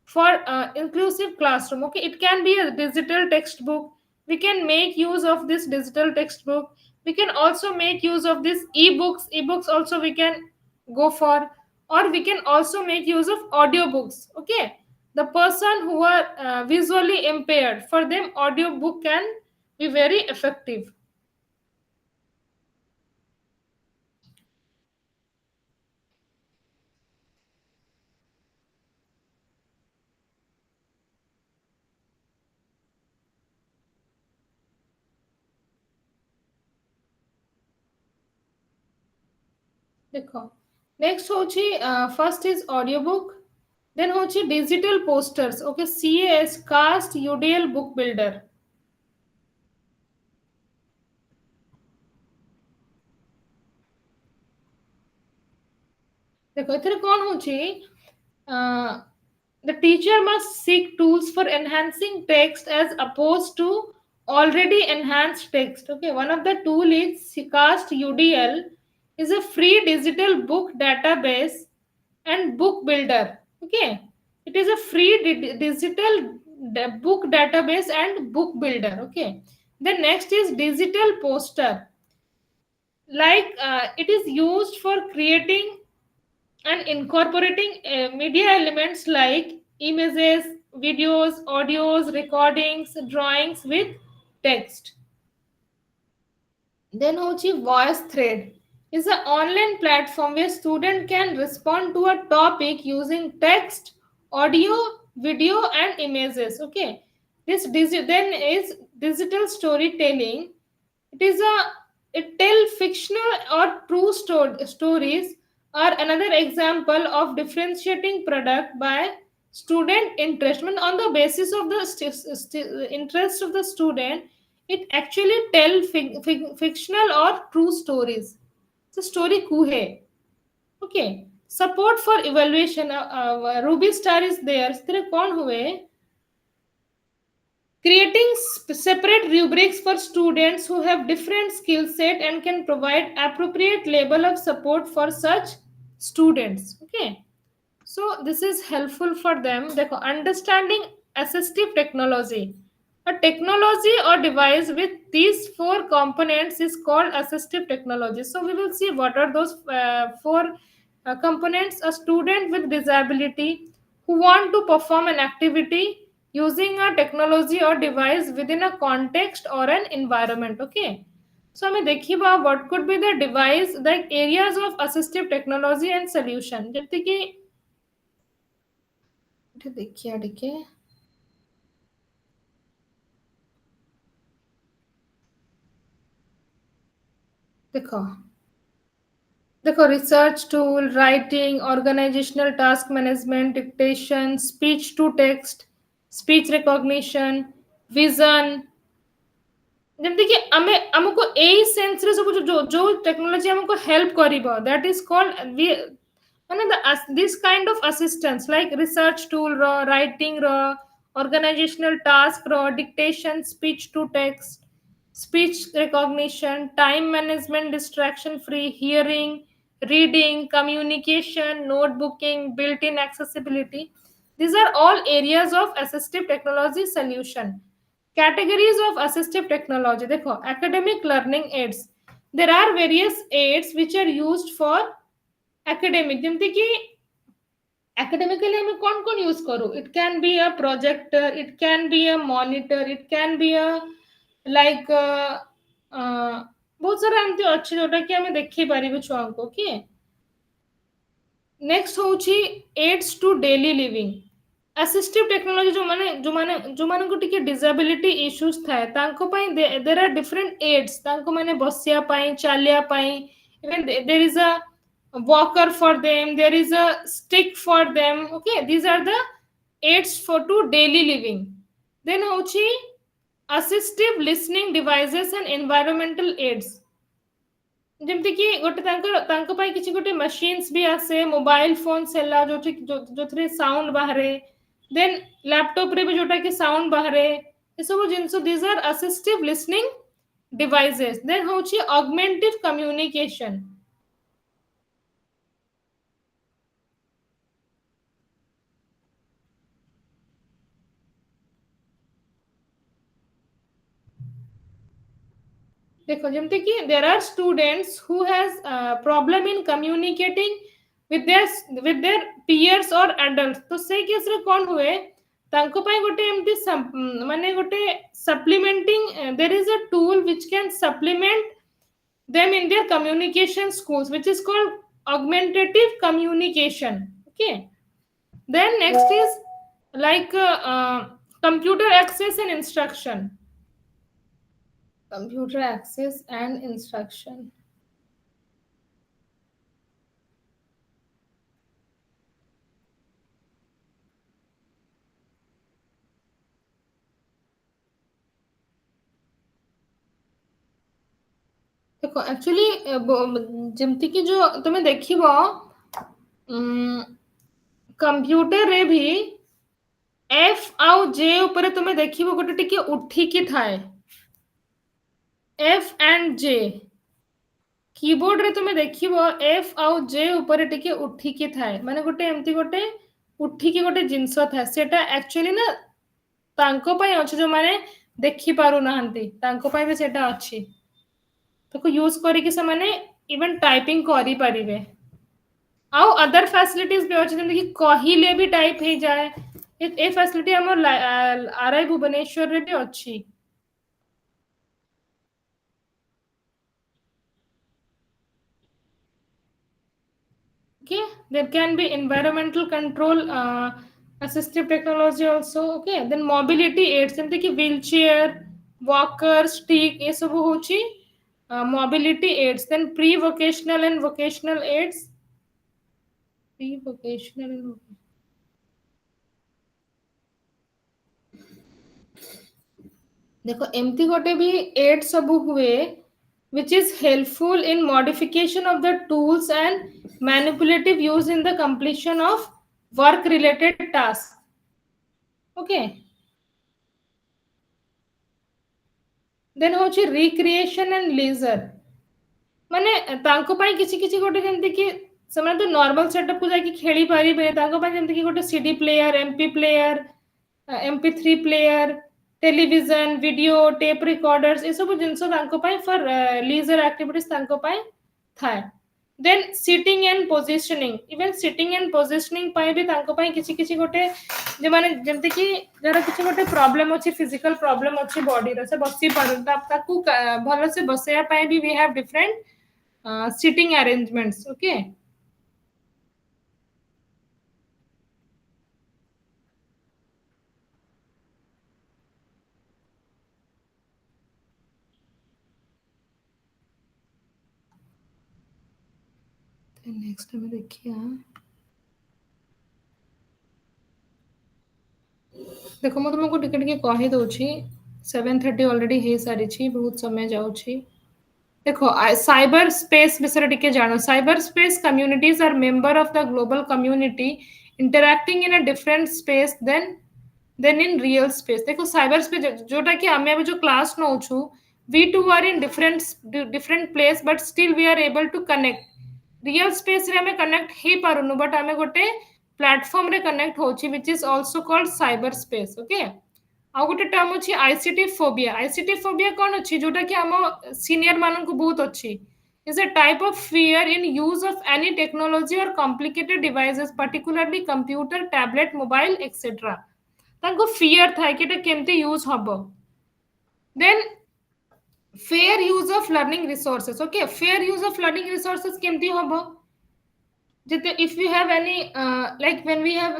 for inclusive classroom? Okay, it can be a digital textbook. We can make use of this digital textbook. We can also make use of this ebooks also we can go for, or we can also make use of audiobooks. Okay, the person who are visually impaired, for them audiobook can be very effective. देखो next होची first is audio book. Then होची digital posters. Okay, CAS Cast UDL Book Builder. देखो इतने कौन होची the teacher must seek tools for enhancing text as opposed to already enhanced text. Okay, one of the tool is Cast UDL is a free digital book database and book builder. Okay, it is a free digital book database and book builder. Okay, the next is digital poster, like it is used for creating and incorporating media elements like images, videos, audios, recordings, drawings with text. Then hochi voice thread is an online platform where student can respond to a topic using text, audio, video and images. Okay, this then is digital storytelling. It is a it tell fictional or true stories are another example of differentiating product by student interest. I mean, on the basis of the interest of the student, it actually tell fictional or true stories. The story koo hai. Okay. Support for evaluation. Ruby Star is there. इस तरह कौन हुए? Creating separate rubrics for students who have different skill set and can provide appropriate level of support for such students. Okay, so this is helpful for them. देखो, understanding assistive technology. A technology or device with these four components is called assistive technology. So we will see what are those four components. A student with disability who want to perform an activity using a technology or device within a context or an environment. Okay, so हमें देखिए what could be the device, the areas of assistive technology and solution. जैसे कि देखिए देखिए देखो देखो research tool, writing, organisational task management, dictation, speech to text, speech recognition, vision. ଯେମିତି କି ଆମେ ଆମକୁ ଏଇ ସେନ୍ସ ରେ ସବୁ ଯୋଉ ଟେକ୍ନୋଲୋଜି ଆମକୁ ହେଲ୍ପ କରିବ, that is called ମାନେ this kind of assistance like research tool ର, writing ର, organizational task ର, dictation, speech to text, speech recognition, time management, distraction free, hearing, reading, communication, notebooking, built-in accessibility. These are all areas of assistive technology solution. Categories of assistive technology. देखो, academic learning aids. There are various aids which are used for academic. ଯେମିତି कि academically हमें कौन कौन use करूँ? It can be a projector, it can be a monitor, it can be a like बहुत सारा एमती अच्छी जोटा कि हमें देखी पारिबे छुआंको. ओके, नेक्स्ट होची aids to daily living. Assistive technology जो माने को टिके डिसेबिलिटी इश्यूज थाए तांको पाई देयर आर डिफरेंट एड्स तांको माने बसिया पाई, चालिया पाई, even there is a walker for them, there is a stick for them. Okay, these are the aids for to daily living. Then hochi assistive listening devices and environmental aids. ଯେମିତି କି ଗୋଟେ ତାଙ୍କ ପାଇଁ କିଛି ଗୋଟେ machines ବି ଆସେ, mobile phones ହେଲା ଯୋଉଥିରେ ସାଉଣ୍ଡ ବାହାରେ, ଦେନ୍ ଲ୍ୟାପଟପ ରେ ବି ଯୋଉଟା କି ସାଉଣ୍ଡ ବାହାରେ, ଏସବୁ ଜିନିଷ these are assistive listening devices. Then ହଉଛି augmentative communication. देखो जेमती कि there are students who has problem in communicating with their peers or adults. तो से केस रे कोन हुए तांको पाई गोटे एमती माने गोटे supplementing there is a tool which can supplement them in their communication skills, which is called augmentative communication. Okay, then next is like computer access and instruction. Computer access and instruction. देखो actually जेमती कि जो तुम्हें देखिबो computer रे भी F आउ जे ऊपर तुम्हें देखिबो गोटे टिके उठिकी थाए एफ एंड जे कीबोर्ड रे तुम्हें देखिबो एफ आउ जे ऊपर टिके उठिकी थाए माने गोटे एमती गोटे उठिकी गोटे जिंस थाए सेटा एक्चुअली ना तांको पाई अछि जो माने देखि पारु नाहंती तांको पाई भी सेटा अछि ताको यूज करी कि से माने इवन टाइपिंग करी परिबे आउ अदर फैसिलिटीज भी अछि जेमति कि कहिले भी टाइप हे जाए ए फैसिलिटी हमर आरआई भुवनेश्वर रे भी अछि okay there can be environmental control assistive technology also okay then mobility aids जेमति कि wheelchair walker stick ये सब होची mobility aids then pre vocational and vocational aids pre vocational and देखो एमती गोटे भी एड सब हुए which is helpful in modification of the tools and manipulative use in the completion of work related tasks okay then होची recreation and leisure माने तांको पाई किछि किछि गोटे जेमति कि समय तो नॉर्मल सेटअप को जाके खेली पारिबे तांको पाई जेमति कि गोटे CD player MP player MP3 player television video tape recorders ये सब जिंसो तांको पाई फॉर लीजर एक्टिविटीज तांको पाई थाए then sitting and positioning even sitting and positioning पाई भी तांको पाई किछि किछि गोटे जे माने जेमति कि जरा किछि गोटे प्रॉब्लम अछि फिजिकल प्रॉब्लम अछि बॉडी रो से बसी पारु ताकू भलो से बसेया पाई भी we have different sitting arrangements okay then next हमें देखिए देखो मैं तुमको टिके टिके कहि दउछि 7:30 ऑलरेडी हे सारी छी बहुत समय जाउ छी देखो साइबर स्पेस विषय टिके जानो cyberspace communities are member of the global community interacting in a different space then in real space देखो साइबर स्पेस जोटा कि हमें अभी जो क्लास नो छु we two are in different place but still we are able to connect real space रे हमें कनेक्ट हे पारुनु बट हमें गोटे प्लेटफॉर्म रे कनेक्ट होची which is also called cyber space okay आ गोटे टर्म अछि आईसीटी फोबिया कोन अछि जोटा कि हम सीनियर मानन को बहुत अछि is a type of fear in use of any technology or complicated devices particularly computer tablet mobile etc ताको फियर था कि केमते यूज हबो then fair use of learning resources okay fair use of learning resources केमते हबो जते if we have any like when we have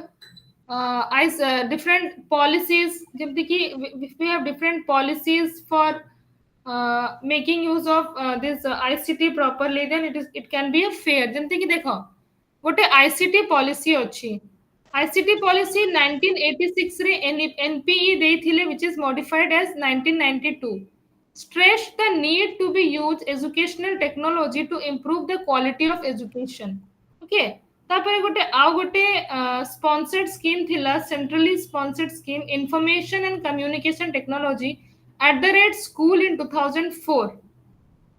different policies जेमते कि if we have different policies for making use of this ICT properly then it can be a fair जेमते कि देखो गोटे ICT policy अछि ICT policy 1986 रे NPE देथिले which is modified as 1992 stress the need to be use educational technology to improve the quality of education okay तापर गोटे आ गोटे sponsored scheme थिला centrally sponsored scheme information and communication technology at the rate school इन 2004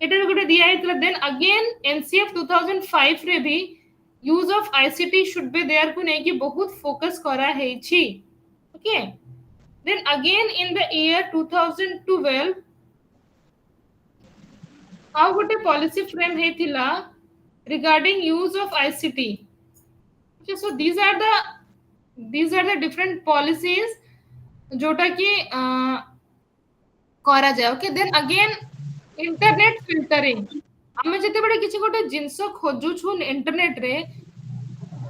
एटा गोटे दिया हेतला then again NCF 2005 रे भी use of ICT should be there को नै कि बहुत फोकस करा है छी okay then again in the year 2012 आ गोटे पॉलिसी फ्रेम हेतिला regarding use of ICT okay so these are the different policies जोटा कि करा जाय okay then again internet filtering हमें जते बडे किछि गोटे जिंस खोजु छु इंटरनेट रे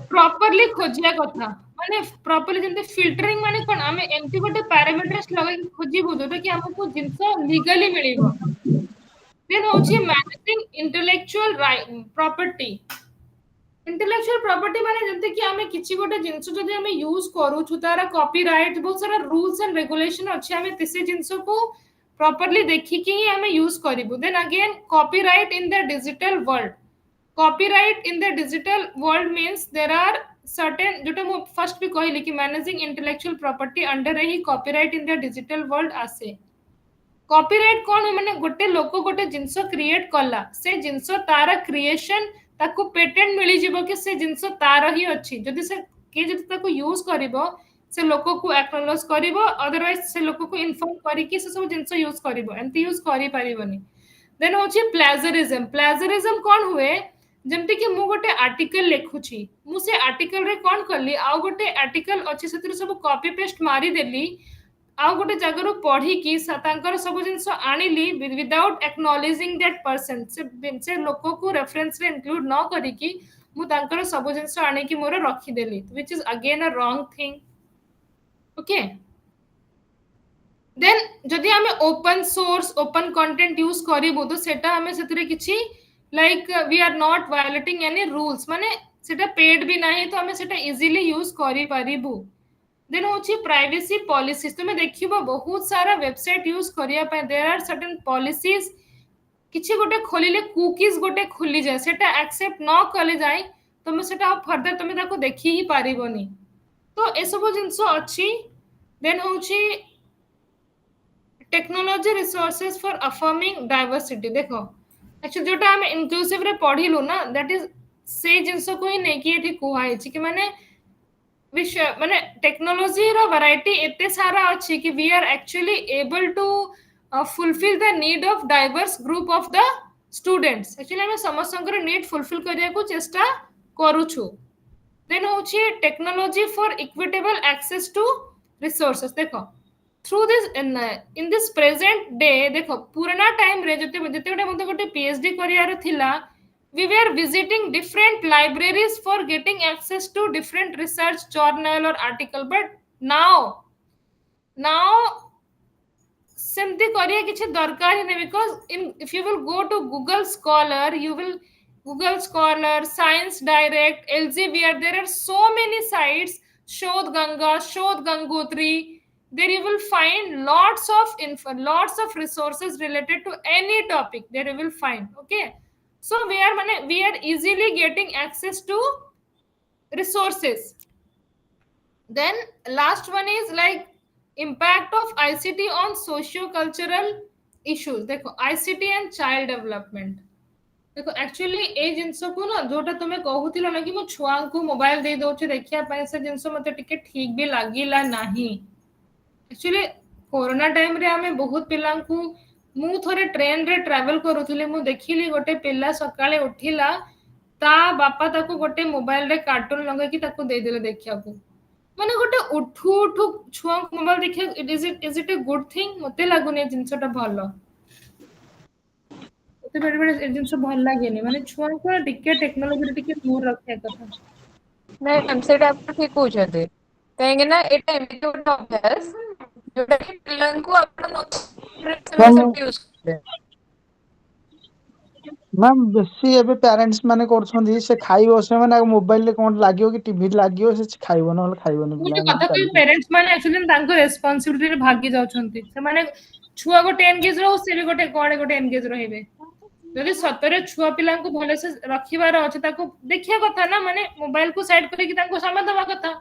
प्रॉपर्ली खोजिया कथा माने प्रॉपर्ली जंते फिल्टरिंग माने कोन हमें एमती गोटे पैरामीटर्स लगा खोजिबु जोटा कि हमको जिंस लीगली मिलिबो देन होची managing intellectual property intellectual property माने जंते कि हमें किछि गोटे जिंस जदि हमें यूज करू छु तारा कॉपीराइट बहुत सारा रूल्स एंड रेगुलेशन अछि हमें तिसे जिंस को properly देखिकी ही हमें use करिबु. Then again copyright in the digital world. Copyright in the digital world means there are certain, जोटा मु फर्स्ट भी कहली कि managing intellectual property under he copyright in the digital world आसे. कॉपीराइट कौन है माने गोटे लोक गोटे जिंस क्रिएट कला से जिंस तार क्रिएशन ताको पेटेंट मिली जिवो कि से जिंस तार ही अछि. जदि से के जदि ताको यूज करिवो से लोक को एक्नॉलेज करिवो, अदरवाइज से लोक को इन्फॉर्म करी कि से सब जिंस यूज करिवो, एंती यूज करि परिबोनी. देन होची प्लेजरिज्म. प्लेजरिज्म कौन हुए जमती कि मु गोटे आर्टिकल लिखुची, मु से आर्टिकल रे कौन करली आ गोटे आर्टिकल अछि सेतिर सब कॉपी पेस्ट मारी देली आ गोटे जगह पढ़ी कि तांकर सब जिंस आनिली विदाउट एक्नॉलेजिंग दैट पर्सन. से लोक को रेफरेंस रे इंक्लूड न करी कि मु तांकर सब जिंस आनी कि मोर रखी देली, which is again a wrong thing. Okay. Then जदि हमें open source open content use करिवो तो सेटा हमें सेतरे किछि like we are not violating any rules, माने सेटा पेड भी नहीं तो हमें सेटा इजीली यूज करि परिबु. देन होची प्राइवेसी पॉलिसीज. तुमे देखिबो बहुत सारा वेबसाइट यूज करिया पे देयर आर सर्टेन पॉलिसीज. किछि गोटे खोलिले कुकीज गोटे खुली जाय, सेटा एक्सेप्ट न कले जाय तुमे सेटा फर्दर तुमे ताको देखि ही पारिबोनी. तो ए सब जिंस अछि. देन होची technology resources for affirming diversity. देखो एक्चुअली जोटा हम इंक्लूसिव रे पढ़िलु ना, दैट इज से जिंस को ही नै कि एठी कुहाई छि कि माने विषय माने टेक्नोलॉजी रो वैरायटी एते सारा अछि कि we are actually able to fulfil the need of diverse group of the students. Actually हम समस्तंकर नीड फुलफिल करिया को चेष्टा करूछु. देन होछि technology for equitable access to resources. देखो through this in this present day, देखो पुराना टाइम रे जते जते मते गोटे पीएचडी करियार थिला, we were visiting different libraries for getting access to different research journal or article, but now सेमती करिया किछि दरकार ही नहीं. Because if you will go to Google Scholar, Google Scholar, Science Direct, Elsevier, there are so many sites, Shodh Ganga, Shodh Gangotri. There you will find lots of resources related to any topic. There you will find. Okay, so we are easily getting access to resources. Then last one is like impact of ICT on socio-cultural issues. देखो ICT and child development. देखो actually ए जिंस को ना जोटा तुमे कहूतिलो ना कि मो छुआ को मोबाइल दे दोचे देखिया पाए से जिंस मते टिके ठीक भी लागिला नाही. एक्चुअली कोरोना टाइम रे हमें बहुत पिला को मु थोरे ट्रेन रे ट्रैवल करूथिले, मु देखिली गोटे पिला सकाळे उठिला ता बापा ताको गोटे मोबाइल रे कार्टून लगा कि ताको दे देले देखिया को. माने गोटे उठू उठू छुआ मोबाइल देखिया is it a good thing? मते लागुने जिंसटा भलो. मते बेरे बेरे जिंस भल लागेनी. माने छुआ को टिके टेक्नोलॉजी रे टिके दूर रखिया कथा. ନାଇଁ ମ୍ୟାମ୍ ସେଇଟା ଆପଣ ଠିକ କହୁଛନ୍ତି, କାହିଁକି ନା ଏଇଟା ଏମିତି ଗୋଟେ ଅଭ୍ୟାସ ଯୋଉଟା କି ପିଲାଙ୍କୁ ଆପଣ ମ୍ୟାମ୍ ୟୁଜ କରିବେ. ମ୍ୟାମ୍ ବେଶୀ ଏବେ ପ୍ୟାରେଣ୍ଟସ୍ ମାନେ କରୁଛନ୍ତି ସେ ଖାଇବ ସେମାନେ ଆଉ ମୋବାଇଲରେ କଣ ଲାଗିବ କି ଟିଭିରେ ଲାଗିବ ସେ ଖାଇବ, ନହେଲେ ଖାଇବନି ମୁଁ ପିଲା ଯୋଉ ଏମିତି କଥା କହିବି ଚାଲିଛି। पेरेंट्स माने एक्चुअली तांको रेस्पोंसिबिलिटी रे भागी जाउछंती. से माने छुआ गोटे एंगेज रहो, से भी गोटे कोडे गोटे एंगेज रहिबे. जदि सतरे छुआ पिला को भले से रखिबार अछि ताको देखिया कथा ना, माने मोबाइल को साइड करी कि तांको समय दबा कथा.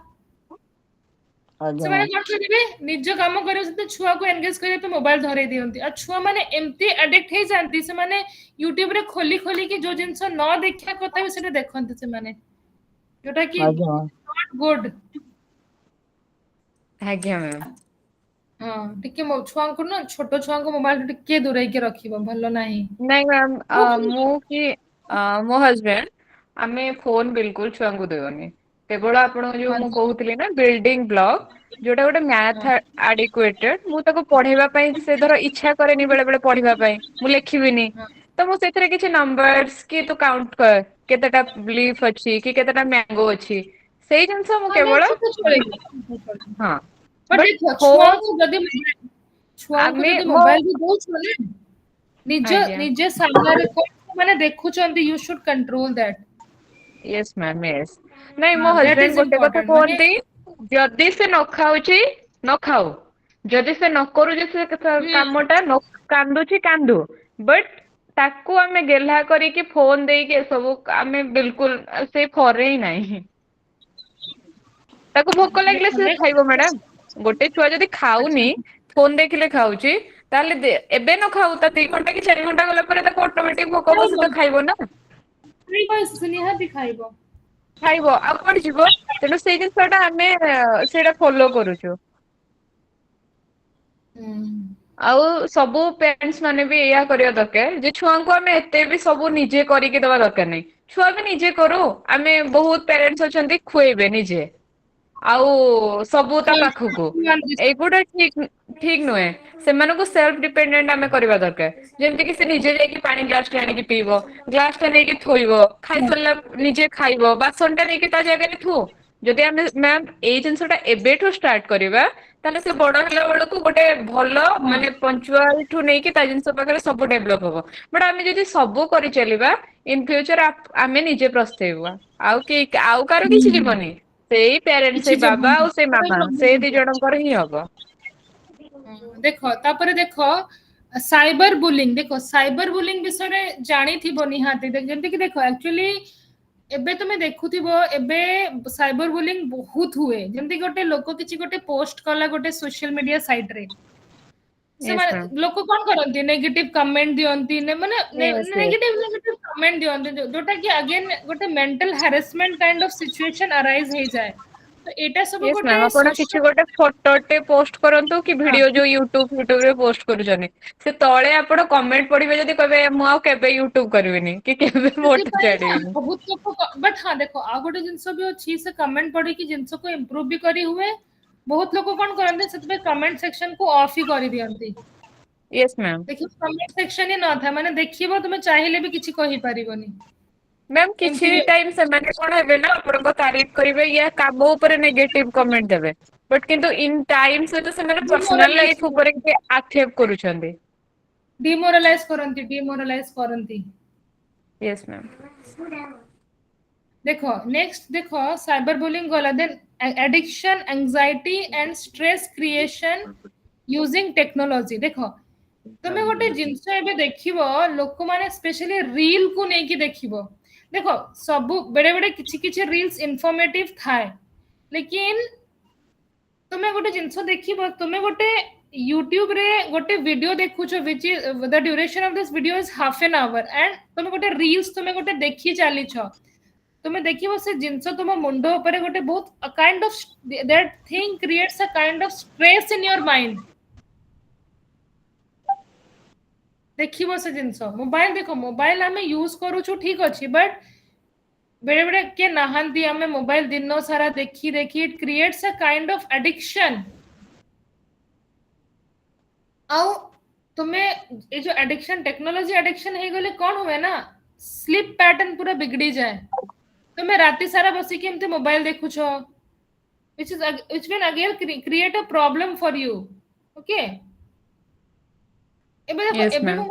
आज्ञा से माने मैम कोन करिवे निज काम करियो से छुआ को एंगेज करियो तो मोबाइल धरे दियंती. आ छुआ माने एम्ति एडिक्ट हे जानती से माने YouTube रे खोली खोली कि जो जिंस न देखिया कथा भी सेटे देखंती से माने, जोटा कि आज्ञा मैम नॉट गुड. ଆଜ୍ଞା ମ୍ୟାମ୍. हाँ टिके मो छुआ को ना छोटो छुआ को मोबाइल टिके दूरे के रखिबो भलो नाही. ନାଇଁ ମ୍ୟାମ୍ ମୁଁ କି ମୋ ହଜବେଣ୍ଡ ଆମେ ଫୋନ ବିଲକୁଲ ଛୁଆଙ୍କୁ ଦେଉନି. କେବଳ ଆପଣଙ୍କୁ ଯୋଉ ମୁଁ କହୁଥିଲି ନା ବିଲ୍ଡିଂ ବ୍ଲକ ଯୋଉଟା ଗୋଟେ ମ୍ୟାଥ ଆଡିକୁଏଟେଡ, ମୁଁ ତାକୁ ପଢେଇବା ପାଇଁ ସେ ଧର ଇଚ୍ଛା କରେନି ବେଳେ ବେଳେ ପଢିବା ପାଇଁ, ମୁଁ ଲେଖିବିନି ତ ମୁଁ ସେଥିରେ କିଛି ନମ୍ବରସ କି ତୁ କାଉଣ୍ଟ କର କେତେଟା ଲିଫ୍ ଅଛି କି କେତେଟା ମ୍ୟାଙ୍ଗୋ ଅଛି, ସେଇ ଜିନିଷ ମୁଁ କେବଳ ହଁ. बट ବଟ୍ देखो छुआ ଫୋନ को ଆମେ जदि ମୋ मोबाइल भी दउछ ना निज ଆଜ୍ଞା निजे सामने को माने देखुचंती, you should control that. Yes ma'am yes. ନାଇଁ ମୋ हां दैट ହଜବେଣ୍ଡ इज ଗୋଟେ କଥା इंपोर्टेंट. माने କୁହନ୍ତି, ଯଦି ସେ ନ ଖାଉଛି ନ ଖାଉ, ଯଦି ସେ ନ କରୁଛି ସେ କାମଟା ନ କାନ୍ଦୁଛି କାନ୍ଦୁ, ବଟ୍ ତାକୁ ଆମେ ଗେହ୍ଲା କରିକି ଫୋନ ଦେଇକି ଏସବୁ ଆମେ ବିଲକୁଲ ସେଇ ଫରେ ହିଁ ନାହିଁ। ତାକୁ ଭୋକ ଲାଗିଲେ ଦେଖ ସେ next ଖାଇବ ମ୍ୟାଡାମ। ଗୋଟେ ଛୁଆ ଯଦି ଖାଉନି, ଫୋନ ଦେଖିଲେ ଖାଉଛି, ତାହେଲେ ଏବେ ନ ଖାଉ, ତା 2 ଘଣ୍ଟା କି 4 ଘଣ୍ଟା ଗଲା ପରେ ତାକୁ ଅଟୋମେଟିକ ଭୋକ ହବ, ସେ ତ ଖାଇବ ନା। ଖାଇବ ନିହାତି ଖାଇବ। ଖାଇବ ଆଉ କୁଆଡେ ଯିବ? ତେଣୁ ସେଇ ଜିନିଷ ଟା ଆମେ ସେଇଟା ଫଲୋ କରୁଛୁ। ହୁଁ। ଆଉ ସବୁ ପ୍ୟାରେଣ୍ଟସ୍ ମାନେ ବି ଏଇଆ କରିବା ଦରକାର ଯେ ଛୁଆଙ୍କୁ ଆମେ ଏତେ ବି ସବୁ ନିଜେ କରିକି ଦବା ଦରକାର ନାହିଁ। ଛୁଆ ବି ନିଜେ କରୁ। ଆମେ ବହୁତ ପ୍ୟାରେଣ୍ଟସ୍ ଅଛନ୍ତି ଖୁଏଇବେ ନିଜେ। ଆଉ ସବୁ ତା ପାଖକୁ, ଏଇଗୁଡା ଠିକ ନୁହେଁ। ସେମାନଙ୍କୁ ସେଲ୍ଫ ଡିପେଣ୍ଡେଣ୍ଟ ଆମେ କରିବା ଦରକାର। ଯେମିତି କି ସେ ନିଜେ ଯାଇକି ପାଣି ଗ୍ଲାସ ଟେ ଆଣିକି ପିଇବ, ଗ୍ଲାସ ଟା ନେଇକି ଥୋଇବ, ଖାଇସାରିଲା ନିଜେ ଖାଇବ, ବାସନ ଟା ନେଇକି ତା ଜାଗାରେ ଥୁ। ଯଦି ଆମେ ମ୍ୟାମ୍ ଏଇ ଜିନିଷ ଟା ଏବେଠୁ ଷ୍ଟାର୍ଟ କରିବା, ତାହେଲେ ସେ ବଡ ହେଲା ବେଳକୁ ଗୋଟେ ଭଲ ମାନେ ପଞ୍ଚୁଆଲ ଠୁ ନେଇକି ତା ଜିନିଷ ପାଖରେ ସବୁ ଡେଭଲପ ହବ। ବଟ ଆମେ ଯଦି ସବୁ କରିଚାଲିବା, ଇନ ଫ୍ୟୁଚର ଆମେ ନିଜେ ପସ୍ତେଇବା। ଆଉ କାହାର କିଛି ଯିବନି। ସେଇ ପ୍ୟାରେଣ୍ଟ, କିଛି ସେଇ ବାବା ଯିବନି। ଆଉ ସେଇ ମାମା, ସେ ଦି ଜଣଙ୍କର ହିଁ ହବ। ଦେଖ ତାପରେ ଦେଖ ସାଇबर ବୁଲିଂ, ଦେଖ ସାଇबर ବୁଲିଂ ବିଷୟରେ ଜାଣିଥିବ ନିହାତି। ଯେମିତି କି ଦେଖ ଆକ୍ଚୁଆଲି ଏବେ ତମେ ଦେଖୁଥିବ ଏବେ ସାଇबर ବୁଲିଂ ବହୁତ ହୁଏ। ଯେମିତି ଗୋଟେ ଲୋକ କିଛି ଗୋଟେ ପୋଷ୍ଟ କଲା ଗୋଟେ ସୋସିଆଲ ମିଡିଆ ସାଇଟ ରେ, ୟେସ୍ ସେମାନେ ମ୍ୟାମ୍। ଲୋକ କଣ କରନ୍ତି ନେଗେଟିଭ କମେଣ୍ଟ ଦିଅନ୍ତି, ମାନେ ୟେସ୍ ୟେସ୍। ନେଗେଟିଭ କମେଣ୍ଟ ଦିଅନ୍ତି, ଯୋଉଟା କି ଅଗେନ ଗୋଟେ mental harassment kind of situation arise ହେଇଯାଏ। ତ ଏଇଟା ସବୁ ୟେସ୍ ଗୋଟେ ମ୍ୟାମ୍, ଆପଣ କିଛି ସୋସିଆଲ, ଗୋଟେ ଫଟୋଟେ ପୋଷ୍ଟ କରନ୍ତୁ କି ଭିଡିଓ ଯୋଉ ୟୁଟ୍ୟୁବ ରେ ପୋଷ୍ଟ କରୁଛନ୍ତି, ସେ ତଳେ ଆପଣ କମେଣ୍ଟ ପଢିବେ ଯଦି କହିବେ ମୁଁ ଆଉ କେବେ ୟୁଟ୍ୟୁବ କରିବିନି କି କେବେ ଫଟୋ ସେଥିପାଇଁ ନା ଛାଡିବିନି। ବହୁତ ଲୋକ, ବଟ ହଁ ଦେଖ ଆଉ ଗୋଟେ ଜିନିଷ ବି ଅଛି, ସେ କମେଣ୍ଟ ପଢିକି ଜିନିଷକୁ ଇମ୍ପ୍ରୁଭ ବି କରି ହୁଏ। ବହୁତ ଲୋକ କଣ କରନ୍ତି ସେଥିପାଇଁ କମେଣ୍ଟ ସେକ୍ସନ କୁ ଅଫ୍ ହି କରିଦିଅନ୍ତି। Yes ma'am. ଦେଖିବ କମେଣ୍ଟ ସେକ୍ସନ ହିଁ ନଥାଏ, ମାନେ ଦେଖିବ ତୁମେ ଚାହିଁଲେ ବି କିଛି କହିପାରିବନି। ମ୍ୟାମ୍ କିଛି ଏମିତି ବି ଟାଇମ ସେମାନେ କଣ ହେବେ ନା ଆପଣଙ୍କ ତାରିଫ କରିବେ, ୟା କାମ ଉପରେ ନେଗେଟିଭ କମେଣ୍ଟ ଦେବେ। ବଟ୍ କିନ୍ତୁ ଇନ ଟାଇମ ସହିତ ସେମାନେ ପର୍ସନାଲ ଡିମୋରାଲାଇଜ ଲାଇଫ ଉପରେ କିଛି ଆକ୍ଷେପ କରୁଛନ୍ତି। ଡିମୋରାଲାଇଜ କରନ୍ତି। Yes ma'am. ଦେଖ ନେକ୍ସଟ ଦେଖ ସାଇबर ବୁଲିଂ ଗଲା, ଦେନ୍ addiction, anxiety and stress creation using technology। ଦେଖ ତମେ ଗୋଟେ ଜିନିଷ ଏବେ ଦେଖିବ, ଲୋକମାନେ ସ୍ପେଶାଲି ରିଲ କୁ ନେଇକି ଦେଖିବ। ଦେଖ ସବୁ ବେଳେ ବେଳେ କିଛି କିଛି ରିଲ୍ସ ଇନଫର୍ମେଟିଭ ଥାଏ, ଲେକିନ ତୁମେ ଗୋଟେ ଜିନିଷ ଦେଖିବ, ତୁମେ ଗୋଟେ ୟୁଟ୍ୟୁବ ରେ ଗୋଟେ ଭିଡିଓ ଦେଖୁଛ which is the duration of this video is half an hour and ତମେ ଗୋଟେ ରିଲ୍ସ ତୁମେ ଗୋଟେ ଦେଖି ଚାଲିଛ, ତୁମେ ଦେଖିବ ସେ ଜିନିଷ ତୁମ ମୁଣ୍ଡ ଉପରେ ଗୋଟେ ବହୁତ kind of that thing creates a kind of stress in your mind। ଦେଖିବ ସେ ଜିନିଷ, ମୋବାଇଲ ଦେଖ ମୋବାଇଲ ଆମେ ୟୁଜ କରୁଛୁ ଠିକ ଅଛି, ବଟ ବେଳେ ବେଳେ କିଏ ନାହାନ୍ତି, ଆମେ ମୋବାଇଲ ଦିନ ସାରା ଦେଖି ଦେଖି ଇଟ କ୍ରିଏଟ୍ସ ଆ କାଇଣ୍ଡ ଅଫ ଆଡିକ୍ସନ। ଆଉ ତୁମେ ଏ ଯୋଉ ଆଡିକ୍ସନ, ଟେକ୍ନୋଲୋଜି ଆଡିକ୍ସନ ହେଇଗଲେ କଣ ହୁଏ ନା, ସ୍ଲିପ ପ୍ୟାଟର୍ନ ପୁରା ବିଗିଡି ଯାଏ। ତୁମେ ରାତି ସାରା ବସିକି ଏମିତି ମୋବାଇଲ ଦେଖୁଛ, which will again create a problem for you। Okay, ଏବେ ଦେଖ ୟେସ୍ ଏବେ ମ୍ୟାମ୍।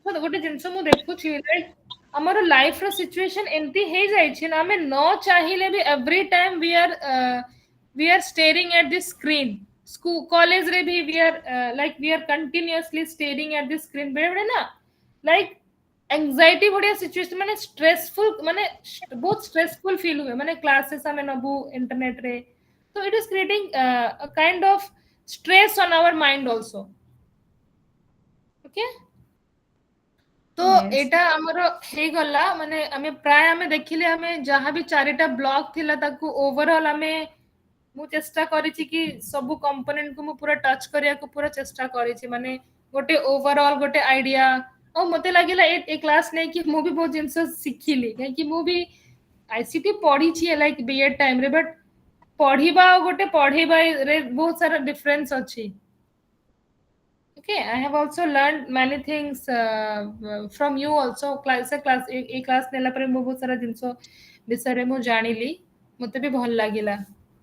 ମୁଁ ଗୋଟେ ଜିନିଷ ମୁଁ ଦେଖୁଛି, ଆମର ଲାଇଫ ର ସିଚୁଏସନ ଏମିତି ହେଇଯାଇଛି ନା, ଆମେ ନ ଚାହିଁଲେ ବି every time we are staring at this screen। School college ରେ ବି we are continuously staring at this screen। ବେଳେ ବେଳେ ନା ଲାଇକ एंजाइटी भड़िया सिचुएशन, माने स्ट्रेसफुल, माने बहुत स्ट्रेसफुल फील हुए, माने क्लासेस हमें नबू इंटरनेट रे, तो it is creating a kind of stress on our mind also. Okay, तो ୟେସ୍। एटा हमरो हे गला, माने हमें प्राय हमें देखिले, हमें जहां भी चारिटा ब्लॉक थिला ताकू ओवरऑल हमें मु चेष्टा करिछि कि सब कंपोनेंट को मु पूरा टच करिया को पूरा चेष्टा करिछि, माने गोटे ओवरऑल गोटे आइडिया। और मते लागिला ए क्लास नै कि मु भी बहुत जिंस सिखिली, कि मु भी आईसीटी पढ़ी छी लाइक बीएड टाइम रे, बट पढ़िबा और गोटे पढ़ेबा रे बहुत सारा डिफरेंस अछि। Okay, I have also learned many things from you also। class नेला परे मु बहुत सारा जिंसो विषय रे मु जानिली, मते भी भल लागिला।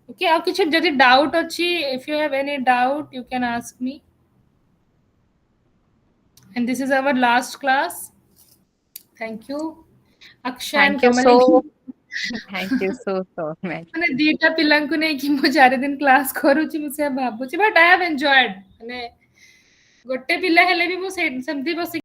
Okay, ଆଉ କିଛି ଯଦି डाउट अछि, if you have any doubt you can ask me, and this is our last class। Thank you Akshay and Thank you Kamali। so Thank you so much. ମାନେ ଦିଟା ପିଲାଙ୍କୁ ନେଇକି ମୁଁ 4 ଦିନ କ୍ଲାସ କରୁଛି ମୁଁ ସେ ଭାବୁଛି ବଟ୍ ଆଇ ହାଭ୍ ଏନ୍ଜୟଡ୍ ମାନେ ଗୋଟେ ପିଲା ହେଲେ ବି ମୁଁ ସେମିତି ବସିକି